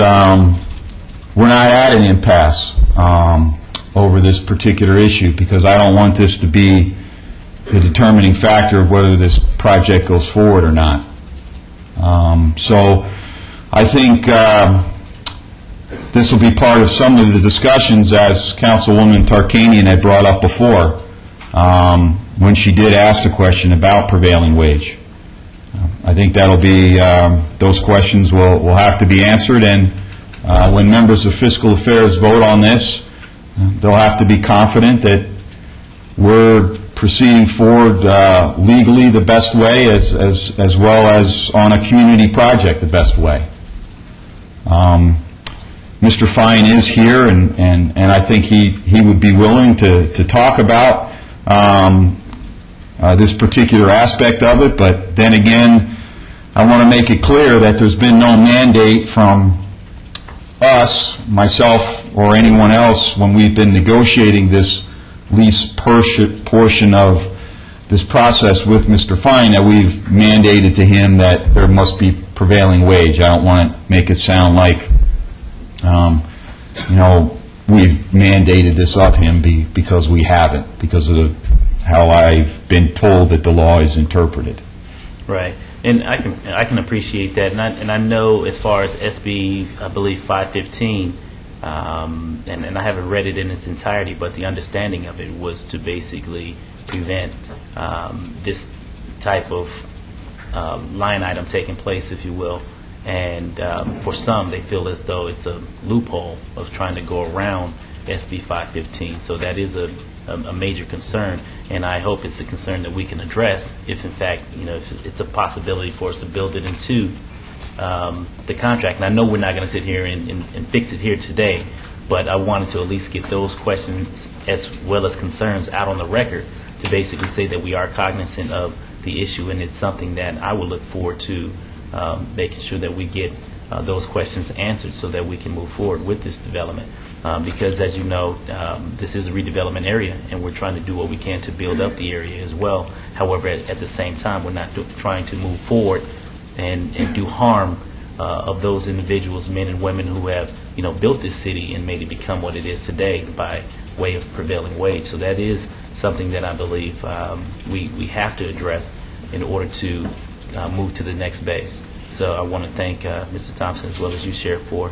we're not at an impasse over this particular issue? Because I don't want this to be the determining factor of whether this project goes forward or not. So I think this will be part of some of the discussions, as Councilwoman Tarkanian had brought up before, when she did ask the question about prevailing wage. I think that'll be, those questions will have to be answered, and When members of Fiscal Affairs vote on this, they'll have to be confident that we're proceeding forward legally the best way, as well as on a community project the best way. Mr. Fine is here, and I think he would be willing to talk about this particular aspect of it, but then again, I want to make it clear that there's been no mandate from us, myself, or anyone else when we've been negotiating this lease portion of this process with Mr. Fine that we've mandated to him that there must be prevailing wage. I don't want to make it sound like, we've mandated this of him because we haven't, because of how I've been told that the law is interpreted. Right. And I can appreciate that, and I know as far as SB, I believe 515, and I haven't read it in its entirety, but the understanding of it was to basically prevent this type of line item taking place, if you will. And for some, they feel as though it's a loophole of trying to go around SB 515. So that is a major concern, and I hope it's a concern that we can address if, in fact, if it's a possibility for us to build it into the contract. And I know we're not going to sit here and fix it here today, but I wanted to at least get those questions as well as concerns out on the record to basically say that we are cognizant of the issue, and it's something that I will look forward to making sure that we get those questions answered so that we can move forward with this development. Because, as you know, this is a redevelopment area, and we're trying to do what we can to build up the area as well. However, at the same time, we're not trying to move forward and do harm of those individuals, men and women who have built this city and made it become what it is today by way of prevailing wage. So that is something that I believe we have to address in order to move to the next base. So I want to thank Mr. Thompson as well as you, Sheriff, for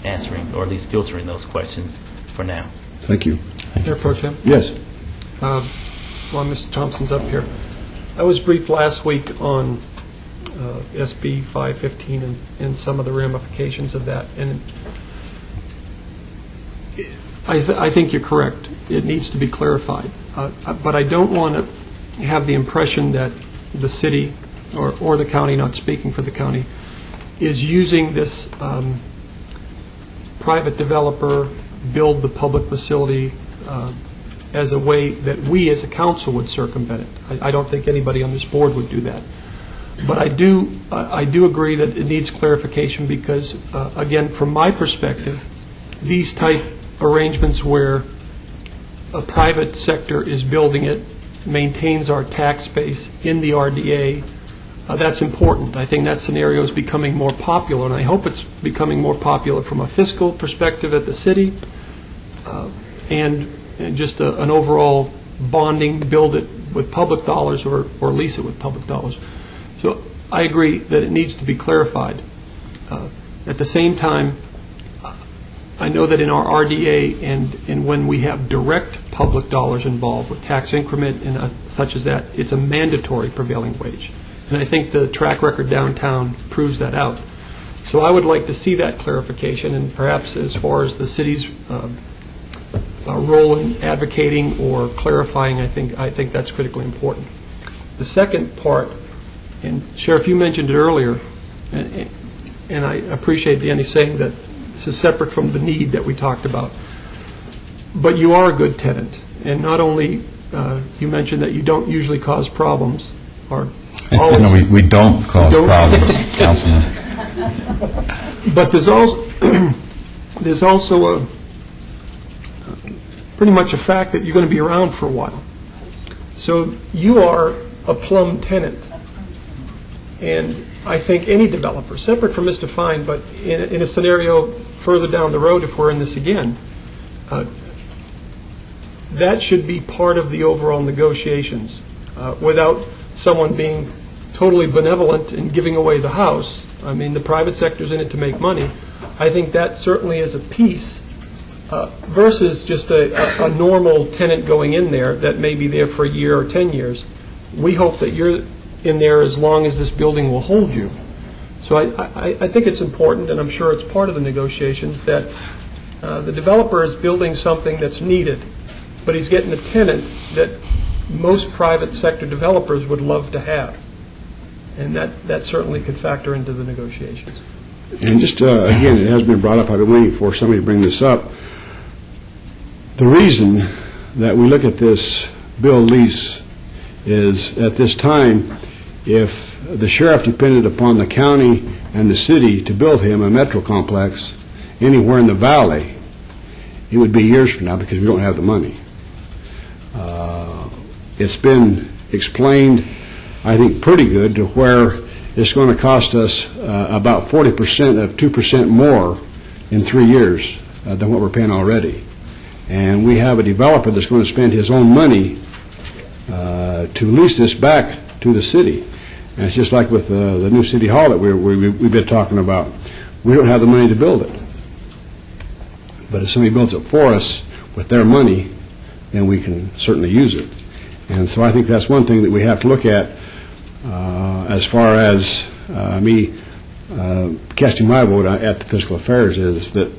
answering or at least filtering those questions for now. Thank you. Mayor Pro Tem? Yes. While Mr. Thompson's up here, I was briefed last week on SB 515 and some of the ramifications of that, and I think you're correct. It needs to be clarified. But I don't want to have the impression that the city or the county, not speaking for the county, is using this private developer build the public facility as a way that we as a council would circumvent it. I don't think anybody on this board would do that. But I do agree that it needs clarification because, again, from my perspective, these type arrangements where a private sector is building it, maintains our tax base in the RDA, that's important. I think that scenario is becoming more popular, and I hope it's becoming more popular from a fiscal perspective at the city and just an overall bonding, build it with public dollars or lease it with public dollars. So I agree that it needs to be clarified. At the same time, I know that in our RDA and when we have direct public dollars involved with tax increment and such as that, it's a mandatory prevailing wage. And I think the track record downtown proves that out. So I would like to see that clarification, and perhaps as far as the city's role in advocating or clarifying, I think that's critically important. The second part, and Sheriff, you mentioned it earlier, and I appreciate Danny saying that this is separate from the need that we talked about, but you are a good tenant, and not only you mentioned that you don't usually cause problems, or No, we don't cause problems, Councilman. But there's also pretty much a fact that you're going to be around for a while. So you are a plum tenant. And I think any developer, separate from Mr. Fine, but in a scenario further down the road, if we're in this again, that should be part of the overall negotiations without someone being totally benevolent and giving away the house. I mean, the private sector's in it to make money. I think that certainly is a piece versus just a normal tenant going in there that may be there for a year or 10 years. We hope that you're in there as long as this building will hold you. So I think it's important, and I'm sure it's part of the negotiations, that the developer is building something that's needed, but he's getting a tenant that most private sector developers would love to have. And that certainly could factor into the negotiations. And just, again, it has been brought up, I've been waiting for somebody to bring this up. The reason that we look at this bill lease is, at this time, if the sheriff depended upon the county and the city to build him a metro complex anywhere in the valley, it would be years from now because we don't have the money. It's been explained, I think, pretty good to where it's going to cost us about 40% of 2% more in 3 years than what we're paying already. And we have a developer that's going to spend his own money to lease this back to the city. And it's just like with the new city hall that we've been talking about. We don't have the money to build it. But if somebody builds it for us with their money, then we can certainly use it. And so I think that's one thing that we have to look at as far as me casting my vote at the fiscal affairs, is that,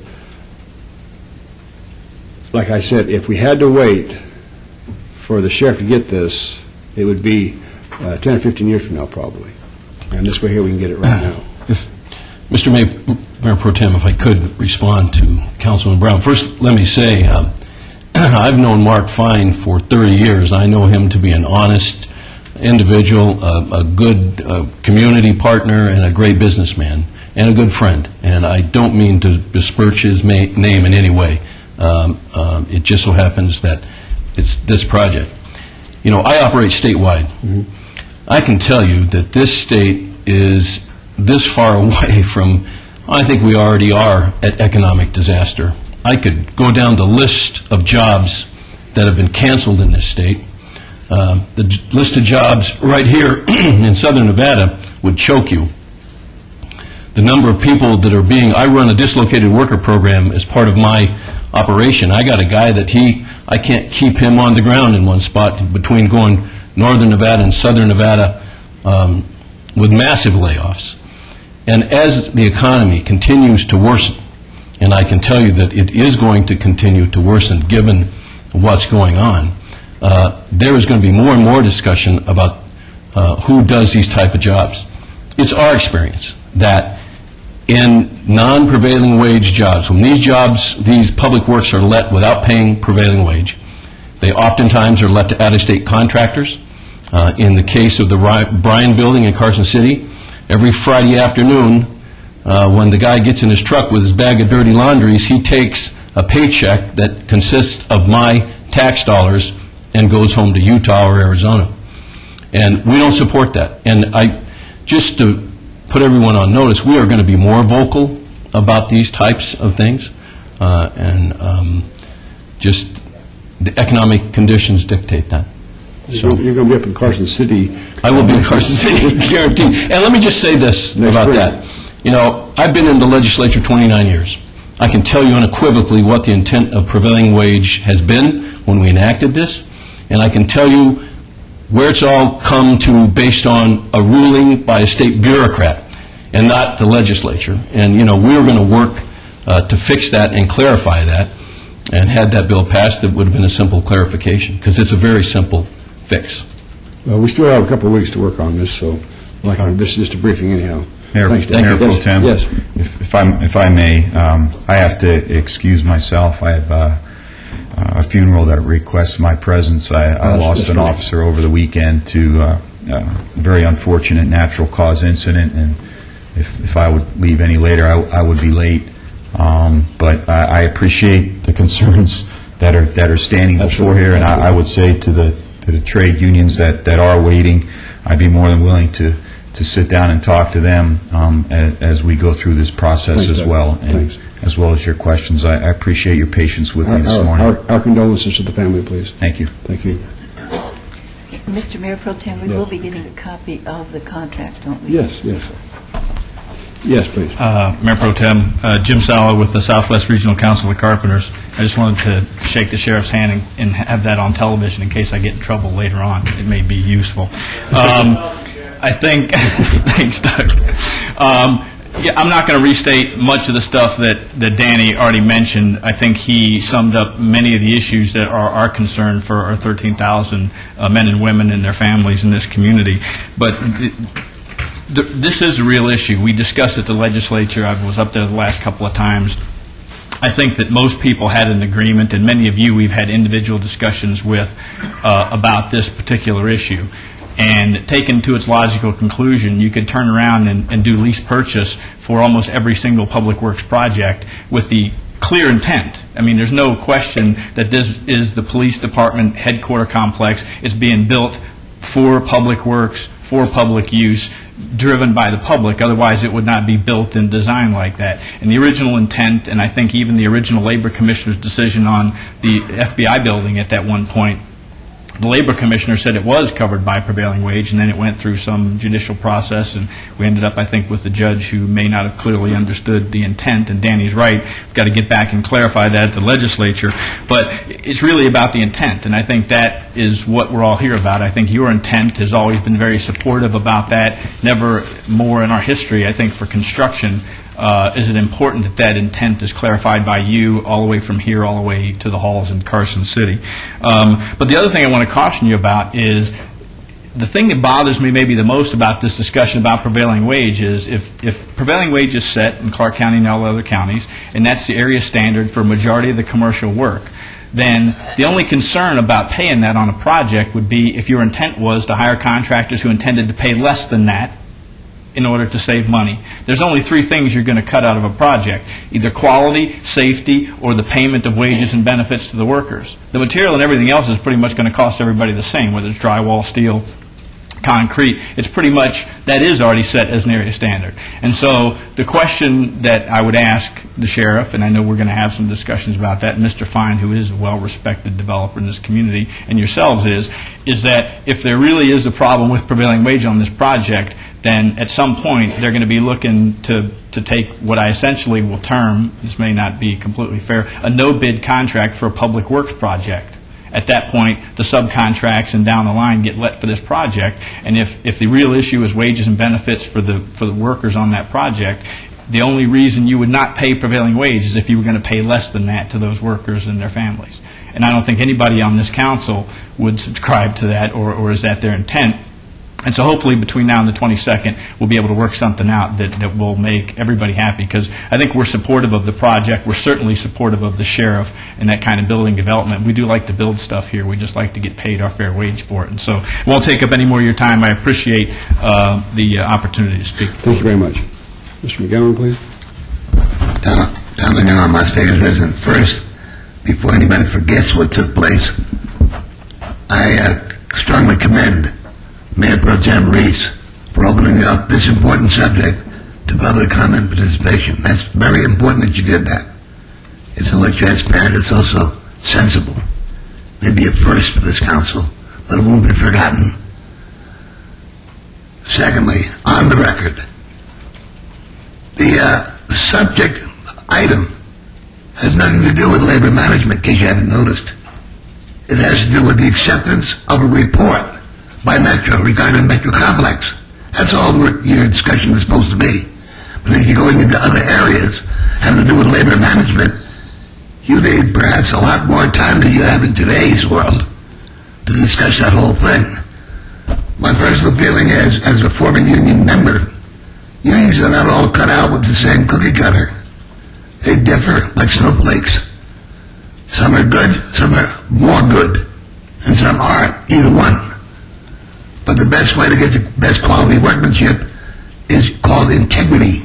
like I said, if we had to wait for the sheriff to get this, it would be 10 or 15 years from now, probably. And this way here, we can get it right now. Mr. Mayor Pro Tem, if I could respond to Councilman Brown. First, let me say, I've known Mark Fine for 30 years. I know him to be an honest individual, a good community partner, and a great businessman, and a good friend. And I don't mean to besmirch his name in any way. It just so happens that it's this project. You know, I operate statewide. Mm-hmm. I can tell you that this state is this far away from, I think we already are at economic disaster. I could go down the list of jobs that have been canceled in this state. The list of jobs right here in southern Nevada would choke you. The number of people that are I run a dislocated worker program as part of my operation. I got a guy that I can't keep him on the ground in one spot between going northern Nevada and southern Nevada with massive layoffs. And as the economy continues to worsen, and I can tell you that it is going to continue to worsen given what's going on, there is going to be more and more discussion about who does these type of jobs. It's our experience that in non-prevailing wage jobs, when these public works are let without paying prevailing wage, they oftentimes are let to out-of-state contractors. In the case of the Bryan Building in Carson City, every Friday afternoon, when the guy gets in his truck with his bag of dirty laundries, he takes a paycheck that consists of my tax dollars and goes home to Utah or Arizona. And we don't support that. And just to put everyone on notice, we are going to be more vocal about these types of things. Just the economic conditions dictate that. So you're going to be up in Carson City. I will be in Carson City, guaranteed. And let me just say this about that. You know, I've been in the legislature 29 years. I can tell you unequivocally what the intent of prevailing wage has been when we enacted this, and I can tell you where it's all come to based on a ruling by a state bureaucrat and not the legislature. And, you know, we were going to work to fix that and clarify that, and had that bill passed, it would have been a simple clarification, because it's a very simple fix. Well, we still have a couple of weeks to work on this, so this is just a briefing anyhow. Mayor Pro Tem, yes. If I may, I have to excuse myself. I have a funeral that requests my presence. I lost an officer over the weekend to a very unfortunate natural cause incident, and if I would leave any later, I would be late. But I appreciate the concerns that are standing before here, and I would say to the trade unions that are waiting, I'd be more than willing to sit down and talk to them as we go through this process as well, and as well as your questions. I appreciate your patience with me this morning. Our condolences to the family, please. Thank you. Thank you. Mr. Mayor Pro Tem, we will be getting a copy of the contract, don't we? Yes, yes. Yes, please. Mayor Pro Tem, Jim Sala with the Southwest Regional Council of Carpenters. I just wanted to shake the sheriff's hand and have that on television in case I get in trouble later on. It may be useful. I think, thanks, Doug. Yeah, I'm not going to restate much of the stuff that Danny already mentioned. I think he summed up many of the issues that are our concern for our 13,000 men and women and their families in this community. But this is a real issue. We discussed at the legislature. I was up there the last couple of times. I think that most people had an agreement, and many of you we've had individual discussions with about this particular issue. And taken to its logical conclusion, you could turn around and do lease purchase for almost every single public works project with the clear intent. I mean, there's no question that this is the police department headquarter complex. It's being built for public works, for public use, driven by the public. Otherwise, it would not be built and designed like that. And the original intent, and I think even the original Labor Commissioner's decision on the FBI building at that one point, the Labor Commissioner said it was covered by prevailing wage, and then it went through some judicial process, and we ended up, I think, with a judge who may not have clearly understood the intent, and Danny's right. We've got to get back and clarify that at the legislature. But it's really about the intent, and I think that is what we're all here about. I think your intent has always been very supportive about that. Never more in our history, I think, for construction, is it important that that intent is clarified by you all the way from here all the way to the halls in Carson City. But the other thing I want to caution you about is the thing that bothers me maybe the most about this discussion about prevailing wage is if prevailing wage is set in Clark County and all other counties, and that's the area standard for a majority of the commercial work, then the only concern about paying that on a project would be if your intent was to hire contractors who intended to pay less than that in order to save money. There's only three things you're going to cut out of a project: either quality, safety, or the payment of wages and benefits to the workers. The material and everything else is pretty much going to cost everybody the same, whether it's drywall, steel, concrete. It's pretty much, that is already set as an area standard. And so the question that I would ask the sheriff, and I know we're going to have some discussions about that, and Mr. Fine, who is a well-respected developer in this community, and yourselves is that if there really is a problem with prevailing wage on this project, then at some point they're going to be looking to take what I essentially will term, this may not be completely fair, a no-bid contract for a public works project. At that point, the subcontracts and down the line get let for this project, and if the real issue is wages and benefits for the workers on that project, the only reason you would not pay prevailing wage is if you were going to pay less than that to those workers and their families. And I don't think anybody on this council would subscribe to that, or is that their intent. And so hopefully between now and the 22nd, we'll be able to work something out that will make everybody happy, because I think we're supportive of the project. We're certainly supportive of the sheriff and that kind of building development. We do like to build stuff here. We just like to get paid our fair wage for it. And so I won't take up any more of your time. I appreciate the opportunity to speak. Thank you very much. Mr. McGowan, please. Down the now in Las Vegas, listen, first, before anybody forgets what took place, I strongly commend Mayor Pro Tem Reese for opening up this important subject to public comment participation. That's very important that you did that. It's only transparent, it's also sensible. Maybe a first for this council, but it won't be forgotten. Secondly, on the record, the subject item has nothing to do with labor management, in case you haven't noticed. It has to do with the acceptance of a report by Metro regarding the Metro complex. That's all your discussion is supposed to be. But if you're going into other areas having to do with labor management, you need perhaps a lot more time than you have in today's world to discuss that whole thing. My personal feeling is, as a former union member, unions are not all cut out with the same cookie cutter. They differ like snowflakes. Some are good, some are more good, and some aren't, either one. But the best way to get the best quality workmanship is called integrity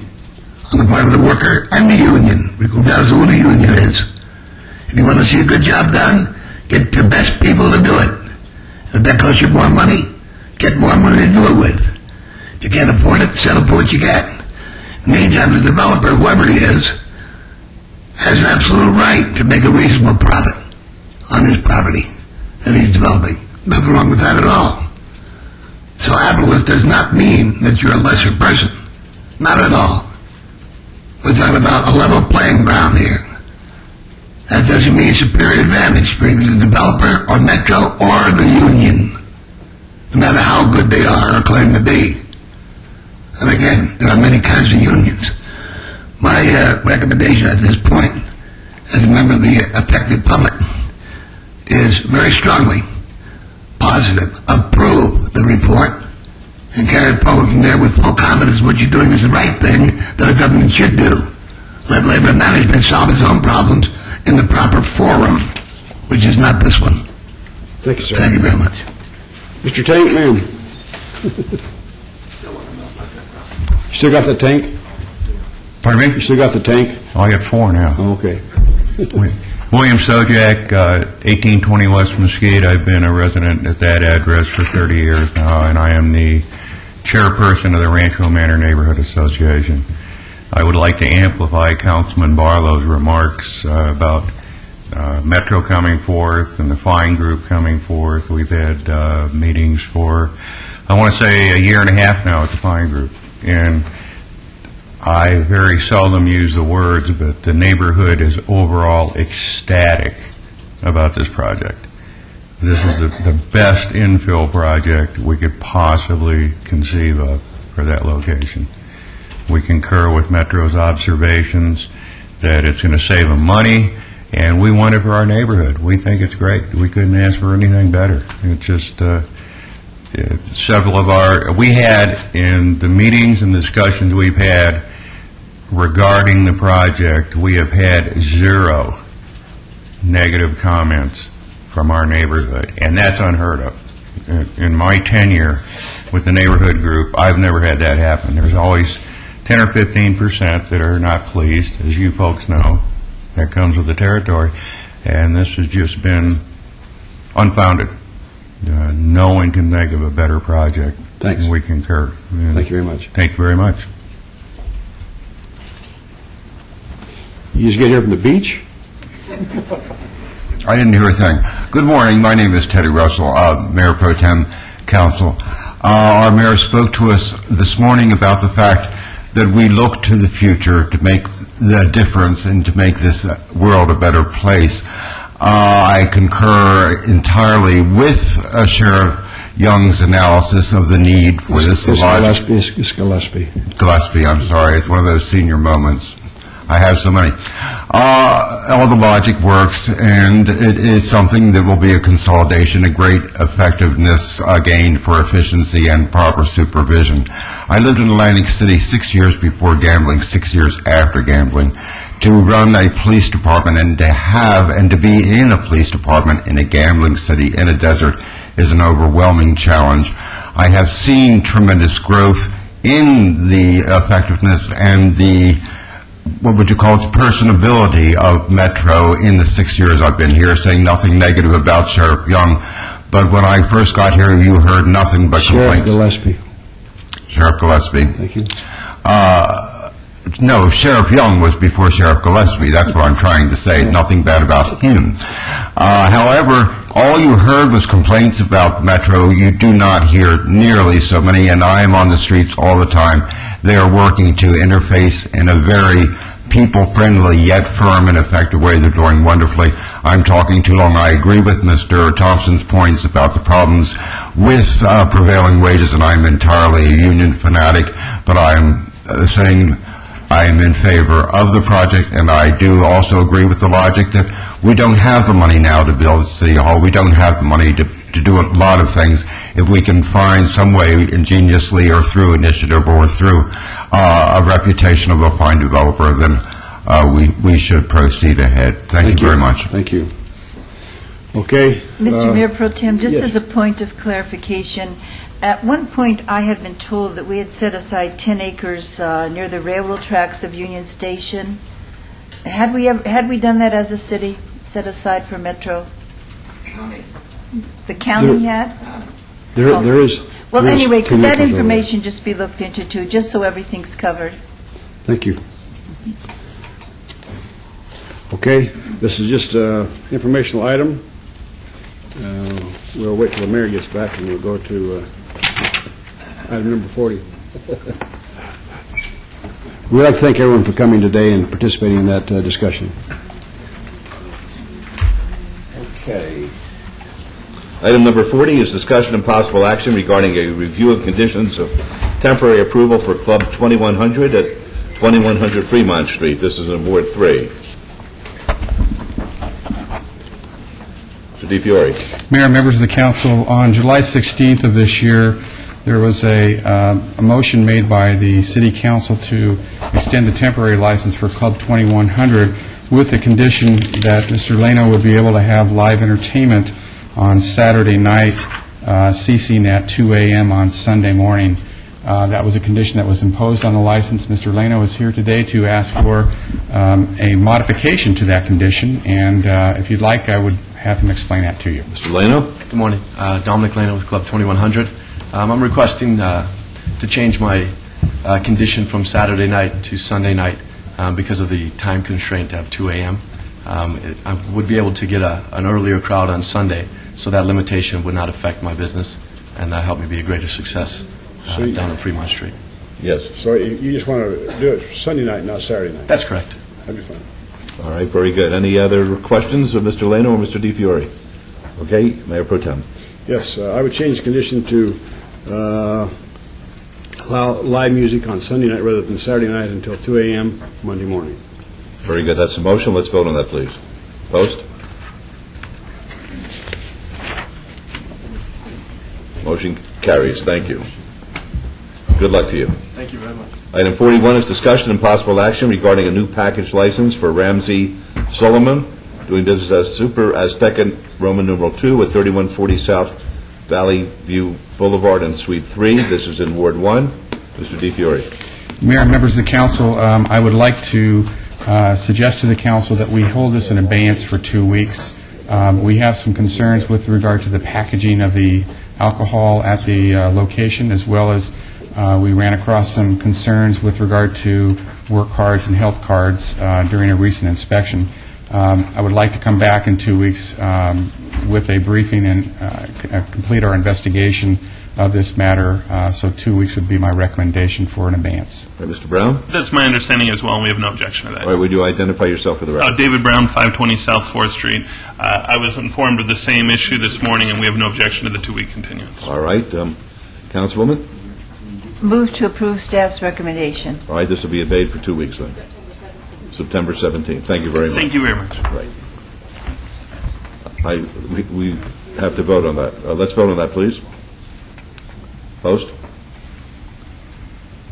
on the part of the worker and the union, regardless of who the union is. If you want to see a good job done, get the best people to do it. If that costs you more money, get more money to do it with. If you can't afford it, settle for what you get. In the meantime, the developer, whoever he is, has an absolute right to make a reasonable profit on his property that he's developing. Nothing wrong with that at all. So affluence does not mean that you're a lesser person. Not at all. We're talking about a level playing ground here. That doesn't mean superior advantage for either the developer or Metro or the union, no matter how good they are or claim to be. And again, there are many kinds of unions. My recommendation at this point, as a member of the affected public, is very strongly positive. Approve the report and carry it forward from there with full confidence what you're doing is the right thing that a government should do. Let labor management solve its own problems in the proper forum, which is not this one. Thank you, sir. Thank you very much. Mr. Tank, ma'am. You still got the tank? Pardon me? You still got the tank? Oh, I got 4 now. Oh, okay. William Sojak, 1820 West Mesquite. I've been a resident at that address for 30 years now, and I am the chairperson of the Rancho Manor Neighborhood Association. I would like to amplify Councilman Barlow's remarks about Metro coming forth and the Fine Group coming forth. We've had meetings for, I want to say, a year and a half now at the Fine Group. And I very seldom use the words, but the neighborhood is overall ecstatic about this project. This is the best infill project we could possibly conceive of for that location. We concur with Metro's observations that it's going to save them money, and we want it for our neighborhood. We think it's great. We couldn't ask for anything better. It's just several of we had in the meetings and discussions we've had regarding the project, we have had 0 negative comments from our neighborhood, and that's unheard of. In my tenure with the neighborhood group, I've never had that happen. There's always 10 or 15% that are not pleased, as you folks know. That comes with the territory, and this has just been unfounded. No one can think of a better project. Thanks. We concur. Thank you very much. Thank you very much. You just get here from the beach? I didn't hear a thing. Good morning. My name is Teddy Russell, Mayor Pro Tem Council. Our mayor spoke to us this morning about the fact that we look to the future to make the difference and to make this world a better place. I concur entirely with Sheriff Young's analysis of the need for this. Gillespie, I'm sorry. It's one of those senior moments. I have so many. All the logic works, and it is something that will be a consolidation, a great effectiveness gained for efficiency and proper supervision. I lived in Atlantic City 6 years before gambling, 6 years after gambling. To run a police department and to be in a police department in a gambling city in a desert is an overwhelming challenge. I have seen tremendous growth in the effectiveness and the, what would you call it, personability of Metro in the 6 years I've been here, saying nothing negative about Sheriff Young. But when I first got here, you heard nothing but complaints. Sheriff Gillespie. Thank you. No, Sheriff Young was before Sheriff Gillespie. That's what I'm trying to say. Nothing bad about him. However, all you heard was complaints about Metro. You do not hear nearly so many, and I am on the streets all the time. They are working to interface in a very people-friendly yet firm and effective way. They're doing wonderfully. I'm talking too long. I agree with Mr. Thompson's points about the problems with prevailing wages, and I'm entirely a union fanatic, but I am saying I am in favor of the project, and I do also agree with the logic that we don't have the money now to build City Hall. We don't have the money to do a lot of things. If we can find some way ingeniously or through initiative or through a reputation of a fine developer, then we should proceed ahead. Thank you very much. Thank you. Okay. Mr. Mayor Pro Tem, just yes. as a point of clarification, at one point I had been told that we had set aside 10 acres near the railroad tracks of Union Station. Had we done that as a city, set aside for Metro? The county had? There is. Well, anyway, could that acres information just be looked into too, just so everything's covered? Thank you. Okay, this is just an informational item. We'll wait till the mayor gets back and we'll go to item number 40. We'd like to thank everyone for coming today and participating in that discussion. Okay. Item number 40 is discussion and possible action regarding a review of conditions of temporary approval for Club 2100 at 2100 Fremont Street. This is in Ward 3. Mr. DiFiore. Mayor, members of the council, on July 16th of this year, there was a motion made by the city council to extend the temporary license for Club 2100 with the condition that Mr. Leno would be able to have live entertainment on Saturday night, ceasing at 2 a.m. on Sunday morning. That was a condition that was imposed on the license. Mr. Leno is here today to ask for a modification to that condition, and if you'd like, I would have him explain that to you. Mr. Leno? Good morning. Dominic Leno with Club 2100. I'm requesting to change my condition from Saturday night to Sunday night because of the time constraint of 2 a.m. I would be able to get an earlier crowd on Sunday, so that limitation would not affect my business and help me be a greater success down on Fremont Street. Yes. So you just want to do it Sunday night, not Saturday night? That's correct. That'd be fine. All right, very good. Any other questions of Mr. Leno or Mr. DiFiore? Okay, Mayor Pro Tem. Yes, I would change the condition to allow live music on Sunday night rather than Saturday night until 2 a.m. Monday morning. Very good. That's the motion. Let's vote on that, please. Post. Motion carries. Thank you. Good luck to you. Thank you very much. Item 41 is discussion and possible action regarding a new package license for Ramsey Solomon, doing business as Super Aztecan Roman numeral 2 at 3140 South Valley View Boulevard and Suite 3. This is in Ward 1. Mr. DiFiore. Mayor and members of the council, I would like to suggest to the council that we hold this in abeyance for 2 weeks. We have some concerns with regard to the packaging of the alcohol at the location, as well as we ran across some concerns with regard to work cards and health cards during a recent inspection. I would like to come back in 2 weeks with a briefing and complete our investigation of this matter. So 2 weeks would be my recommendation for an abeyance. All right, Mr. Brown? That's my understanding as well, and we have no objection to that. All right, would you identify yourself for the record? David Brown, 520 South 4th Street. I was informed of the same issue this morning, and we have no objection to the 2-week continuance. All right. Councilwoman? Move to approve staff's recommendation. All right, this will be obeyed for 2 weeks then. September 17th. Thank you very much. Thank you very much. Right. We have to vote on that. Let's vote on that, please. Post.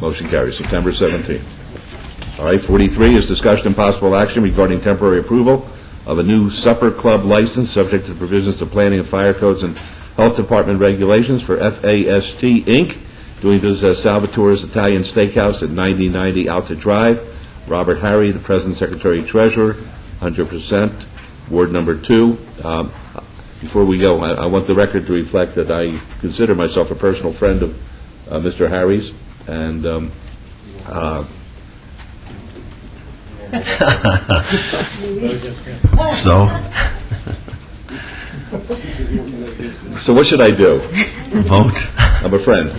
Motion carries. September 17th. All right, 43 is discussion and possible action regarding temporary approval of a new supper club license subject to the provisions of planning and fire codes and health department regulations for FAST Inc., doing business as Salvatore's Italian Steakhouse at 9090 Alta Drive. Robert Harry, the President, Secretary, Treasurer, 100%, Ward number 2. Before we go, I want the record to reflect that I consider myself a personal friend of Mr. Harry's, and So what should I do? Vote. I'm a friend.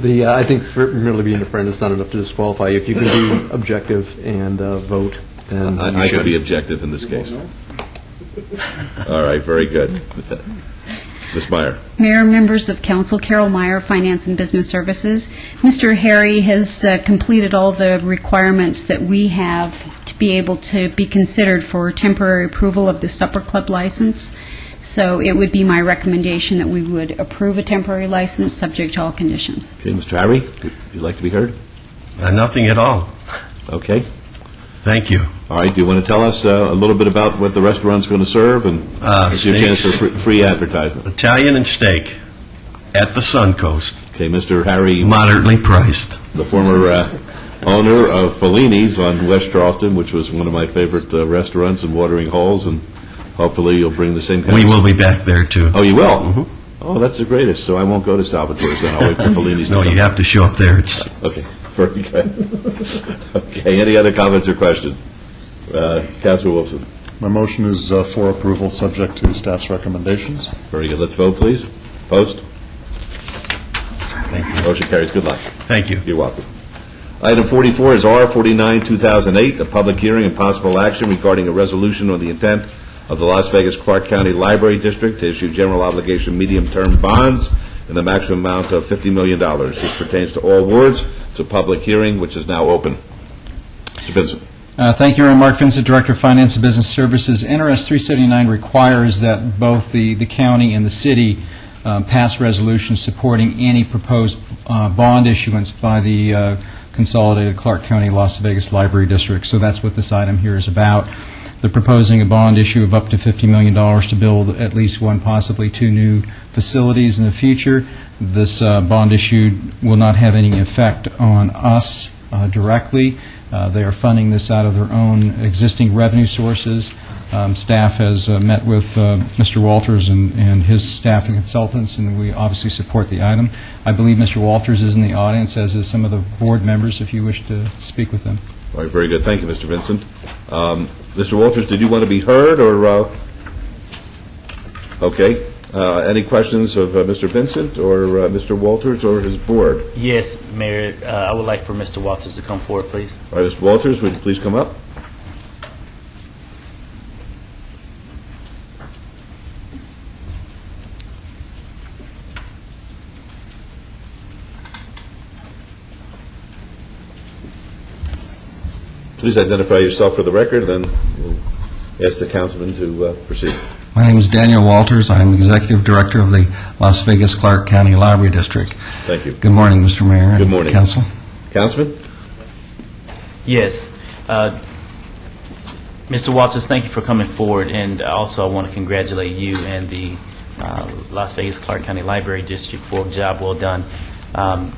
I think merely being a friend is not enough to disqualify you. If you can be objective and vote, then I could be objective in this case. All right, very good. Ms. Meyer. Mayor and members of council, Carol Meyer, Finance and Business Services. Mr. Harry has completed all the requirements that we have to be able to be considered for temporary approval of the supper club license. So it would be my recommendation that we would approve a temporary license subject to all conditions. Okay, Mr. Harry, would you like to be heard? Nothing at all. Okay. Thank you. All right, do you want to tell us a little bit about what the restaurant's going to serve and give you a chance for free advertisement? Italian and steak at the Suncoast. Okay, Mr. Harry. Moderately priced. The former owner of Fellini's on West Charleston, which was one of my favorite restaurants in Watering Holes, and hopefully you'll bring the same kind We of... will be back there, too. Oh, you will? Mm-hmm. Oh, that's the greatest. So I won't go to Salvatore's then. I'll wait for Fellini's to No, come. you have to show up there. It's Okay, very good. Okay, any other comments or questions? Councilor Wilson. My motion is for approval, subject to staff's recommendations. Very good. Let's vote, please. Post. Thank you. Motion carries. Good luck. Thank you. You're welcome. Item 44 is R49, 2008, a public hearing and possible action regarding a resolution on the intent of the Las Vegas Clark County Library District to issue general obligation medium-term bonds in the maximum amount of $50 million. This pertains to all wards. It's a public hearing, which is now open. Mr. Vincent. Thank you, Aaron. Mark Vincent, Director of Finance and Business Services. NRS 379 requires that both the county and the city pass resolutions supporting any proposed bond issuance by the Consolidated Clark County Las Vegas Library District. So that's what this item here is about. They're proposing a bond issue of up to $50 million to build at least one, possibly two new facilities in the future. This bond issue will not have any effect on us directly. They are funding this out of their own existing revenue sources. Staff has met with Mr. Walters and his staff and consultants, and we obviously support the item. I believe Mr. Walters is in the audience, as is some of the board members, if you wish to speak with them. All right, very good. Thank you, Mr. Vincent. Mr. Walters, did you want to be heard, or... Okay. Any questions of Mr. Vincent or Mr. Walters or his board? Yes, Mayor, I would like for Mr. Walters to come forward, please. All right, Mr. Walters, would you please come up? Please identify yourself for the record, then we'll ask the councilman to proceed. My name is Daniel Walters. I'm Executive Director of the Las Vegas Clark County Library District. Thank you. Good morning, Mr. Mayor. Good morning. Council. Councilman? Yes. Mr. Walters, thank you for coming forward, and also I want to congratulate you and the Las Vegas Clark County Library District for a job well done.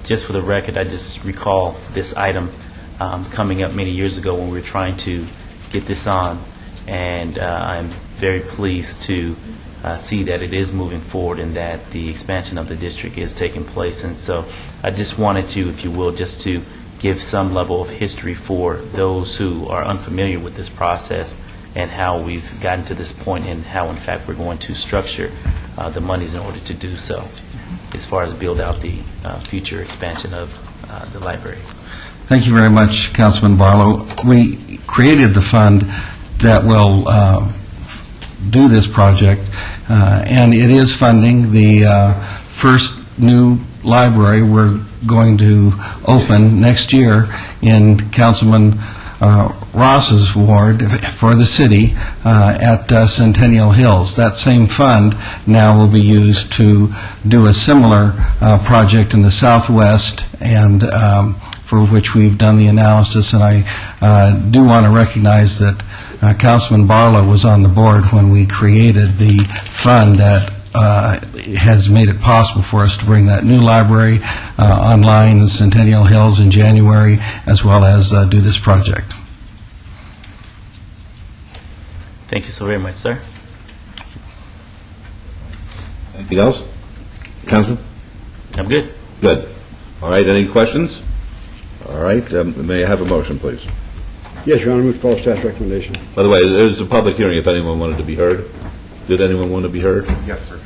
Just for the record, I just recall this item coming up many years ago when we were trying to get this on, and I'm very pleased to see that it is moving forward and that the expansion of the district is taking place. And so I just wanted to, if you will, just to give some level of history for those who are unfamiliar with this process and how we've gotten to this point and how, in fact, we're going to structure the monies in order to do so as far as build out the future expansion of the library. Thank you very much, Councilman Barlow. We created the fund that will do this project, and it is funding the first new library we're going to open next year in Councilman Ross's ward for the city at Centennial Hills. That same fund now will be used to do a similar project in the southwest, and for which we've done the analysis. And I do want to recognize that Councilman Barlow was on the board when we created the fund that has made it possible for us to bring that new library online in Centennial Hills in January, as well as do this project. Thank you so very much, sir. Anything else? Councilman? I'm good. Good. All right, any questions? All right, may I have a motion, please? Yes, Your Honor, move to follow staff's recommendation. By the way, there's a public hearing if anyone wanted to be heard. Did anyone want to be heard? Yes, sir.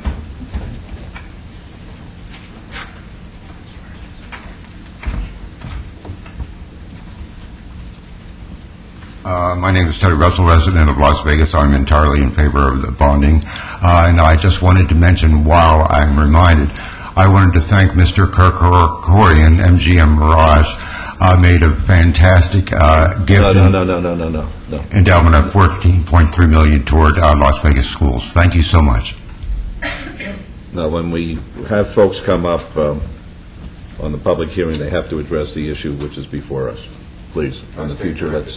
My name is Teddy Russell, resident of Las Vegas. I'm entirely in favor of the bonding. And I just wanted to mention, while I'm reminded, I wanted to thank Mr. Kerkorian, MGM Mirage, made a fantastic gift. No. Endowment of $14.3 million toward Las Vegas schools. Thank you so much. Now, when we have folks come up on the public hearing, they have to address the issue which is before us. Please, in the future, let's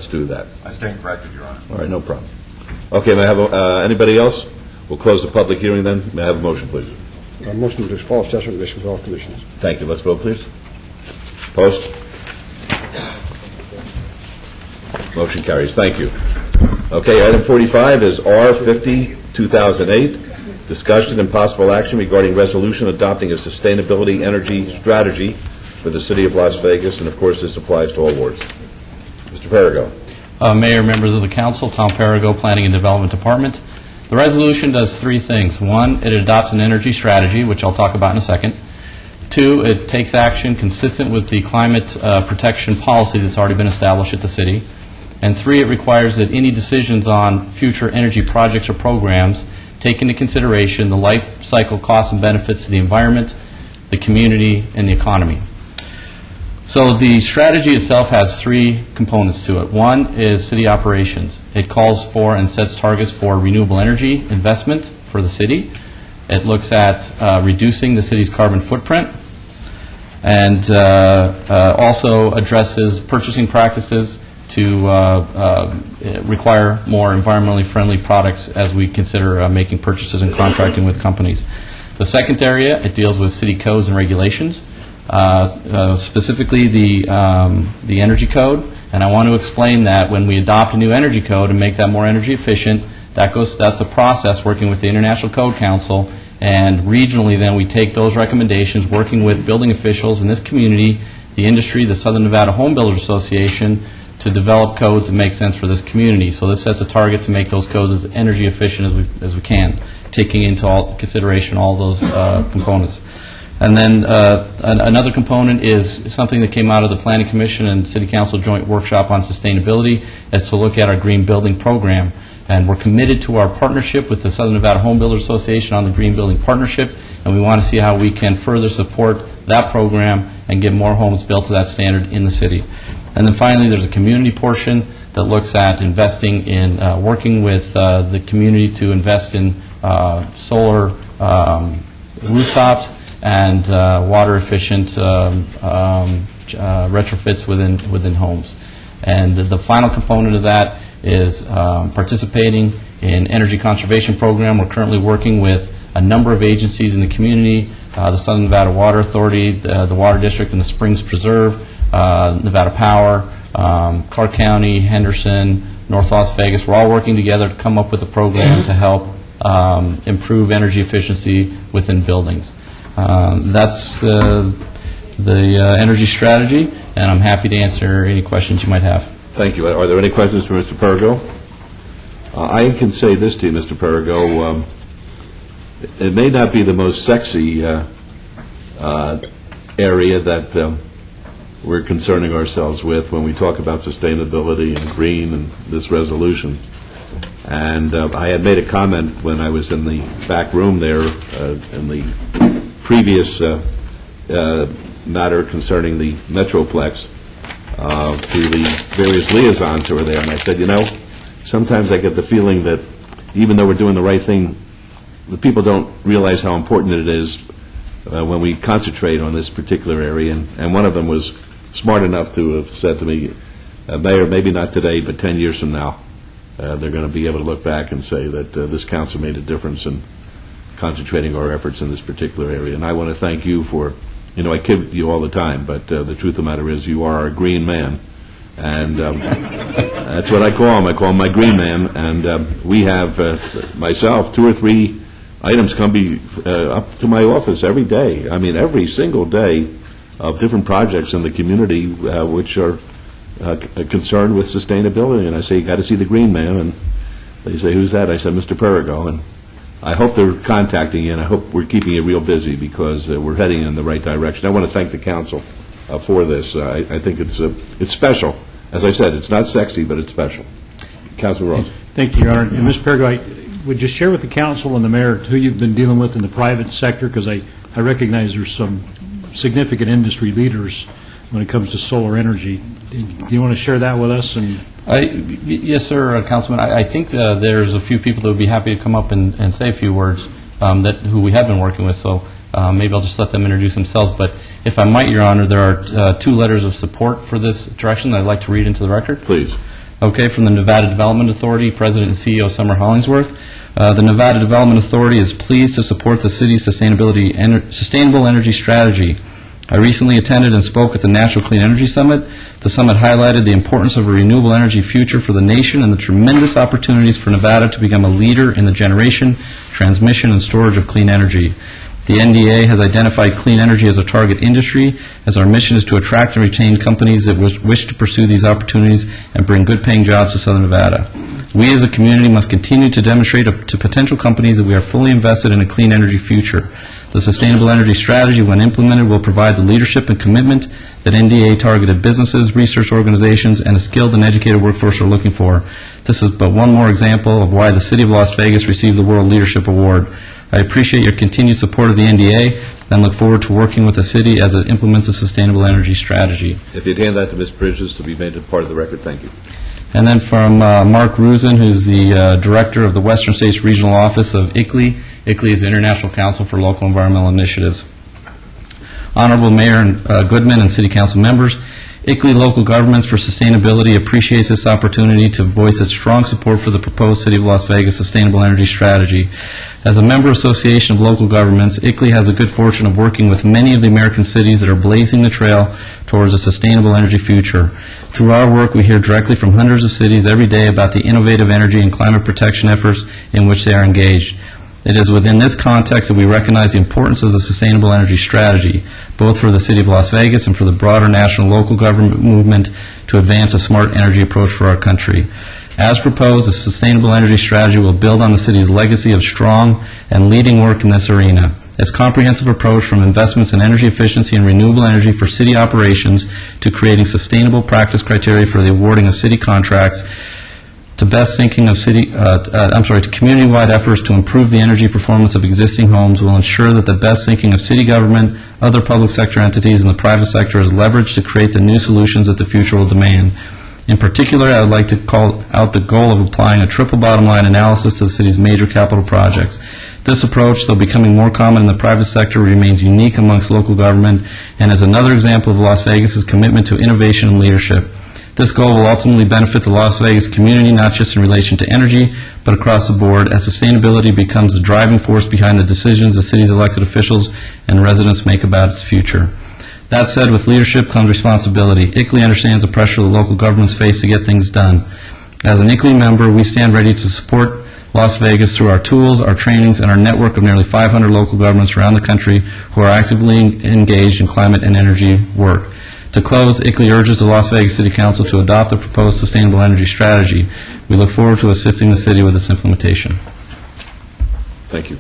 do that. I stand corrected, Your Honor. All right, no problem. Okay, may I have anybody else? We'll close the public hearing then. May I have a motion, please? Motion to follow staff's recommendation with all conditions. Thank you. Let's vote, please. Opposed? Motion carries. Thank you. Okay, item 45 is R50, 2008, discussion and possible action regarding resolution adopting a sustainability energy strategy for the city of Las Vegas, and of course this applies to all wards. Mr. Perigo. Mayor, members of the council, Tom Perigo, Planning and Development Department. The resolution does three things. One, it adopts an energy strategy, which I'll talk about in a second. Two, it takes action consistent with the climate protection policy that's already been established at the city. And three, it requires that any decisions on future energy projects or programs take into consideration the life cycle costs and benefits to the environment, the community, and the economy. So the strategy itself has three components to it. One is city operations. It calls for and sets targets for renewable energy investment for the city. It looks at reducing the city's carbon footprint, and also addresses purchasing practices to require more environmentally friendly products as we consider making purchases and contracting with companies. The second area, it deals with city codes and regulations, specifically the energy code. And I want to explain that when we adopt a new energy code and make that more energy efficient, that's a process working with the International Code Council, and regionally then we take those recommendations, working with building officials in this community, the industry, the Southern Nevada Home Builders Association, to develop codes that make sense for this community. So this sets a target to make those codes as energy efficient as we can, taking into consideration all those components. And then another component is something that came out of the Planning Commission and City Council joint workshop on sustainability, is to look at our green building program. And we're committed to our partnership with the Southern Nevada Home Builders Association on the Green Building Partnership, and we want to see how we can further support that program and get more homes built to that standard in the city. And then finally, there's a community portion that looks at investing in, working with the community to invest in solar rooftops and water-efficient retrofits within homes. And the final component of that is participating in energy conservation program. We're currently working with a number of agencies in the community, the Southern Nevada Water Authority, the Water District and the Springs Preserve, Nevada Power, Clark County, Henderson, North Las Vegas. We're all working together to come up with a program to help improve energy efficiency within buildings. That's the energy strategy, and I'm happy to answer any questions you might have. Thank you. Are there any questions for Mr. Perrigo? I can say this to you, Mr. Perrigo. It may not be the most sexy area that we're concerning ourselves with when we talk about sustainability and green and this resolution. And I had made a comment when I was in the back room there in the previous matter concerning the Metroplex to the various liaisons who were there, and I said, sometimes I get the feeling that even though we're doing the right thing, the people don't realize how important it is when we concentrate on this particular area. And one of them was smart enough to have said to me, Mayor, maybe not today, but 10 years from now, they're going to be able to look back and say that this council made a difference in concentrating our efforts in this particular area. And I want to thank you for, I kid you all the time, but the truth of the matter is you are our green man. And that's what I call him. I call him my green man. And we have, myself, 2 or 3 items come up to my office every day. I mean, every single day of different projects in the community which are concerned with sustainability. And I say, you got to see the green man. And they say, who's that? I said, Mr. Perrigo. And I hope they're contacting you, and I hope we're keeping you real busy because we're heading in the right direction. I want to thank the council for this. I think it's special. As I said, it's not sexy, but it's special. Councilman Ross. Thank you, Your Honor. And Mr. Perrigo, I would just share with the council and the mayor who you've been dealing with in the private sector, because I recognize there's some significant industry leaders when it comes to solar energy. Do you want to share that with us? Yes, sir, Councilman. I think there's a few people that would be happy to come up and say a few words who we have been working with, so maybe I'll just let them introduce themselves. But if I might, Your Honor, there are 2 letters of support for this direction that I'd like to read into the record. Please. Okay, from the Nevada Development Authority, President and CEO Summer Hollingsworth. The Nevada Development Authority is pleased to support the city's sustainable energy strategy. I recently attended and spoke at the National Clean Energy Summit. The summit highlighted the importance of a renewable energy future for the nation and the tremendous opportunities for Nevada to become a leader in the generation, transmission, and storage of clean energy. The NDA has identified clean energy as a target industry, as our mission is to attract and retain companies that wish to pursue these opportunities and bring good-paying jobs to Southern Nevada. We as a community must continue to demonstrate to potential companies that we are fully invested in a clean energy future. The Sustainable Energy Strategy, when implemented, will provide the leadership and commitment that NDA-targeted businesses, research organizations, and a skilled and educated workforce are looking for. This is but one more example of why the City of Las Vegas received the World Leadership Award. I appreciate your continued support of the NDA and look forward to working with the city as it implements a sustainable energy strategy. If you'd hand that to Ms. Bridges to be made a part of the record, thank you. And then from Mark Rusin, who's the Director of the Western States Regional Office of ICLEI. ICLEI is the International Council for Local Environmental Initiatives. Honorable Mayor Goodman and City Council members, ICLEI Local Governments for Sustainability appreciates this opportunity to voice its strong support for the proposed City of Las Vegas Sustainable Energy Strategy. As a member association of local governments, ICLEI has the good fortune of working with many of the American cities that are blazing the trail towards a sustainable energy future. Through our work, we hear directly from hundreds of cities every day about the innovative energy and climate protection efforts in which they are engaged. It is within this context that we recognize the importance of the Sustainable Energy Strategy, both for the City of Las Vegas and for the broader national local government movement to advance a smart energy approach for our country. As proposed, the Sustainable Energy Strategy will build on the city's legacy of strong and leading work in this arena. Its comprehensive approach from investments in energy efficiency and renewable energy for city operations to creating sustainable practice criteria for the awarding of city contracts to best thinking of to community-wide efforts to improve the energy performance of existing homes will ensure that the best thinking of city government, other public sector entities, and the private sector is leveraged to create the new solutions that the future will demand. In particular, I would like to call out the goal of applying a triple bottom line analysis to the city's major capital projects. This approach, though becoming more common in the private sector, remains unique amongst local government and is another example of Las Vegas's commitment to innovation and leadership. This goal will ultimately benefit the Las Vegas community, not just in relation to energy, but across the board, as sustainability becomes the driving force behind the decisions the city's elected officials and residents make about its future. That said, with leadership comes responsibility. ICLEI understands the pressure the local governments face to get things done. As an ICLEI member, we stand ready to support Las Vegas through our tools, our trainings, and our network of nearly 500 local governments around the country who are actively engaged in climate and energy work. To close, ICLEI urges the Las Vegas City Council to adopt the proposed Sustainable Energy Strategy. We look forward to assisting the city with its implementation. Thank you.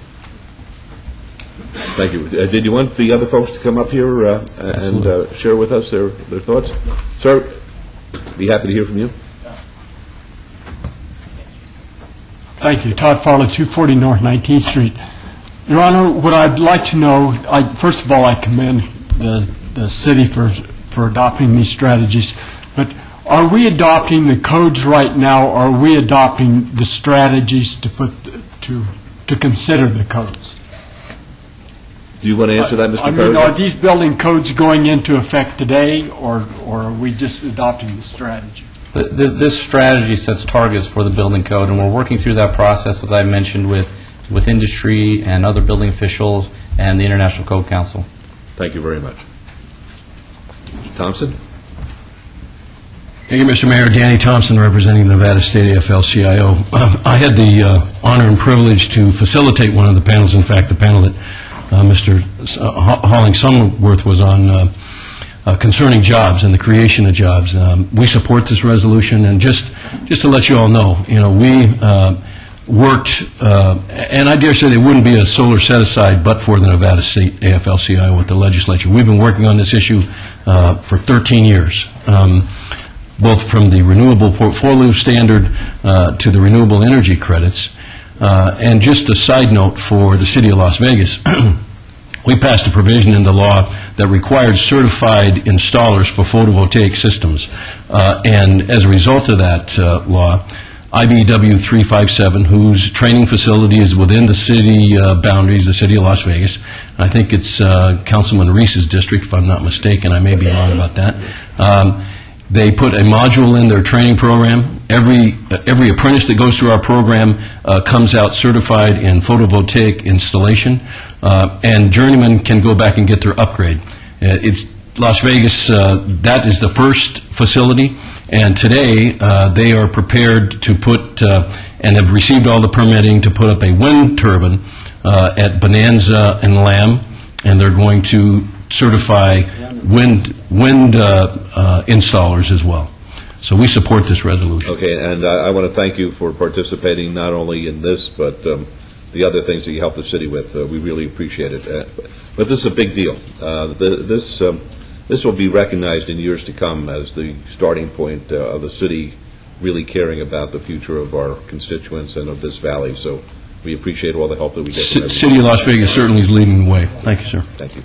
Thank you. Did you want the other folks to come up here and share with us their thoughts? Sir, be happy to hear from you. Thank you. Todd Farley, 240 North 19th Street. Your Honor, what I'd like to know, first of all, I commend the city for adopting these strategies, but are we adopting the codes right now, or are we adopting the strategies to consider the codes? Do you want to answer that, Mr. Perry? Are these building codes going into effect today, or are we just adopting the strategy? This strategy sets targets for the building code, and we're working through that process, as I mentioned, with industry and other building officials and the International Code Council. Thank you very much. Mr. Thompson? Thank you, Mr. Mayor. Danny Thompson, representing the Nevada State AFL-CIO. I had the honor and privilege to facilitate one of the panels, in fact, the panel that Mr. Holling-Summerworth was on, concerning jobs and the creation of jobs. We support this resolution, and just to let you all know, we worked, and I dare say there wouldn't be a solar set-aside but for the Nevada State AFL-CIO with the legislature. We've been working on this issue for 13 years, both from the renewable portfolio standard to the renewable energy credits. And just a side note for the city of Las Vegas, we passed a provision in the law that required certified installers for photovoltaic systems. And as a result of that law, IBW 357, whose training facility is within the city boundaries, the city of Las Vegas, I think it's Councilman Reese's district, if I'm not mistaken. I may be wrong about that. They put a module in their training program. Every apprentice that goes through our program comes out certified in photovoltaic installation, and journeymen can go back and get their upgrade. It's Las Vegas, that is the first facility, and today they are prepared to put and have received all the permitting to put up a wind turbine at Bonanza and Lamb, and they're going to certify wind installers as well. So we support this resolution. Okay, and I want to thank you for participating not only in this, but the other things that you helped the city with. We really appreciate it. But this is a big deal. This will be recognized in years to come as the starting point of the city really caring about the future of our constituents and of this valley. So we appreciate all the help that we get from everyone. City of Las Vegas certainly is leading the way. Thank you, sir. Thank you.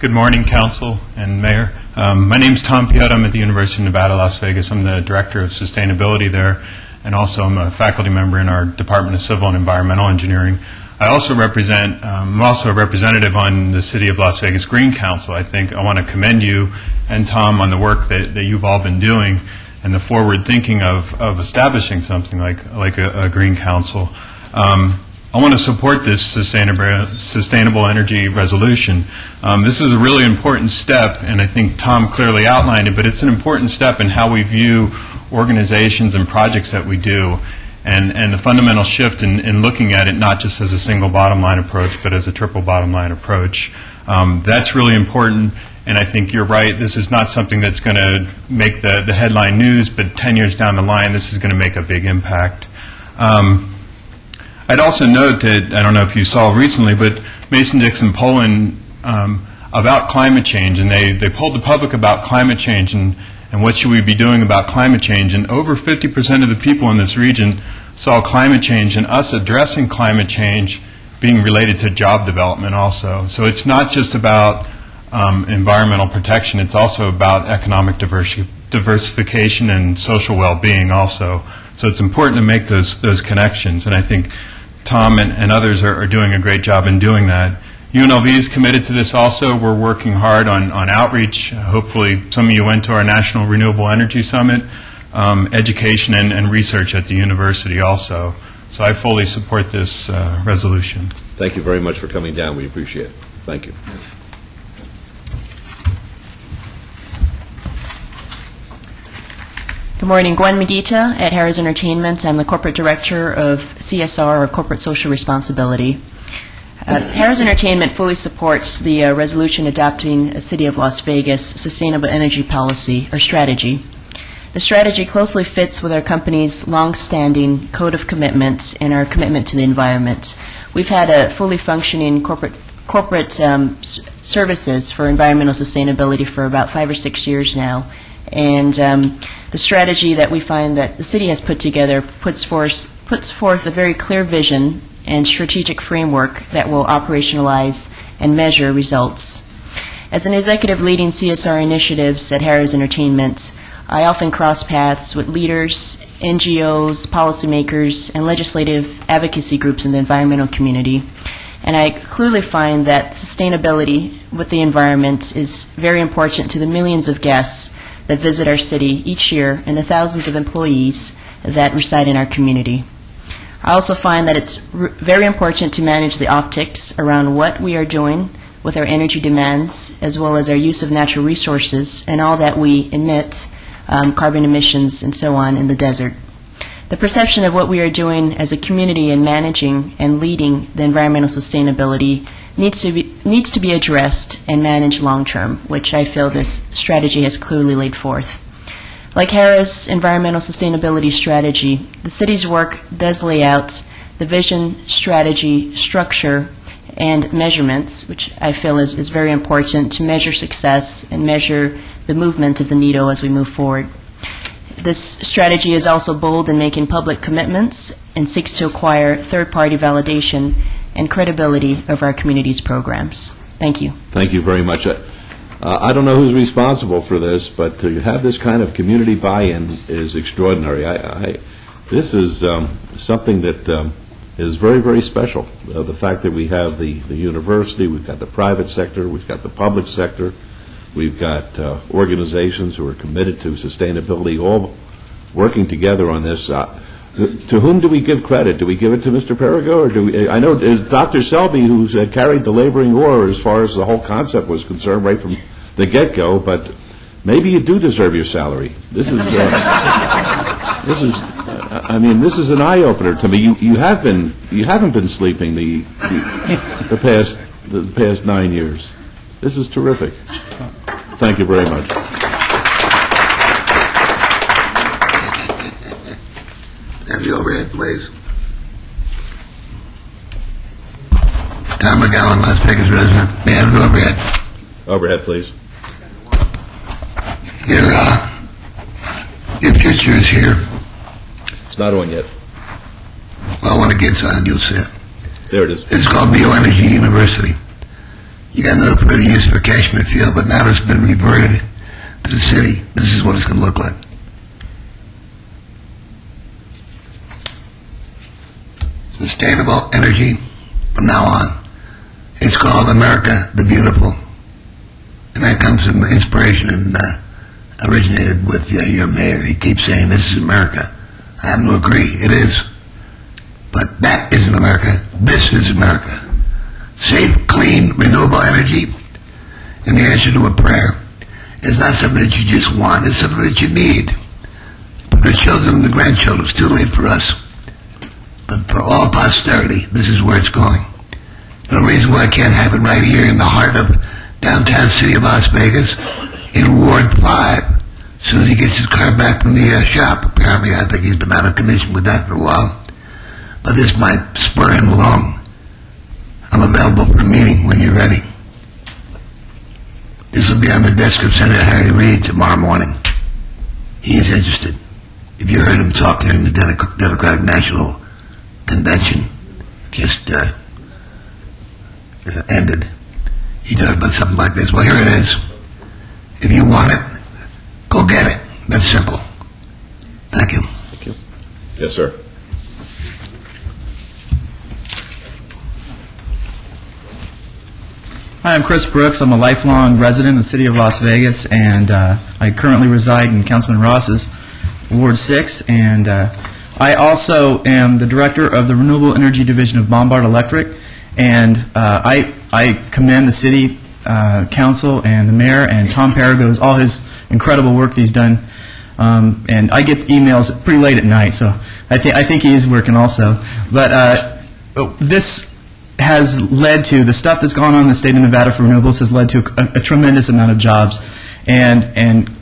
Good morning, Council and Mayor. My name is Tom Piotr. I'm at the University of Nevada, Las Vegas. I'm the Director of Sustainability there, and also I'm a faculty member in our Department of Civil and Environmental Engineering. I also I'm also a representative on the City of Las Vegas Green Council. I want to commend you and Tom on the work that you've all been doing and the forward thinking of establishing something like a Green Council. I want to support this sustainable energy resolution. This is a really important step, and I think Tom clearly outlined it, but it's an important step in how we view organizations and projects that we do, and the fundamental shift in looking at it not just as a single bottom line approach, but as a triple bottom line approach. That's really important, and I think you're right. This is not something that's going to make the headline news, but 10 years down the line, this is going to make a big impact. I'd also note that, I don't know if you saw recently, but Mason-Dixon polling about climate change, and they polled the public about climate change and what should we be doing about climate change, and over 50% of the people in this region saw climate change and us addressing climate change being related to job development also. So it's not just about environmental protection, it's also about economic diversification and social well-being also. So it's important to make those connections, and I think Tom and others are doing a great job in doing that. UNLV is committed to this also. We're working hard on outreach. Hopefully some of you went to our National Renewable Energy Summit, education and research at the university also. So I fully support this resolution. Thank you very much for coming down. We appreciate it. Thank you. Good morning. Gwen Medita at Harris Entertainment. I'm the Corporate Director of CSR, or Corporate Social Responsibility. Harris Entertainment fully supports the resolution adopting a City of Las Vegas sustainable energy policy or strategy. The strategy closely fits with our company's long-standing code of commitments and our commitment to the environment. We've had a fully functioning corporate services for environmental sustainability for about 5 or 6 years now. And the strategy that we find that the city has put together puts forth a very clear vision and strategic framework that will operationalize and measure results. As an executive leading CSR initiatives at Harris Entertainment, I often cross paths with leaders, NGOs, policymakers, and legislative advocacy groups in the environmental community. And I clearly find that sustainability with the environment is very important to the millions of guests that visit our city each year and the thousands of employees that reside in our community. I also find that it's very important to manage the optics around what we are doing with our energy demands, as well as our use of natural resources and all that we emit, carbon emissions and so on in the desert. The perception of what we are doing as a community in managing and leading the environmental sustainability needs to be addressed and managed long-term, which I feel this strategy has clearly laid forth. Like Harris' environmental sustainability strategy, the city's work does lay out the vision, strategy, structure, and measurements, which I feel is very important to measure success and measure the movement of the needle as we move forward. This strategy is also bold in making public commitments and seeks to acquire third-party validation and credibility of our community's programs. Thank you. Thank you very much. I don't know who's responsible for this, but to have this kind of community buy-in is extraordinary. This is something that is very, very special. The fact that we have the university, we've got the private sector, we've got the public sector, we've got organizations who are committed to sustainability, all working together on this. To whom do we give credit? Do we give it to Mr. Perigo, or do we? I know it's Dr. Selby who's carried the laboring oar as far as the whole concept was concerned right from the get-go. But maybe you do deserve your salary. This is this is an eye-opener to me. You haven't been sleeping the past 9 years. This is terrific. Thank you very much. Have the overhead, please. Tom McGowan, Las Vegas resident. May I have the overhead? Overhead, please. Your picture is here. It's not on yet. Well, when it gets on, you'll see it. There it is. It's called Bioenergy University. You got no further use for Cashmere Field, but now it's been reverted to the city. This is what it's going to look like. Sustainable energy from now on. It's called America the Beautiful. And that comes from inspiration and originated with your mayor. He keeps saying, this is America. I happen to agree, it is. But that isn't America. This is America. Safe, clean, renewable energy. And the answer to a prayer is not something that you just want. It's something that you need. For the children and the grandchildren, it's too late for us. But for all posterity, this is where it's going. No reason why I can't have it right here in the heart of downtown city of Las Vegas, in Ward 5. As soon as he gets his car back from the shop, apparently I think he's been out of commission with that for a while. But this might spur him along. I'm available for a meeting when you're ready. This will be on the desk of Senator Harry Reid tomorrow morning. He is interested. If you heard him talk during the Democratic National Convention, just ended, he talked about something like this. Well, here it is. If you want it, go get it. That's simple. Thank you. Thank you. Yes, sir. Hi, I'm Chris Brooks. I'm a lifelong resident of the city of Las Vegas, and I currently reside in Councilman Ross's Ward 6, and I also am the director of the Renewable Energy Division of Bombard Electric, and I commend the city council and the mayor and Tom Paragos, all his incredible work that he's done, and I get emails pretty late at night, so I think he is working also. But this has led to, the stuff that's gone on in the state of Nevada for renewables has led to a tremendous amount of jobs, and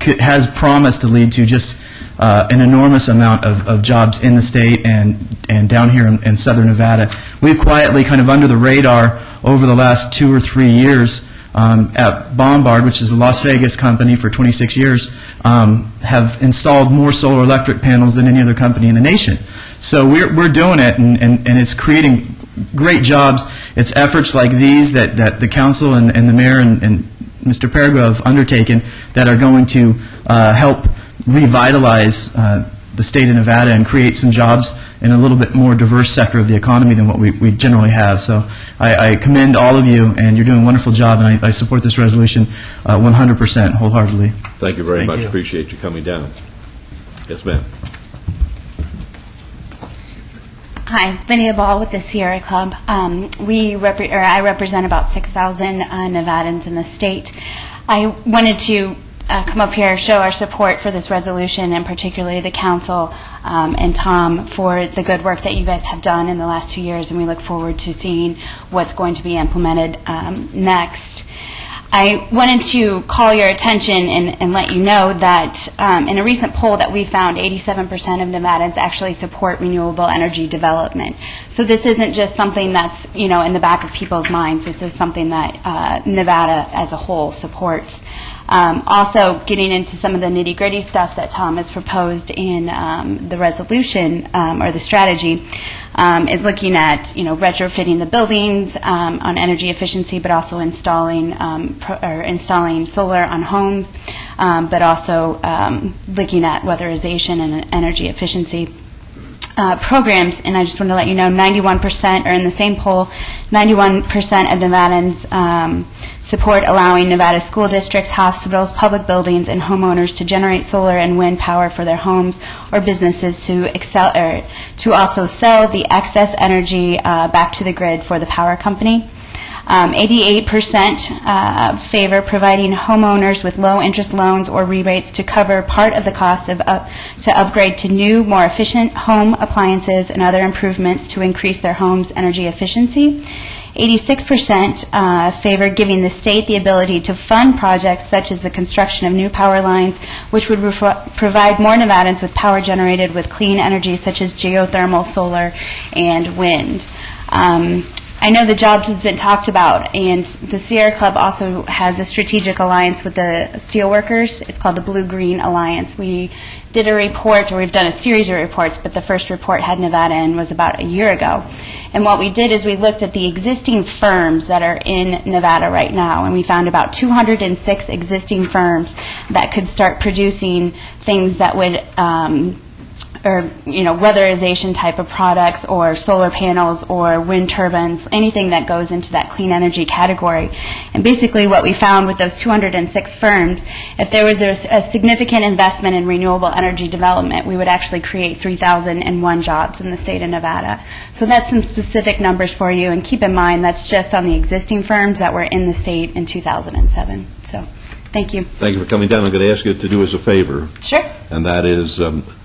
has promised to lead to just an enormous amount of jobs in the state and down here in southern Nevada. We've quietly, kind of under the radar, over the last 2 or 3 years at Bombard, which is a Las Vegas company for 26 years, have installed more solar electric panels than any other company in the nation. So we're doing it, and it's creating great jobs. It's efforts like these that the council and the mayor and Mr. Paragos have undertaken that are going to help revitalize the state of Nevada and create some jobs in a little bit more diverse sector of the economy than what we generally have. So I commend all of you, and you're doing a wonderful job, and I support this resolution 100% wholeheartedly. Thank you very much. Appreciate you coming down. Yes, ma'am. Hi, Lydia Ball with the Sierra Club. I represent about 6,000 Nevadans in the state. I wanted to come up here, show our support for this resolution, and particularly the council and Tom for the good work that you guys have done in the last 2 years, and we look forward to seeing what's going to be implemented next. I wanted to call your attention and let you know that in a recent poll that we found, 87% of Nevadans actually support renewable energy development. So this isn't just something that's, in the back of people's minds. This is something that Nevada as a whole supports. Also, getting into some of the nitty-gritty stuff that Tom has proposed in the resolution or the strategy is looking at, retrofitting the buildings on energy efficiency, but also installing solar on homes, but also looking at weatherization and energy efficiency programs. And I just want to let you know, 91%, or in the same poll, 91% of Nevadans support allowing Nevada school districts, hospitals, public buildings, and homeowners to generate solar and wind power for their homes or businesses to also sell the excess energy back to the grid for the power company. 88% favor providing homeowners with low-interest loans or rebates to cover part of the cost to upgrade to new, more efficient home appliances and other improvements to increase their home's energy efficiency. 86% favor giving the state the ability to fund projects such as the construction of new power lines, which would provide more Nevadans with power generated with clean energy such as geothermal, solar, and wind. I know the jobs has been talked about, and the Sierra Club also has a strategic alliance with the steelworkers. It's called the Blue-Green Alliance. We did a report, or we've done a series of reports, but the first report had Nevada in was about a year ago. And what we did is we looked at the existing firms that are in Nevada right now, and we found about 206 existing firms that could start producing things that would or weatherization type of products, or solar panels, or wind turbines, anything that goes into that clean energy category. And basically what we found with those 206 firms, if there was a significant investment in renewable energy development, we would actually create 3,001 jobs in the state of Nevada. So that's some specific numbers for you, and keep in mind that's just on the existing firms that were in the state in 2007. So thank you. Thank you for coming down. I'm going to ask you to do us a favor. Sure. And that is,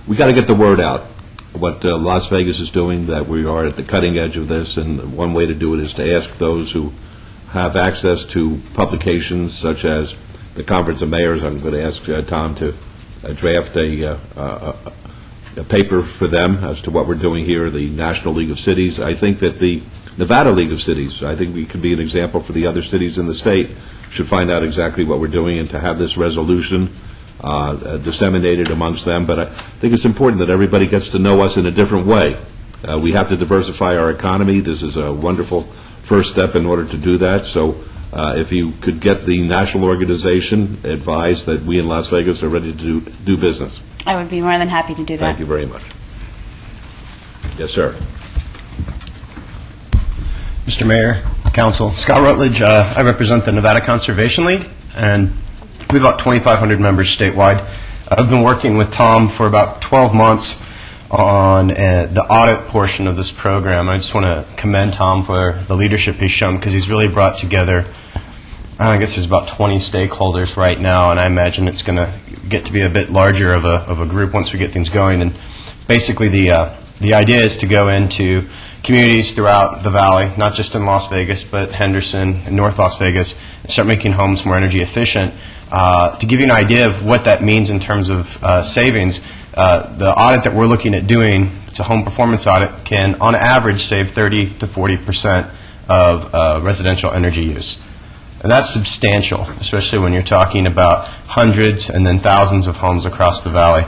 we got to get the word out, what Las Vegas is doing, that we are at the cutting edge of this, and one way to do it is to ask those who have access to publications such as the Conference of Mayors. I'm going to ask Tom to draft a paper for them as to what we're doing here, the National League of Cities. I think that the Nevada League of Cities, I think we could be an example for the other cities in the state, should find out exactly what we're doing, and to have this resolution disseminated amongst them. But I think it's important that everybody gets to know us in a different way. We have to diversify our economy. This is a wonderful first step in order to do that. So if you could get the national organization advised that we in Las Vegas are ready to do business. I would be more than happy to do that. Thank you very much. Yes, sir. Mr. Mayor, Council, Scott Rutledge. I represent the Nevada Conservation League, and we have about 2,500 members statewide. I've been working with Tom for about 12 months on the audit portion of this program. I just want to commend Tom for the leadership he's shown, because he's really brought together, I guess there's about 20 stakeholders right now, and I imagine it's going to get to be a bit larger of a group once we get things going. And basically the idea is to go into communities throughout the valley, not just in Las Vegas, but Henderson and North Las Vegas, and start making homes more energy efficient. To give you an idea of what that means in terms of savings, the audit that we're looking at doing, it's a home performance audit, can on average save 30 to 40% of residential energy use. And that's substantial, especially when you're talking about hundreds and then thousands of homes across the valley.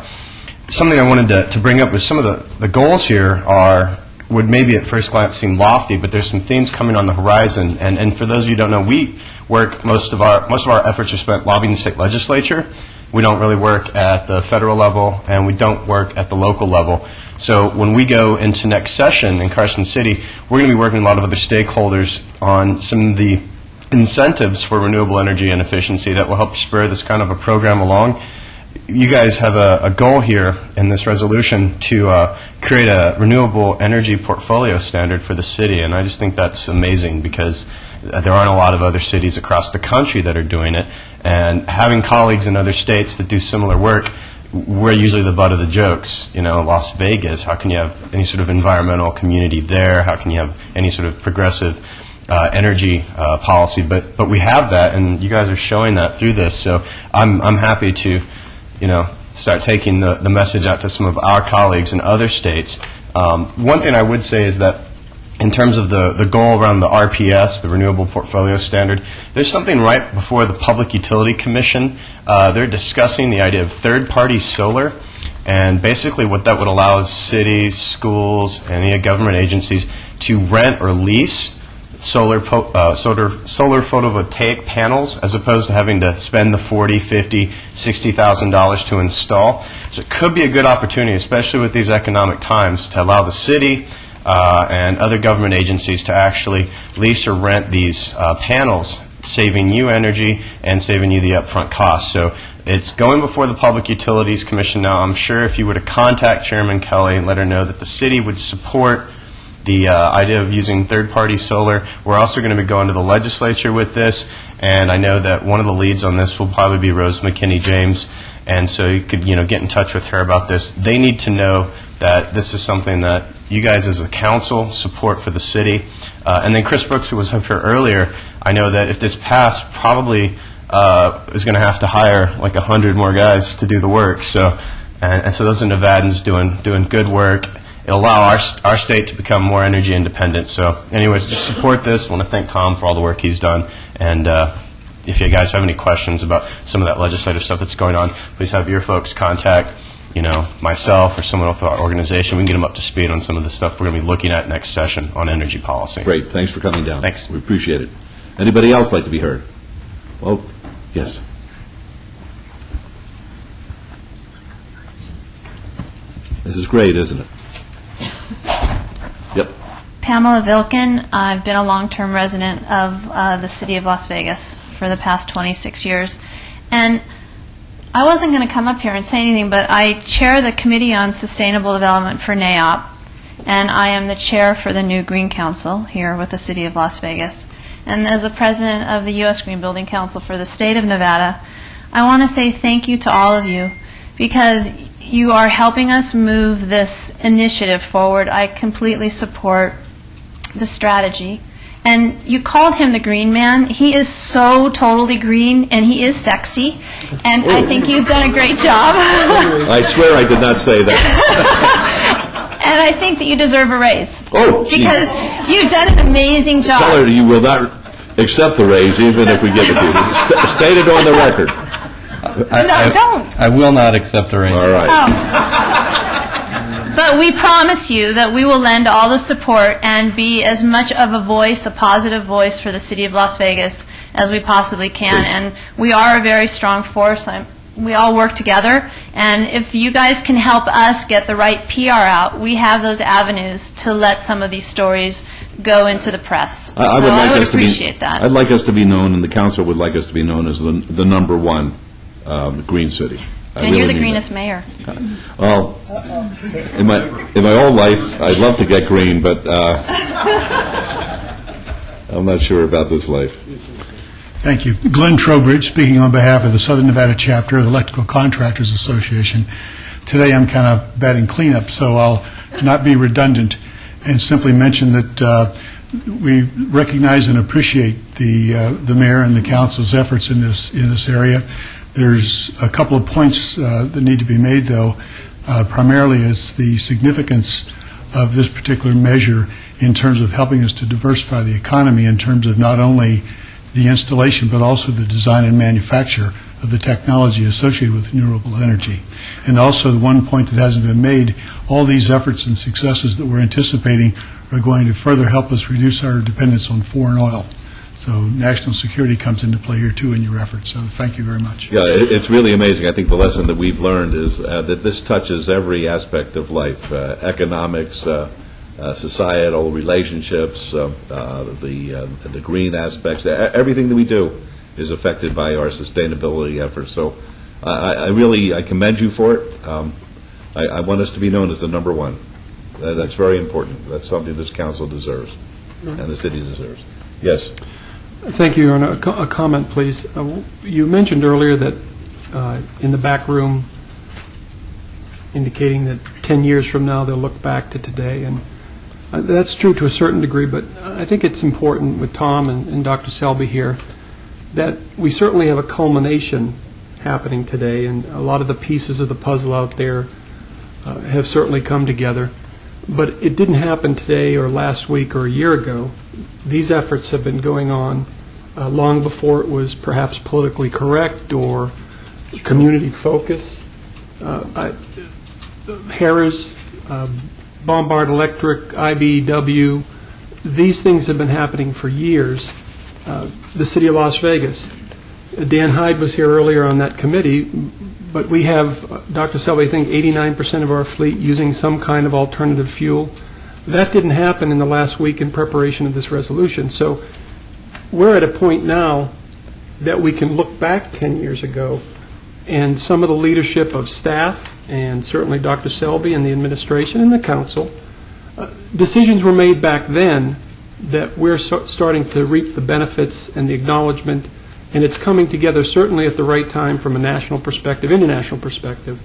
Something I wanted to bring up with some of the goals here would maybe at first glance seem lofty, but there's some things coming on the horizon. And for those of you who don't know, we work, most of our efforts are spent lobbying the state legislature. We don't really work at the federal level, and we don't work at the local level. So when we go into next session in Carson City, we're going to be working with a lot of other stakeholders on some of the incentives for renewable energy and efficiency that will help spur this kind of a program along. You guys have a goal here in this resolution to create a renewable energy portfolio standard for the city, and I just think that's amazing, because there aren't a lot of other cities across the country that are doing it, and having colleagues in other states that do similar work, we're usually the butt of the jokes. Las Vegas, how can you have any sort of environmental community there? How can you have any sort of progressive energy policy? But we have that, and you guys are showing that through this, so I'm happy to start taking the message out to some of our colleagues in other states. One thing I would say is that in terms of the goal around the RPS, the Renewable Portfolio Standard, there's something right before the Public Utility Commission. They're discussing the idea of third-party solar, and basically what that would allow is cities, schools, any government agencies to rent or lease solar photovoltaic panels, as opposed to having to spend the $40,000, $50,000, $60,000 to install. So it could be a good opportunity, especially with these economic times, to allow the city and other government agencies to actually lease or rent these panels, saving you energy and saving you the upfront cost. So it's going before the Public Utilities Commission now. I'm sure if you were to contact Chairman Kelly and let her know that the city would support the idea of using third-party solar. We're also going to be going to the legislature with this, and I know that one of the leads on this will probably be Rose McKinney-James, and so you could get in touch with her about this. They need to know that this is something that you guys as a council, support for the city. And then Chris Brooks, who was up here earlier, I know that if this passed, probably is going to have to hire like 100 more guys to do the work. So, and so those are Nevadans doing good work. It'll allow our state to become more energy independent. So anyways, just support this. I want to thank Tom for all the work he's done. And if you guys have any questions about some of that legislative stuff that's going on, please have your folks contact, myself or someone with our organization. We can get them up to speed on some of the stuff we're going to be looking at next session on energy policy. Great. Thanks for coming down. Thanks. We appreciate it. Anybody else like to be heard? Well, yes. This is great, isn't it? Yep. Pamela Vilken. I've been a long-term resident of the city of Las Vegas for the past 26 years. And I wasn't going to come up here and say anything, but I chair the Committee on Sustainable Development for NAIOP, and I am the chair for the new Green Council here with the city of Las Vegas. And as the president of the U.S. Green Building Council for the state of Nevada, I want to say thank you to all of you, because you are helping us move this initiative forward. I completely support the strategy. And you called him the green man. He is so totally green, and he is sexy. And I think you've done a great job. I swear I did not say that. And I think that you deserve a raise. Oh, because you've done an amazing job. Tell her you will not accept the raise, even if we give it to you. State it on the record. Don't. I will not accept a raise. All right. But we promise you that we will lend all the support and be as much of a voice, a positive voice for the city of Las Vegas as we possibly can. And we are a very strong force. We all work together. And if you guys can help us get the right PR out, we have those avenues to let some of these stories go into the press. I would appreciate that. I'd like us to be known, and the council would like us to be known as the number one green city. And you're the greenest mayor. Well, in my old life, I'd love to get green, but I'm not sure about this life. Thank you. Glenn Trowbridge, speaking on behalf of the Southern Nevada chapter of the Electrical Contractors Association. Today I'm kind of batting cleanup, so I'll not be redundant and simply mention that we recognize and appreciate the mayor and the council's efforts in this area. There's a couple of points that need to be made, though. Primarily is the significance of this particular measure in terms of helping us to diversify the economy in terms of not only the installation but also the design and manufacture of the technology associated with renewable energy. And also the one point that hasn't been made, all these efforts and successes that we're anticipating are going to further help us reduce our dependence on foreign oil. So national security comes into play here, too, in your efforts. So thank you very much. Yeah, it's really amazing. I think the lesson that we've learned is that this touches every aspect of life, economics, societal relationships, the green aspects. Everything that we do is affected by our sustainability efforts. So I commend you for it. I want us to be known as the number one. That's very important. That's something this council deserves and the city deserves. Yes. Thank you, Your Honor. A comment, please. You mentioned earlier that in the back room, indicating that 10 years from now they'll look back to today, and that's true to a certain degree, but I think it's important with Tom and Dr. Selby here that we certainly have a culmination happening today, and a lot of the pieces of the puzzle out there have certainly come together. But it didn't happen today or last week or a year ago. These efforts have been going on long before it was perhaps politically correct or community focused. Harris, Bombard Electric, IBEW, these things have been happening for years. The city of Las Vegas. Dan Hyde was here earlier on that committee, but we have, Dr. Selby, I think 89% of our fleet using some kind of alternative fuel. That didn't happen in the last week in preparation of this resolution. So we're at a point now that we can look back 10 years ago, and some of the leadership of staff, and certainly Dr. Selby and the administration and the council, decisions were made back then that we're starting to reap the benefits and the acknowledgement, and it's coming together certainly at the right time from a national perspective, international perspective,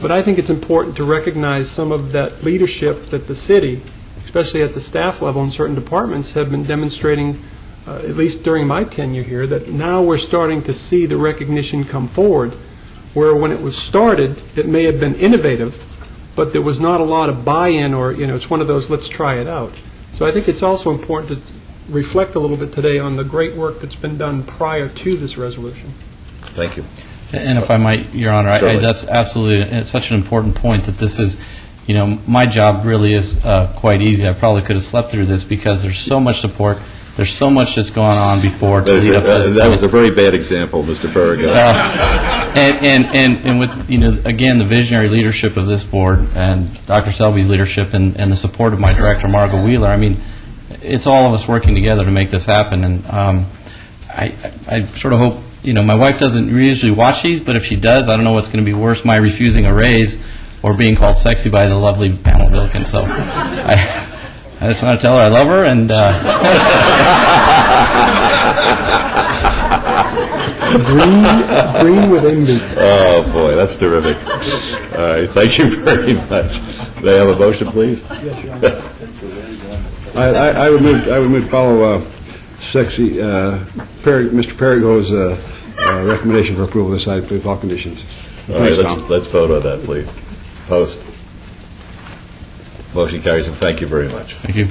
But I think it's important to recognize some of that leadership that the city, especially at the staff level in certain departments, have been demonstrating, at least during my tenure here, that now we're starting to see the recognition come forward, where when it was started, it may have been innovative, but there was not a lot of buy-in, or, it's one of those, let's try it out. So I think it's also important to reflect a little bit today on the great work that's been done prior to this resolution. Thank you. And if I might, Your Honor, that's absolutely, it's such an important point that this is, my job really is quite easy. I probably could have slept through this because there's so much support. There's so much that's gone on before to lead up to this That was a very bad example, Mr. Berrigan. And with, again, the visionary leadership of this board and Dr. Selby's leadership and the support of my director, Margot Wheeler, I mean, it's all of us working together to make this happen. And I sort of hope, my wife doesn't usually watch these, but if she does, I don't know what's going to be worse, my refusing a raise or being called sexy by the lovely Pamela Vilken. So I just want to tell her I love her, and green with envy. Oh, boy, that's terrific. All right, thank you very much. May I have a motion, please? I would move to follow Mr. Perrigo's recommendation for approval of this item with all conditions. All right, let's vote on that, please. Post. Motion carries, and thank you very much. Thank you.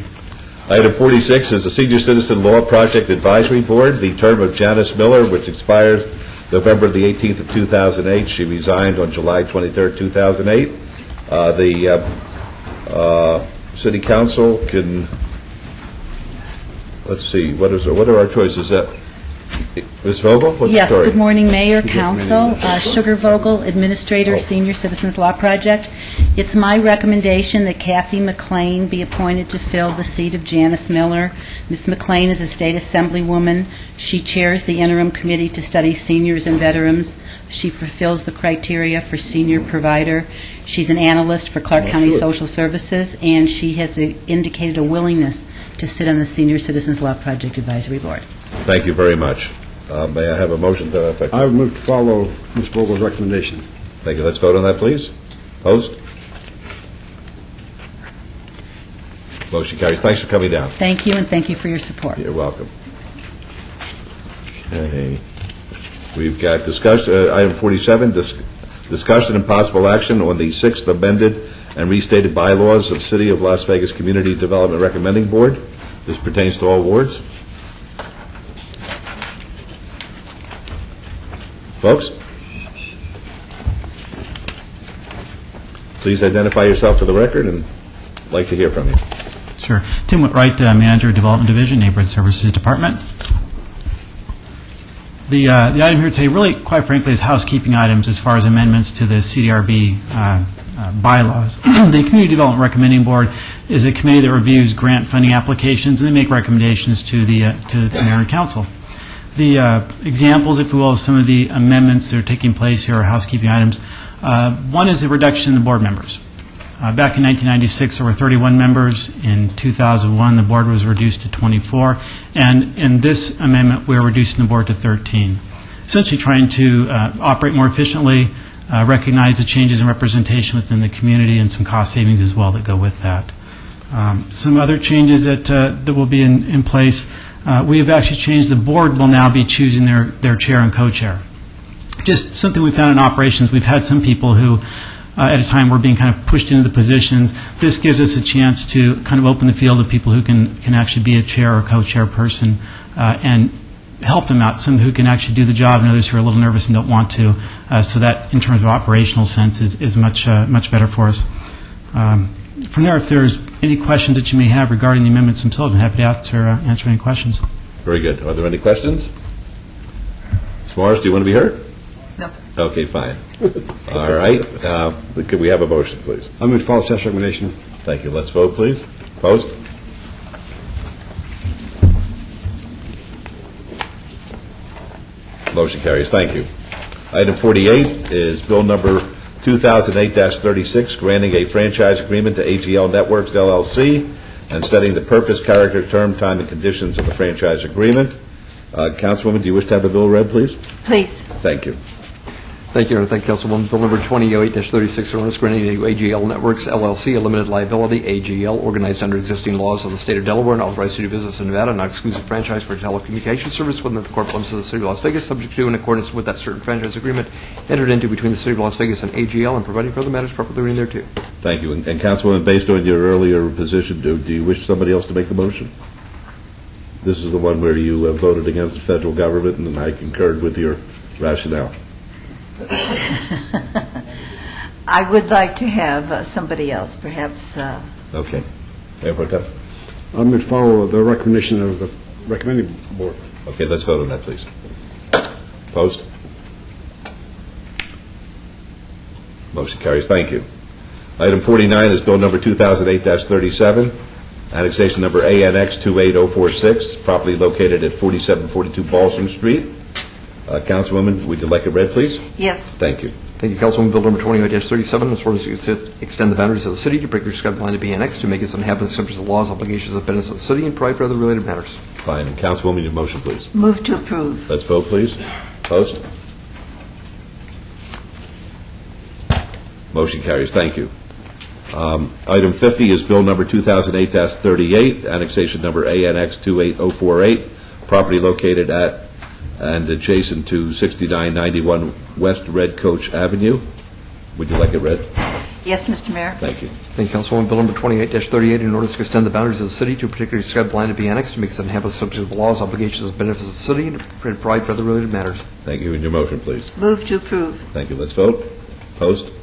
Item 46 is the Senior Citizen Law Project Advisory Board. The term of Janice Miller, which expires November the 18th of 2008. She resigned on July 23rd, 2008. The City Council can, let's see, what are our choices? Ms. Vogel? What's Yes, the story? good morning, Mayor, Council. Sugar Vogel, Administrator, Senior Citizens Law Project. It's my recommendation that Kathy McLean be appointed to fill the seat of Janice Miller. Ms. McLean is a state assemblywoman. She chairs the interim committee to study seniors and veterans. She fulfills the criteria for senior provider. She's an analyst for Clark County Social Services, and she has indicated a willingness to sit on the Senior Citizens Law Project Advisory Board. Thank you very much. May I have a motion to that effect? I would move to follow Ms. Vogel's recommendation. Thank you. Let's vote on that, please. Post. Motion carries. Thanks for coming down. Thank you, and thank you for your support. You're welcome. Okay. We've got item 47, discussion and possible action on the 6th amended and restated bylaws of City of Las Vegas Community Development Recommending Board. This pertains to all wards. Folks? Please identify yourself for the record, and I'd like to hear from you. Sure. Tim Whitwright, Manager, Development Division, Neighborhood Services Department. The item here today really, quite frankly, is housekeeping items as far as amendments to the CDRB bylaws. The Community Development Recommending Board is a committee that reviews grant funding applications, and they make recommendations to the Mayor and Council. The examples, if you will, of some of the amendments that are taking place here are housekeeping items. One is a reduction in the board members. Back in 1996, there were 31 members. In 2001, the board was reduced to 24. And in this amendment, we're reducing the board to 13. Essentially trying to operate more efficiently, recognize the changes in representation within the community, and some cost savings as well that go with that. Some other changes that will be in place. We have actually changed. The board will now be choosing their chair and co-chair. Just something we found in operations. We've had some people who, at a time, were being kind of pushed into the positions. This gives us a chance to kind of open the field of people who can actually be a chair or co-chair person and help them out. Some who can actually do the job, and others who are a little nervous and don't want to. So that, in terms of operational sense, is much better for us. From there, if there's any questions that you may have regarding the amendments themselves, I'm happy to answer any questions. Very good. Are there any questions? Ms. Morris, do you want to be heard? No, sir. Okay, fine. All right. Could we have a motion, please? I move to follow staff's recommendation. Thank you. Let's vote, please. Post. Motion carries. Thank you. Item 48 is bill number 2008-36, granting a franchise agreement to AGL Networks, LLC, and setting the purpose, character, term, time, and conditions of the franchise agreement. Councilwoman, do you wish to have the bill read, please? Please. Thank you. Thank you, Your Honor. Thank you, Councilwoman. Bill number 2008-36, ordinance granting to AGL Networks LLC a limited liability, AGL, organized under existing laws of the state of Delaware and authorized to do business in Nevada, not exclusive franchise for telecommunications service within the corporate limits of the city of Las Vegas, subject to in accordance with that certain franchise agreement entered into between the city of Las Vegas and AGL and providing for other matters properly reading thereto. Thank you. And Councilwoman, based on your earlier position, do you wish somebody else to make the motion? This is the one where you voted against the federal government, and I concurred with your rationale. I would like to have somebody else, perhaps. Okay. Mayor Pro Tem? I'm going to follow the recommendation of the recommending board. Okay, let's vote on that, please. Opposed? Motion carries. Thank you. Item 49 is Bill number 2008-37, annexation number ANX 28046, property located at 4742 Balsam Street. Councilwoman, would you like it read, please? Yes. Thank you. Thank you, Councilwoman. Bill number 2008-37, this ordinance to extend the boundaries of the city to break the prescribed line to be annexed to make its inhabitants subject to the laws, obligations, and benefits of the city and provide for other related matters. Fine. Councilwoman, your motion, please. Move to approve. Let's vote, please. Opposed? Motion carries. Thank you. Item 50 is Bill number 2008-38, annexation number ANX 28048, property located at and adjacent to 6991 West Red Coach Avenue. Would you like it read? Yes, Mr. Mayor. Thank you. Thank you, Councilwoman. Bill number 28-38, in order to extend the boundaries of the city to a particularly described line to be annexed to make its inhabitants subject to the laws, obligations, and benefits of the city and provide for other related matters. Thank you. And your motion, please. Move to approve. Thank you. Let's vote. Opposed?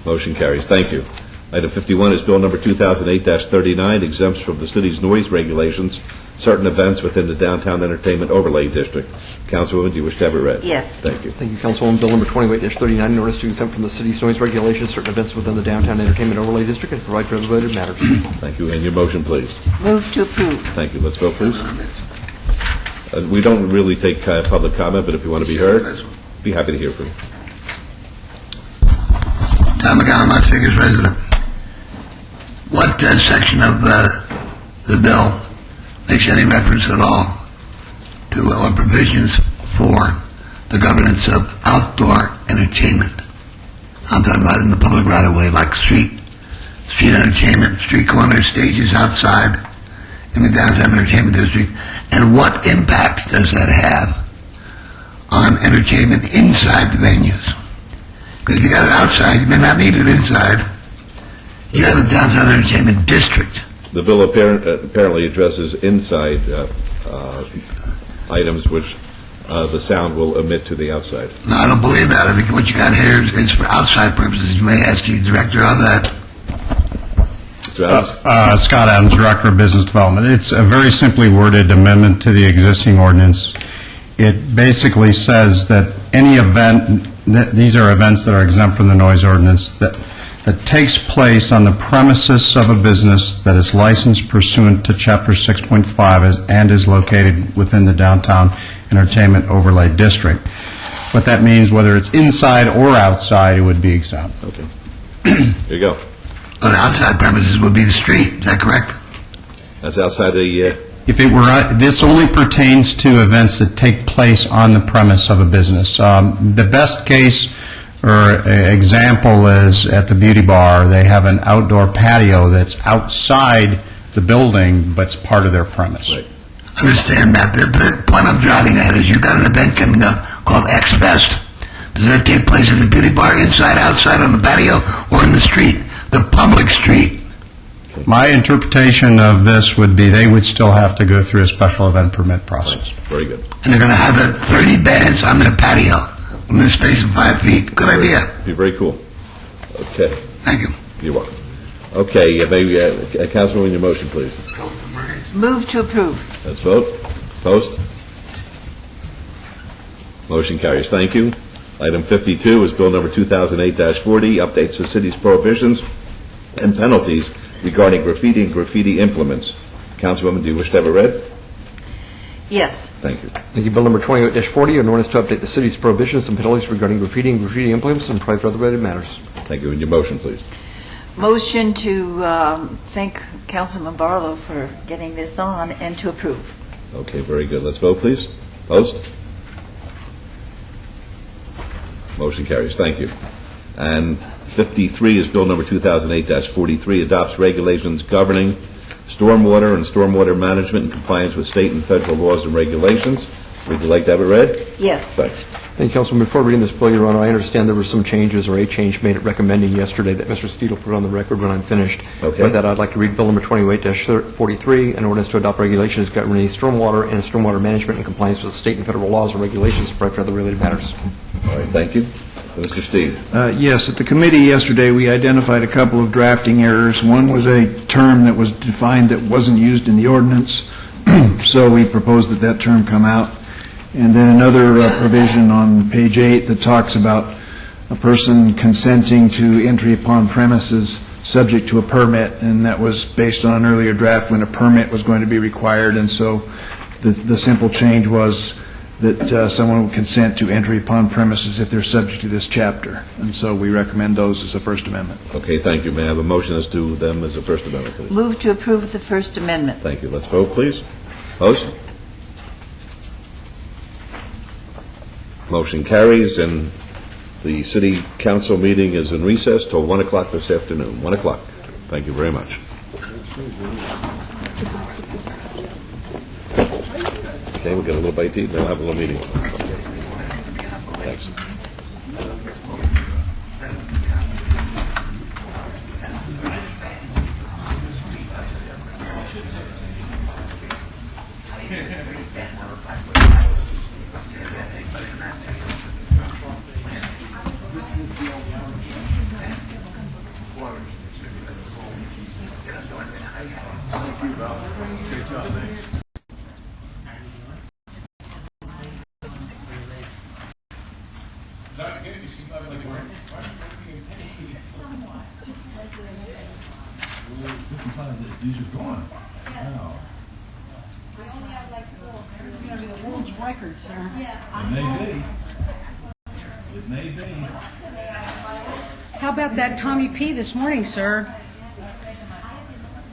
Motion carries. Thank you. Item 51 is Bill number 2008-39, exempts from the city's noise regulations certain events within the Downtown Entertainment Overlay District. Councilwoman, do you wish to have it read? Yes. Thank you. Thank you, Councilwoman. Bill number 28-39, in order to exempt from the city's noise regulations certain events within the Downtown Entertainment Overlay District and provide for other related matters. Thank you. And your motion, please. Move to approve. Thank you. Let's vote, please. We don't really take public comment, but if you want to be heard, be happy to hear from you. Tom McGowan, Las Vegas resident. What section of the bill makes any reference at all to or provisions for the governance of outdoor entertainment? I'm talking about in the public right of way, like street entertainment, street corners, stages outside in the downtown entertainment district. And what impact does that have on entertainment inside the venues? Because you got it outside, you may not need it inside. You have the downtown entertainment district. The bill apparently addresses inside items which the sound will emit to the outside. No, I don't believe that. I think what you got here is for outside purposes. You may ask the director of that. Mr. Adams? Scott Adams, Director of Business Development. It's a very simply worded amendment to the existing ordinance. It basically says that any event, these are events that are exempt from the noise ordinance, that takes place on the premises of a business that is licensed pursuant to Chapter 6.5 and is located within the Downtown Entertainment Overlay District. What that means, whether it's inside or outside, it would be exempt. Okay. There you go. Well, the outside premises would be the street. Is that correct? That's outside the... If it were, this only pertains to events that take place on the premise of a business. The best case or example is at the Beauty Bar. They have an outdoor patio that's outside the building, but it's part of their premise. Right. I understand that. The point I'm driving at is you've got an event coming up called X-Fest. Does that take place at the Beauty Bar, inside, outside, on the patio, or in the street, the public street? My interpretation of this would be they would still have to go through a special event permit process. Very good. And they're going to have 30 bands on their patio in a space of 5 feet. Good idea. Be very cool. Okay. Thank you. You're welcome. Okay, maybe, Councilwoman, your motion, please. Move to approve. Let's vote. Opposed? Motion carries. Thank you. Item 52 is Bill number 2008-40, updates the city's prohibitions and penalties regarding graffiti and graffiti implements. Councilwoman, do you wish to have it read? Yes. Thank you. Thank you. Bill number 28-40, an ordinance to update the city's prohibitions and penalties regarding graffiti and graffiti implements and provide for other related matters. Thank you. And your motion, please. Motion to thank Councilman Barlow for getting this on and to approve. Okay, very good. Let's vote, please. Post. Motion carries. Thank you. And 53 is Bill number 2008-43, adopts regulations governing stormwater and stormwater management in compliance with state and federal laws and regulations. Would you like to have it read? Yes. Thanks. Thank you, Councilman. Before reading this bill, Your Honor, I understand there were some changes or a change made at recommending yesterday that Mr. Steele will put on the record when I'm finished. Okay. With that, I'd like to read Bill number 28-43, an ordinance to adopt regulations governing stormwater and stormwater management in compliance with state and federal laws and regulations and provide for other related matters. All right, thank you. Mr. Steve. Yes, at the committee yesterday, we identified a couple of drafting errors. One was a term that was defined that wasn't used in the ordinance, so we proposed that that term come out. And then another provision on page 8 that talks about a person consenting to entry upon premises subject to a permit, and that was based on an earlier draft when a permit was going to be required, and so the simple change was that someone would consent to entry upon premises if they're subject to this chapter. And so we recommend those as a First Amendment. Okay, thank you. May I have a motion as to them as a First Amendment, please? Move to approve the First Amendment. Thank you. Let's vote, please. Post. Motion carries, and the City Council meeting is in recess till 1 o'clock this afternoon. 1 o'clock. Thank you very much. Okay, we'll get a little bite to eat, and then we'll have a little meeting. Thanks. These are gone. Wow. The world's record, sir. It may be. It may be. How about that Tommy P. this morning, sir?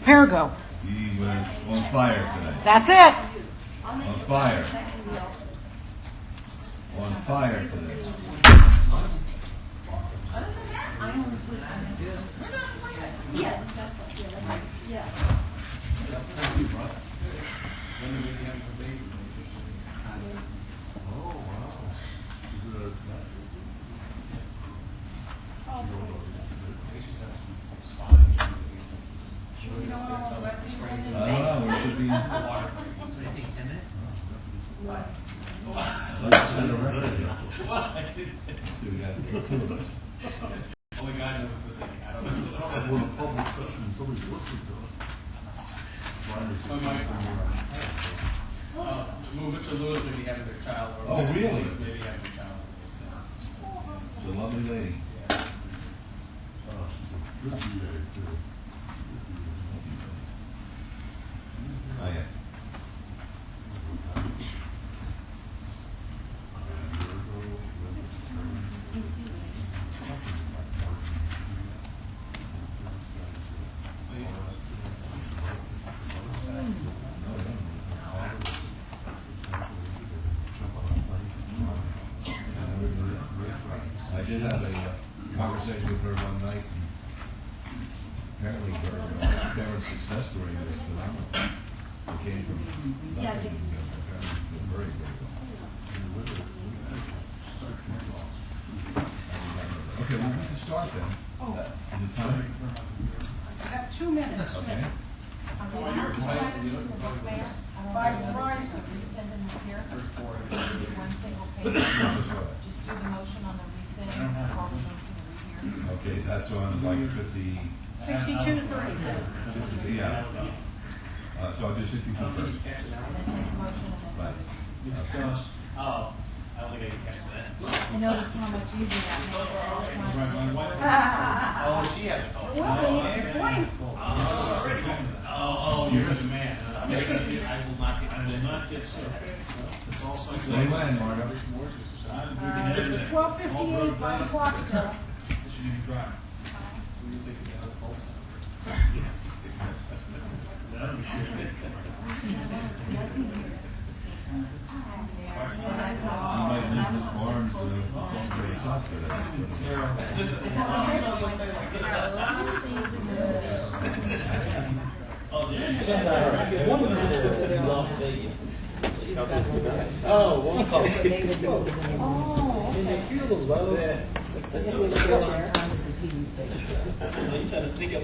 Perigo. He was on fire today. That's it. On fire. On fire today. Mr. Lewis may be having their child. Or Oh, Mr. really? Lewis may be having their child. She's a lovely lady. Oh, she's a good lady, too. Oh, yeah. I did have a conversation with her one night, and apparently her parents' success story was phenomenal. They came from nothing, and her parents did very, very well. 6 months off. Okay, well, we can start then. Is it time? I have 2 minutes. Okay. By Verizon. Just do the motion on the rescind, call the motion to rehear. Okay, that's on like 50... 6230. Yeah. So I'll do 62 first. Right. Oh, I don't think I can catch that. You notice how much easier that makes it. Oh, she has it. Oh, you're a man. I will not get sick. I will not get sick. Same land, Margo. 12:58 by the clock still.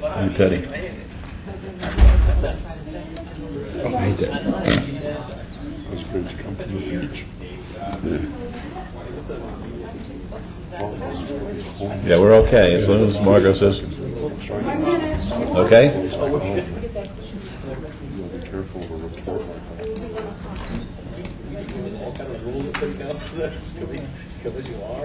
I'm Teddy. Oh, I hate that. Those birds come from the beach. Yeah, we're okay, as long as Margot says. Okay? Be careful of a report like that.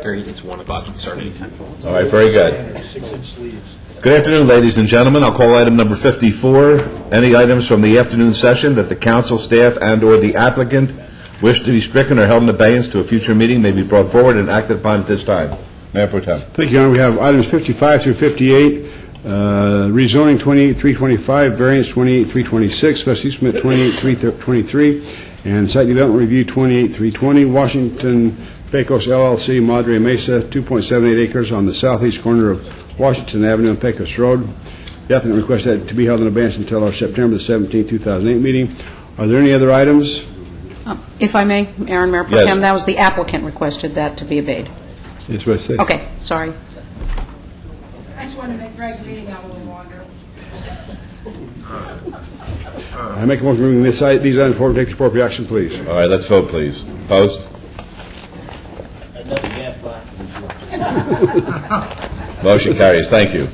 It's 1 o'clock. You can start anytime. All right, very good. 6-inch sleeves. Good afternoon, ladies and gentlemen. I'll call item number 54. Any items from the afternoon session that the council, staff, and/or the applicant wish to be stricken or held in abeyance to a future meeting may be brought forward and acted upon at this time. Mayor Pro Tem. Thank you, Your Honor. We have items 55 through 58, rezoning 28325, variance 28326, special use permit 28323, and site development review 28320, Washington Pecos LLC, Madre Mesa, 2.78 acres on the southeast corner of Washington Avenue and Pecos Road. The applicant requests that to be held in abeyance until our September the 17th, 2008 meeting. Are there any other items? If I may, Aaron, Mayor Pro Yes. Tem, that was the applicant requested that to be obeyed. That's what I said. Okay, sorry. I just wanted to drag the meeting out a little longer. I make a motion moving these items forward and take the appropriate action, please. All right, let's vote, please. Opposed? Motion carries. Thank you.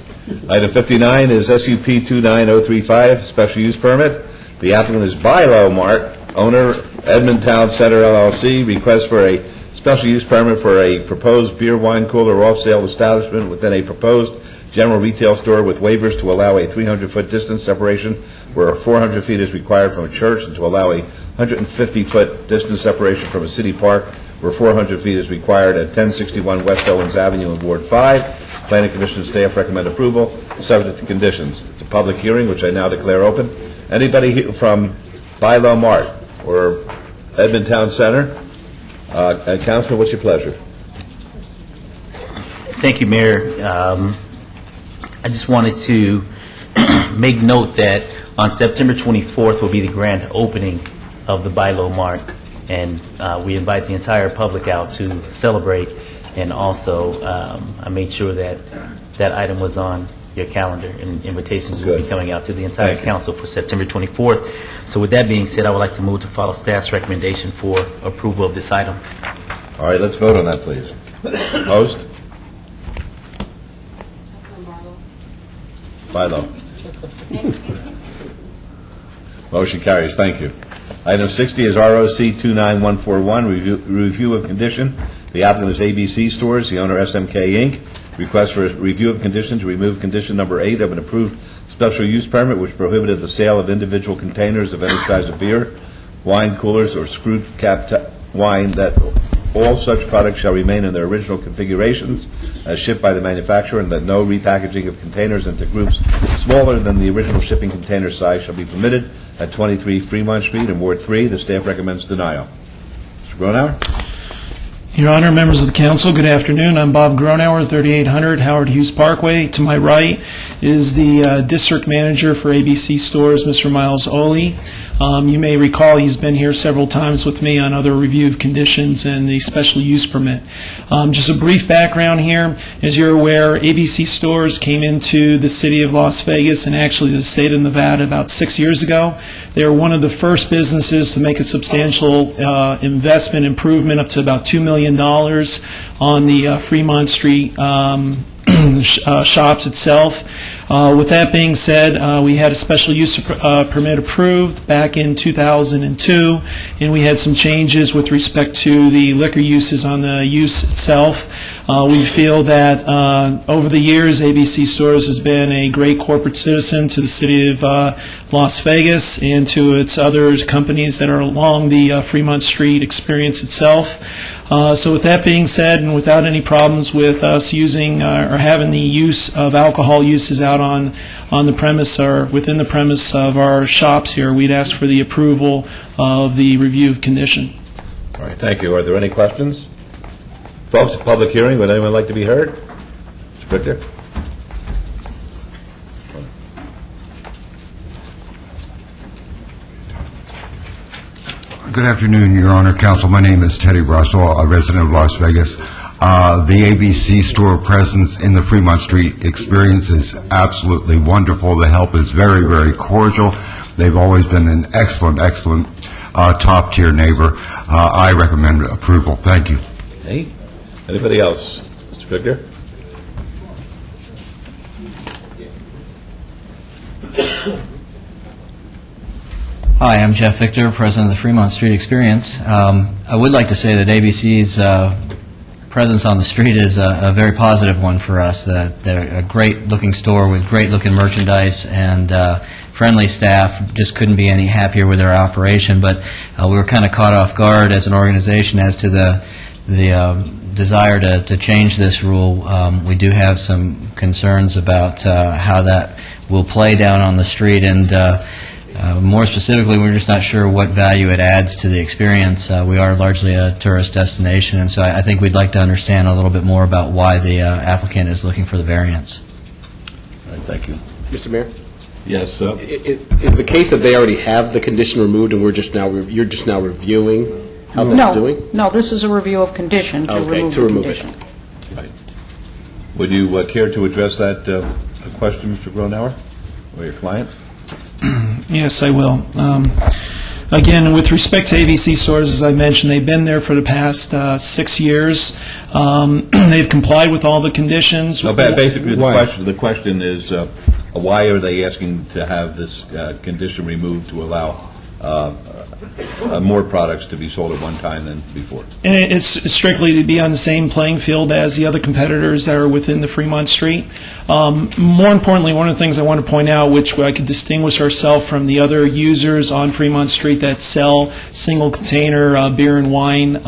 Item 59 is SUP 29035, special use permit. The applicant is Bilo Mart, owner Edmond Town Center LLC, request for a special use permit for a proposed beer, wine cooler, off-sale establishment within a proposed general retail store with waivers to allow a 300-foot distance separation where 400 feet is required from a church, and to allow a 150-foot distance separation from a city park where 400 feet is required at 1061 West Owens Avenue in Ward 5. Planning Commission staff recommend approval, subject to conditions. It's a public hearing, which I now declare open. Anybody from Bilo Mart or Edmond Town Center? Councilman, what's your pleasure? Thank you, Mayor. I just wanted to make note that on September 24th will be the grand opening of the Bilo Mart, and we invite the entire public out to celebrate. And also, I made sure that that item was on your calendar, and invitations will be coming out to the entire council for September 24th. So with that being said, I would like to move to follow staff's recommendation for approval of this item. All right, let's vote on that, please. Opposed? Bilo. Motion carries. Thank you. Item 60 is ROC 29141, review of condition. The applicant is ABC Stores, the owner SMK Inc. Request for a review of condition to remove condition number 8 of an approved special use permit which prohibited the sale of individual containers of any size of beer, wine coolers, or screwed cap wine, that all such products shall remain in their original configurations as shipped by the manufacturer, and that no repackaging of containers into groups smaller than the original shipping container size shall be permitted at 23 Fremont Street in Ward 3. The staff recommends denial. Mr. Gronauer? Your Honor, members of the council, good afternoon. I'm Bob Gronauer, 3800 Howard Hughes Parkway. To my right is the district manager for ABC Stores, Mr. Miles Oley. You may recall he's been here several times with me on other review of conditions and the special use permit. Just a brief background here. As you're aware, ABC Stores came into the city of Las Vegas and actually the state of Nevada about 6 years ago. They were one of the first businesses to make a substantial investment improvement up to about $2 million on the Fremont Street shops itself. With that being said, we had a special use permit approved back in 2002, and we had some changes with respect to the liquor uses on the use itself. We feel that over the years, ABC Stores has been a great corporate citizen to the city of Las Vegas and to its other companies that are along the Fremont Street experience itself. So with that being said, and without any problems with us using or having the use of alcohol uses out on the premise or within the premise of our shops here, we'd ask for the approval of the review of condition. All right, thank you. Are there any questions? Folks, public hearing, would anyone like to be heard? Mr. Victor? Good afternoon, Your Honor, Counsel. My name is Teddy Russell, a resident of Las Vegas. The ABC store presence in the Fremont Street experience is absolutely wonderful. The help is very, very cordial. They've always been an excellent, top-tier neighbor. I recommend approval. Thank you. Hey, anybody else? Mr. Victor? Hi, I'm Jeff Victor, president of the Fremont Street Experience. I would like to say that ABC's presence on the street is a very positive one for us. They're a great-looking store with great-looking merchandise and friendly staff. Just couldn't be any happier with their operation, but we were kind of caught off guard as an organization as to the desire to change this rule. We do have some concerns about how that will play down on the street, and more specifically, we're just not sure what value it adds to the experience. We are largely a tourist destination, and so I think we'd like to understand a little bit more about why the applicant is looking for the variance. All right, thank you. Mr. Mayor? Yes, Is the case that they already have the condition removed and you're just now reviewing how that's doing? No, this is a review of condition to remove the condition. Right. Would you care to address that question, Mr. Gronauer, or your client? Yes, I will. Again, with respect to ABC stores, as I mentioned, they've been there for the past 6 years. They've complied with all the conditions. No, basically, the question is, why are they asking to have this condition removed to allow more products to be sold at one time than before? And it's strictly to be on the same playing field as the other competitors that are within the Fremont Street. More importantly, one of the things I want to point out, which I could distinguish ourselves from the other users on Fremont Street that sell single container beer and wine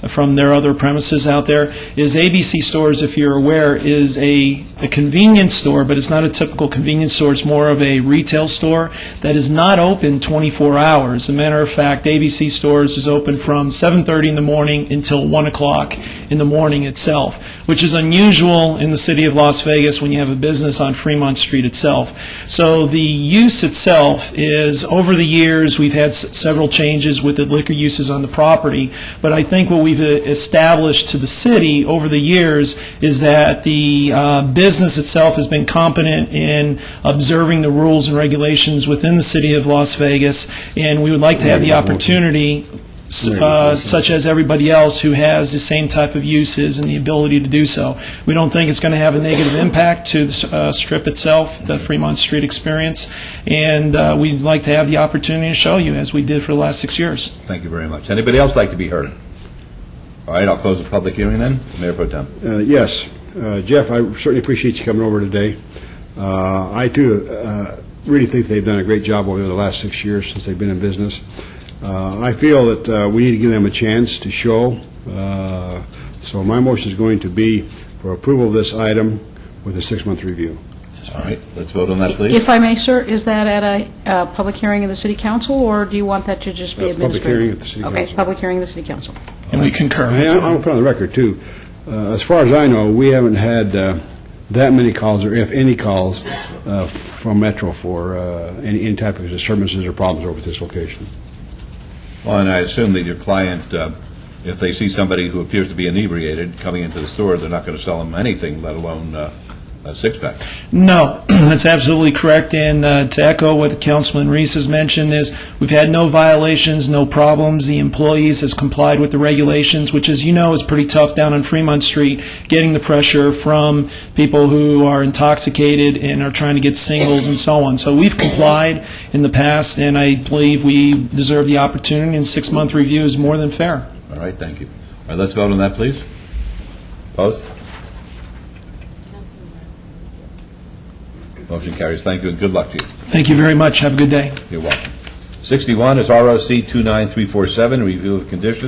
from their other premises out there, is ABC Stores, if you're aware, is a convenience store, but it's not a typical convenience store. It's more of a retail store that is not open 24 hours. As a matter of fact, ABC Stores is open from 7:30 in the morning until 1 o'clock in the morning itself, which is unusual in the city of Las Vegas when you have a business on Fremont Street itself. So the use itself is, over the years, we've had several changes with the liquor uses on the property, but I think what we've established to the city over the years is that the business itself has been competent in observing the rules and regulations within the city of Las Vegas, and we would like to have the opportunity, such as everybody else who has the same type of uses and the ability to do so. We don't think it's going to have a negative impact to the strip itself, the Fremont Street Experience, and we'd like to have the opportunity to show you, as we did for the last 6 years. Thank you very much. Anybody else like to be heard? All right, I'll close the public hearing then. Mayor Pro Tem. Yes. Jeff, I certainly appreciate you coming over today. I, too, really think they've done a great job over the last 6 years since they've been in business. I feel that we need to give them a chance to show. So my motion is going to be for approval of this item with a 6-month review. All right, let's vote on that, please. If I may, sir, is that at a public hearing of the City Council, or do you want that to just be administrative? Public hearing at the City Council. Okay, public hearing of the City Council. And we concur. I'll put on the record, too. As far as I know, we haven't had that many calls, or if any calls, from Metro for any type of disturbances or problems over at this location. Well, and I assume that your client, if they see somebody who appears to be inebriated coming into the store, they're not going to sell them anything, let alone a six-pack. No, that's absolutely correct. And to echo what Councilman Reese has mentioned is we've had no violations, no problems. The employees has complied with the regulations, which, as you know, is pretty tough down on Fremont Street, getting the pressure from people who are intoxicated and are trying to get singles and so on. So we've complied in the past, and I believe we deserve the opportunity, and 6-month review is more than fair. All right, thank you. All right, let's vote on that, please. Opposed? Motion carries. Thank you, and good luck to you. Thank you very much. Have a good day. You're welcome. 61 is ROC 29347, review of condition.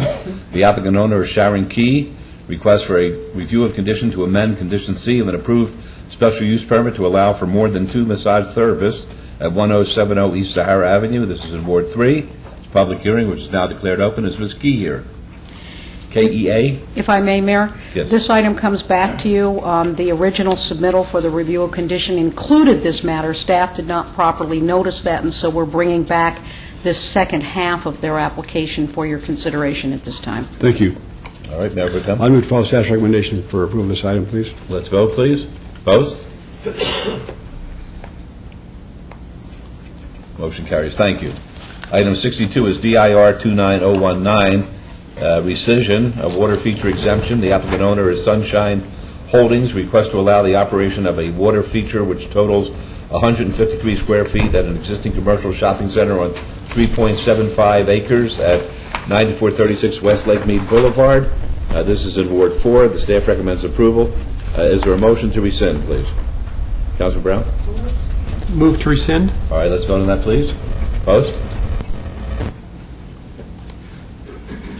The applicant owner is Sharon Key. Request for a review of condition to amend Condition C of an approved special use permit to allow for more than 2 massage therapists at 1070 East Sahara Avenue. This is in Ward 3. It's a public hearing, which is now declared open. Is Ms. Key here? KEA? If I may, Mayor? Yes. This item comes back to you. The original submittal for the review of condition included this matter. Staff did not properly notice that, and so we're bringing back this second half of their application for your consideration at this time. Thank you. All right, Mayor Pro Tem. I move to follow staff's recommendation for approval of this item, please. Let's vote, please. Opposed? Motion carries. Thank you. Item 62 is DIR 29019, rescission of water feature exemption. The applicant owner is Sunshine Holdings. Request to allow the operation of a water feature which totals 153 square feet at an existing commercial shopping center on 3.75 acres at 9436 West Lake Mead Boulevard. This is in Ward 4. The staff recommends approval. Is there a motion to rescind, please? Councilman Brown? Move to rescind. All right, let's vote on that, please. Opposed?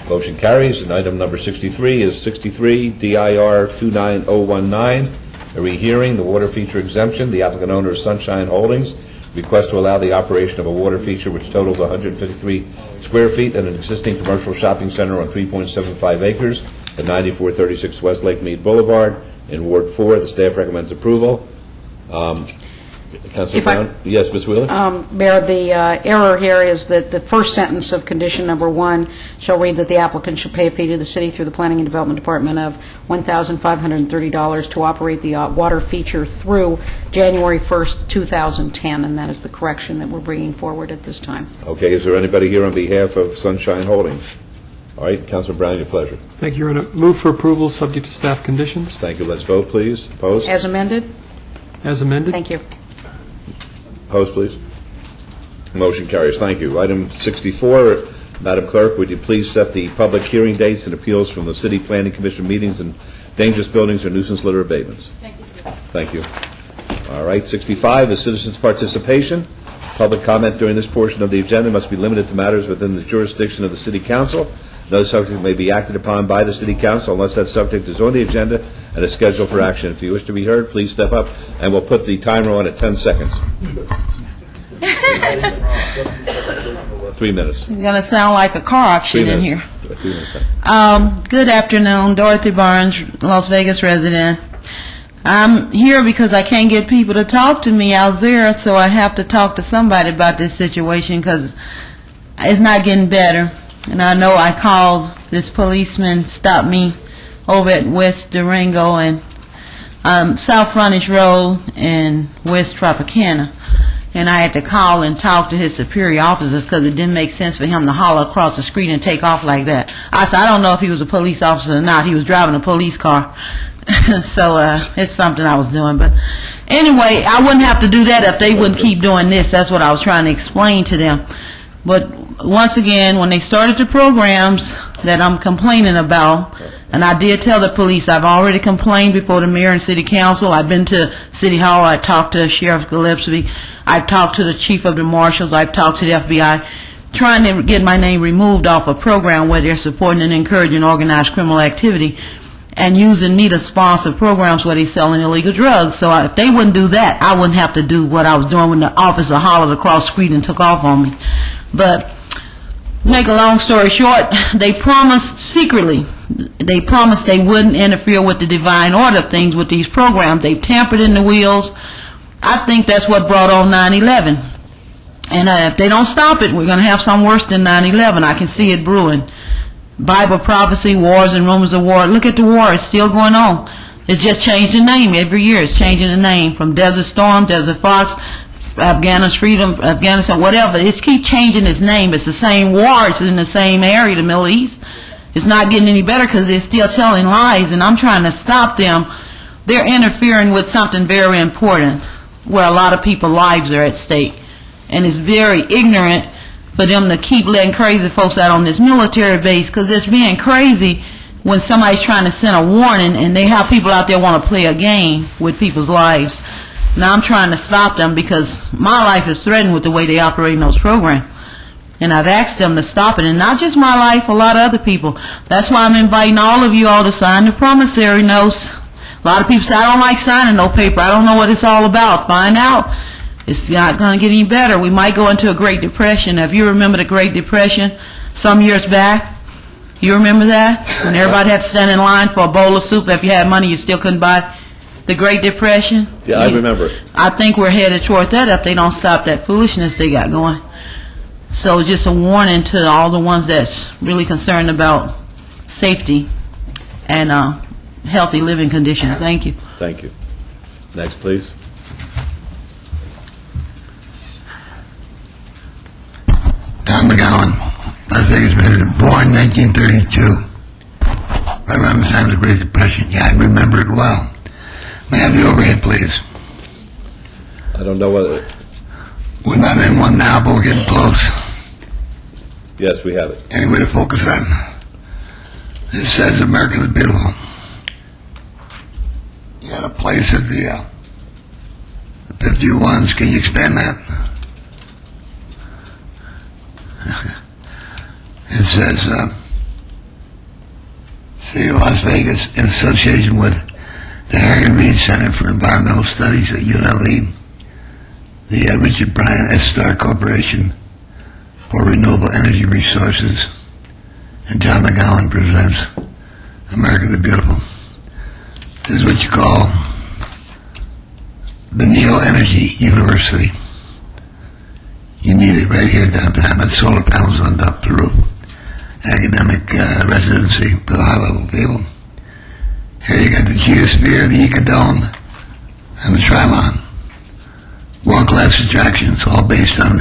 Motion carries. And item number 63 is 63 DIR 29019, a rehearing, the water feature exemption. The applicant owner is Sunshine Holdings. Request to allow the operation of a water feature which totals 153 square feet at an existing commercial shopping center on 3.75 acres at 9436 West Lake Mead Boulevard in Ward 4. The staff recommends approval. Councilor Brown? Yes, Ms. Wheeler? Mayor, the error here is that the first sentence of condition number 1 shall read that the applicant shall pay a fee to the city through the Planning and Development Department of $1,530 to operate the water feature through January 1st, 2010, and that is the correction that we're bringing forward at this time. Okay, is there anybody here on behalf of Sunshine Holdings? All right, Councilor Brown, your pleasure. Thank you, Your Honor. Move for approval, subject to staff conditions. Thank you. Let's vote, please. Opposed? As amended? As amended. Thank you. Opposed, please. Motion carries. Thank you. Item 64, Madam Clerk, would you please set the public hearing dates and appeals from the City Planning Commission meetings and dangerous buildings or nuisance litter abatements? Thank you, sir. Thank you. All right, 65 is citizens' participation. Public comment during this portion of the agenda must be limited to matters within the jurisdiction of the City Council. No subject may be acted upon by the City Council unless that subject is on the agenda and is scheduled for action. If you wish to be heard, please step up, and we'll put the timer on at 10 seconds. 3 minutes. It's going to sound like a car auction in here. 3 minutes. Good afternoon. Dorothy Barnes, Las Vegas resident. I'm here because I can't get people to talk to me out there, so I have to talk to somebody about this situation because it's not getting better. And I know I called this policeman, stopped me over at West Durango and South Frontage Road and West Tropicana. And I had to call and talk to his superior officers because it didn't make sense for him to holler across the street and take off like that. I said, I don't know if he was a police officer or not. He was driving a police car. So it's something I was doing. But anyway, I wouldn't have to do that if they wouldn't keep doing this. That's what I was trying to explain to them. But once again, when they started the programs that I'm complaining about, and I did tell the police, I've already complained before the mayor and city council. I've been to City Hall. I talked to Sheriff Gillespie. I've talked to the chief of the marshals. I've talked to the FBI, trying to get my name removed off a program where they're supporting and encouraging organized criminal activity and using me to sponsor programs where they're selling illegal drugs. So if they wouldn't do that, I wouldn't have to do what I was doing when the officer hollered across the street and took off on me. But make a long story short, they promised secretly, they promised they wouldn't interfere with the divine order of things with these programs. They've tampered in the wheels. I think that's what brought on 9/11. And if they don't stop it, we're going to have something worse than 9/11. I can see it brewing. Bible prophecy, wars and rumors of war. Look at the war. It's still going on. It's just changed the name every year. It's changing the name from Desert Storm, Desert Fox, Afghanistan Freedom, Afghanistan, whatever. It's keep changing its name. It's the same war. It's in the same area, the Middle East. It's not getting any better because they're still telling lies, and I'm trying to stop them. They're interfering with something very important where a lot of people's lives are at stake. And it's very ignorant for them to keep letting crazy folks out on this military base because it's being crazy when somebody's trying to send a warning and they have people out there want to play a game with people's lives. Now I'm trying to stop them because my life is threatened with the way they operate in those programs. And I've asked them to stop it, and not just my life, a lot of other people. That's why I'm inviting all of you all to sign the promissory notes. A lot of people say, I don't like signing no paper. I don't know what it's all about. Find out. It's not going to get any better. We might go into a Great Depression. If you remember the Great Depression some years back, you remember that? When everybody had to stand in line for a bowl of soup. If you had money, you still couldn't buy the Great Depression. Yeah, I remember it. I think we're headed toward that if they don't stop that foolishness they got going. So just a warning to all the ones that's really concerned about safety and healthy living conditions. Thank you. Thank you. Next, please. Tom McGowan, Las Vegas resident, born 1932. Right around the time of the Great Depression. Yeah, I remember it well. May I have the overhead, please? I don't know whether... We're not in one now, but we're getting close. Yes, we have it. Any way to focus on? This says America the Beautiful. You got a place at the 51s. Can you expand that? It says, City of Las Vegas, in association with the Harry Reid Center for Environmental Studies at UNLV, the Richard Bryan S-Star Corporation for Renewable Energy Resources, and John McGowan presents America the Beautiful. This is what you call the Neo Energy University. You need it right here downtown. That's solar panels on top of the roof. Academic residency for the high-level people. Here you got the Geosphere, the Ecodome, and the Trilon. World-class attractions, all based on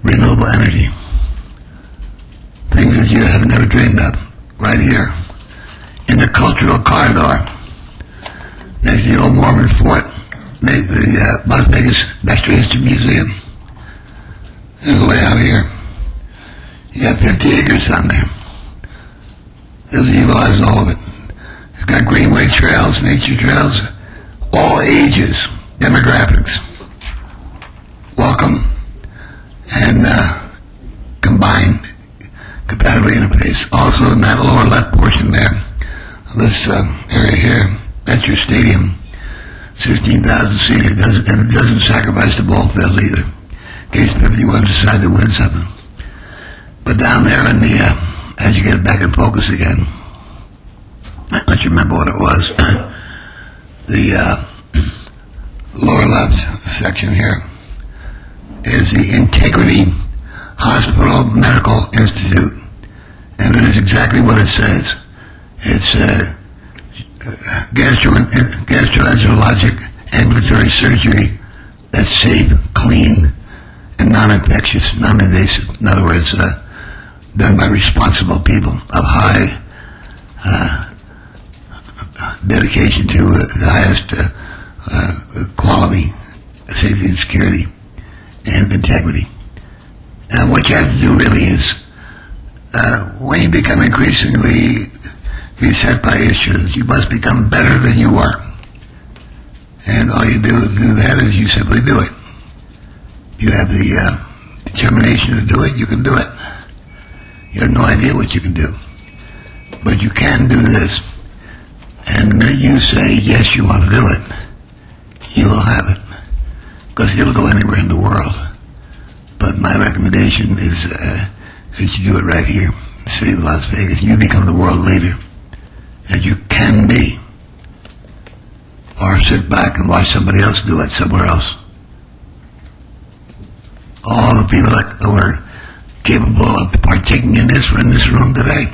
renewable energy. Things that you have never dreamed of, right here. In the Cultural Corridor, next to the old Mormon Fort, the Las Vegas Natural History Museum. There's a layout here. You got 50 acres on there. This utilizes all of it. It's got greenway trails, nature trails, all ages, demographics. Welcome and combined, compatibly interfaced. Also in that lower left portion there, this area here, that's your stadium. 16,000 seater, and it doesn't sacrifice the ball field either, in case 51 decide to win something. But down there in the, as you get it back in focus again, let you remember what it was. The lower left section here is the Integrity Hospital Medical Institute, and it is exactly what it says. It's gastroenterologic ambulatory surgery that's safe, clean, and non-infectious, non-invasive. In other words, done by responsible people of high dedication to the highest quality, safety and security, and integrity. And what you have to do really is, when you become increasingly beset by issues, you must become better than you were. And all you do to do that is you simply do it. You have the determination to do it, you can do it. You have no idea what you can do. But you can do this. And the minute you say, yes, you want to do it, you will have it. Because you'll go anywhere in the world. But my recommendation is that you do it right here, in the city of Las Vegas. You become the world leader that you can be. Or sit back and watch somebody else do it somewhere else. All the people that were capable of partaking in this were in this room today,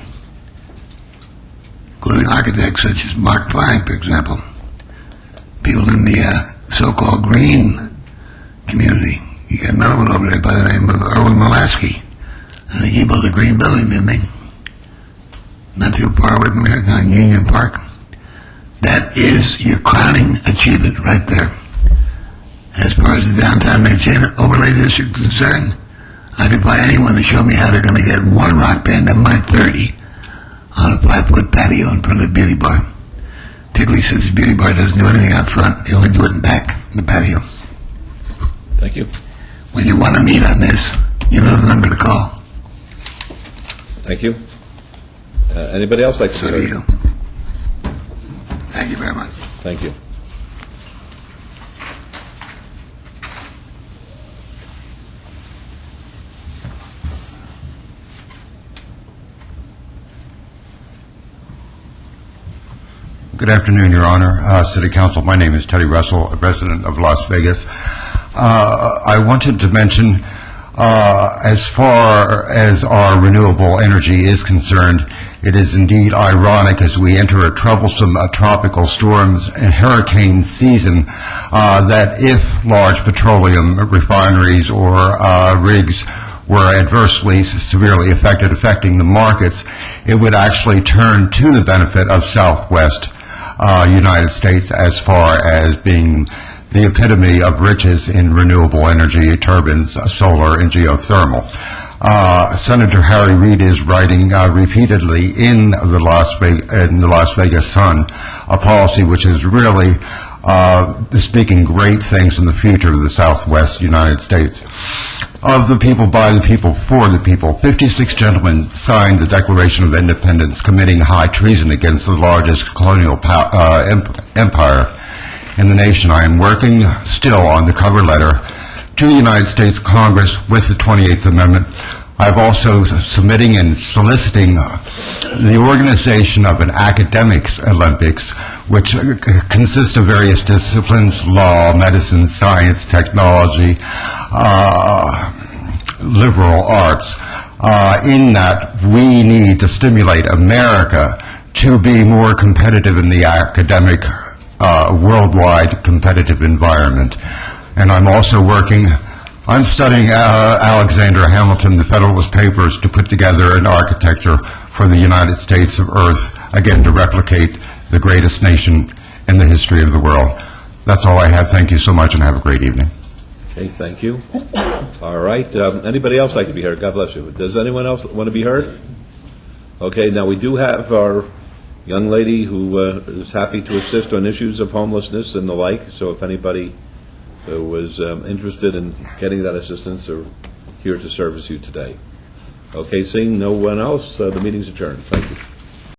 including architects such as Mark Klein, for example. People in the so-called green community. You got another one over there by the name of Erwin Molaski. I think he built a green building, didn't he? Not too far away from here, on Union Park. That is your crowning achievement right there. As far as the downtown entertainment overlay district is concerned, I could buy anyone to show me how they're going to get one rock band of my 30 on a 5-foot patio in front of the beauty bar. Particularly since the beauty bar doesn't do anything out front, they only do it in back, in the patio. Thank you. When you want to meet on this, you know the number to call. Thank you. Anybody else like to say? So do you. Thank you very much. Thank you. Good afternoon, Your Honor, City Council. My name is Teddy Russell, a resident of Las Vegas. I wanted to mention, as far as our renewable energy is concerned, it is indeed ironic as we enter a troublesome tropical storms and hurricane season that if large petroleum refineries or rigs were adversely, severely affecting the markets, it would actually turn to the benefit of Southwest United States as far as being the epitome of riches in renewable energy, turbines, solar, and geothermal. Senator Harry Reid is writing repeatedly in the Las Vegas Sun a policy which is really speaking great things in the future of the Southwest United States. Of the people, by the people, for the people, 56 gentlemen signed the Declaration of Independence committing high treason against the largest colonial empire in the nation. I am working still on the cover letter to the United States Congress with the 28th Amendment. I'm also submitting and soliciting the organization of an academics Olympics, which consists of various disciplines: law, medicine, science, technology, liberal arts. In that, we need to stimulate America to be more competitive in the academic, worldwide competitive environment. And I'm also I'm studying Alexander Hamilton, the Federalist Papers, to put together an architecture for the United States of Earth, again, to replicate the greatest nation in the history of the world. That's all I have. Thank you so much, and have a great evening. Okay, thank you. All right. Anybody else like to be heard? God bless you. Does anyone else want to be heard? Okay, now we do have our young lady who is happy to assist on issues of homelessness and the like, so if anybody was interested in getting that assistance, are here to service you today. Okay, seeing no one else, the meeting's adjourned. Thank you.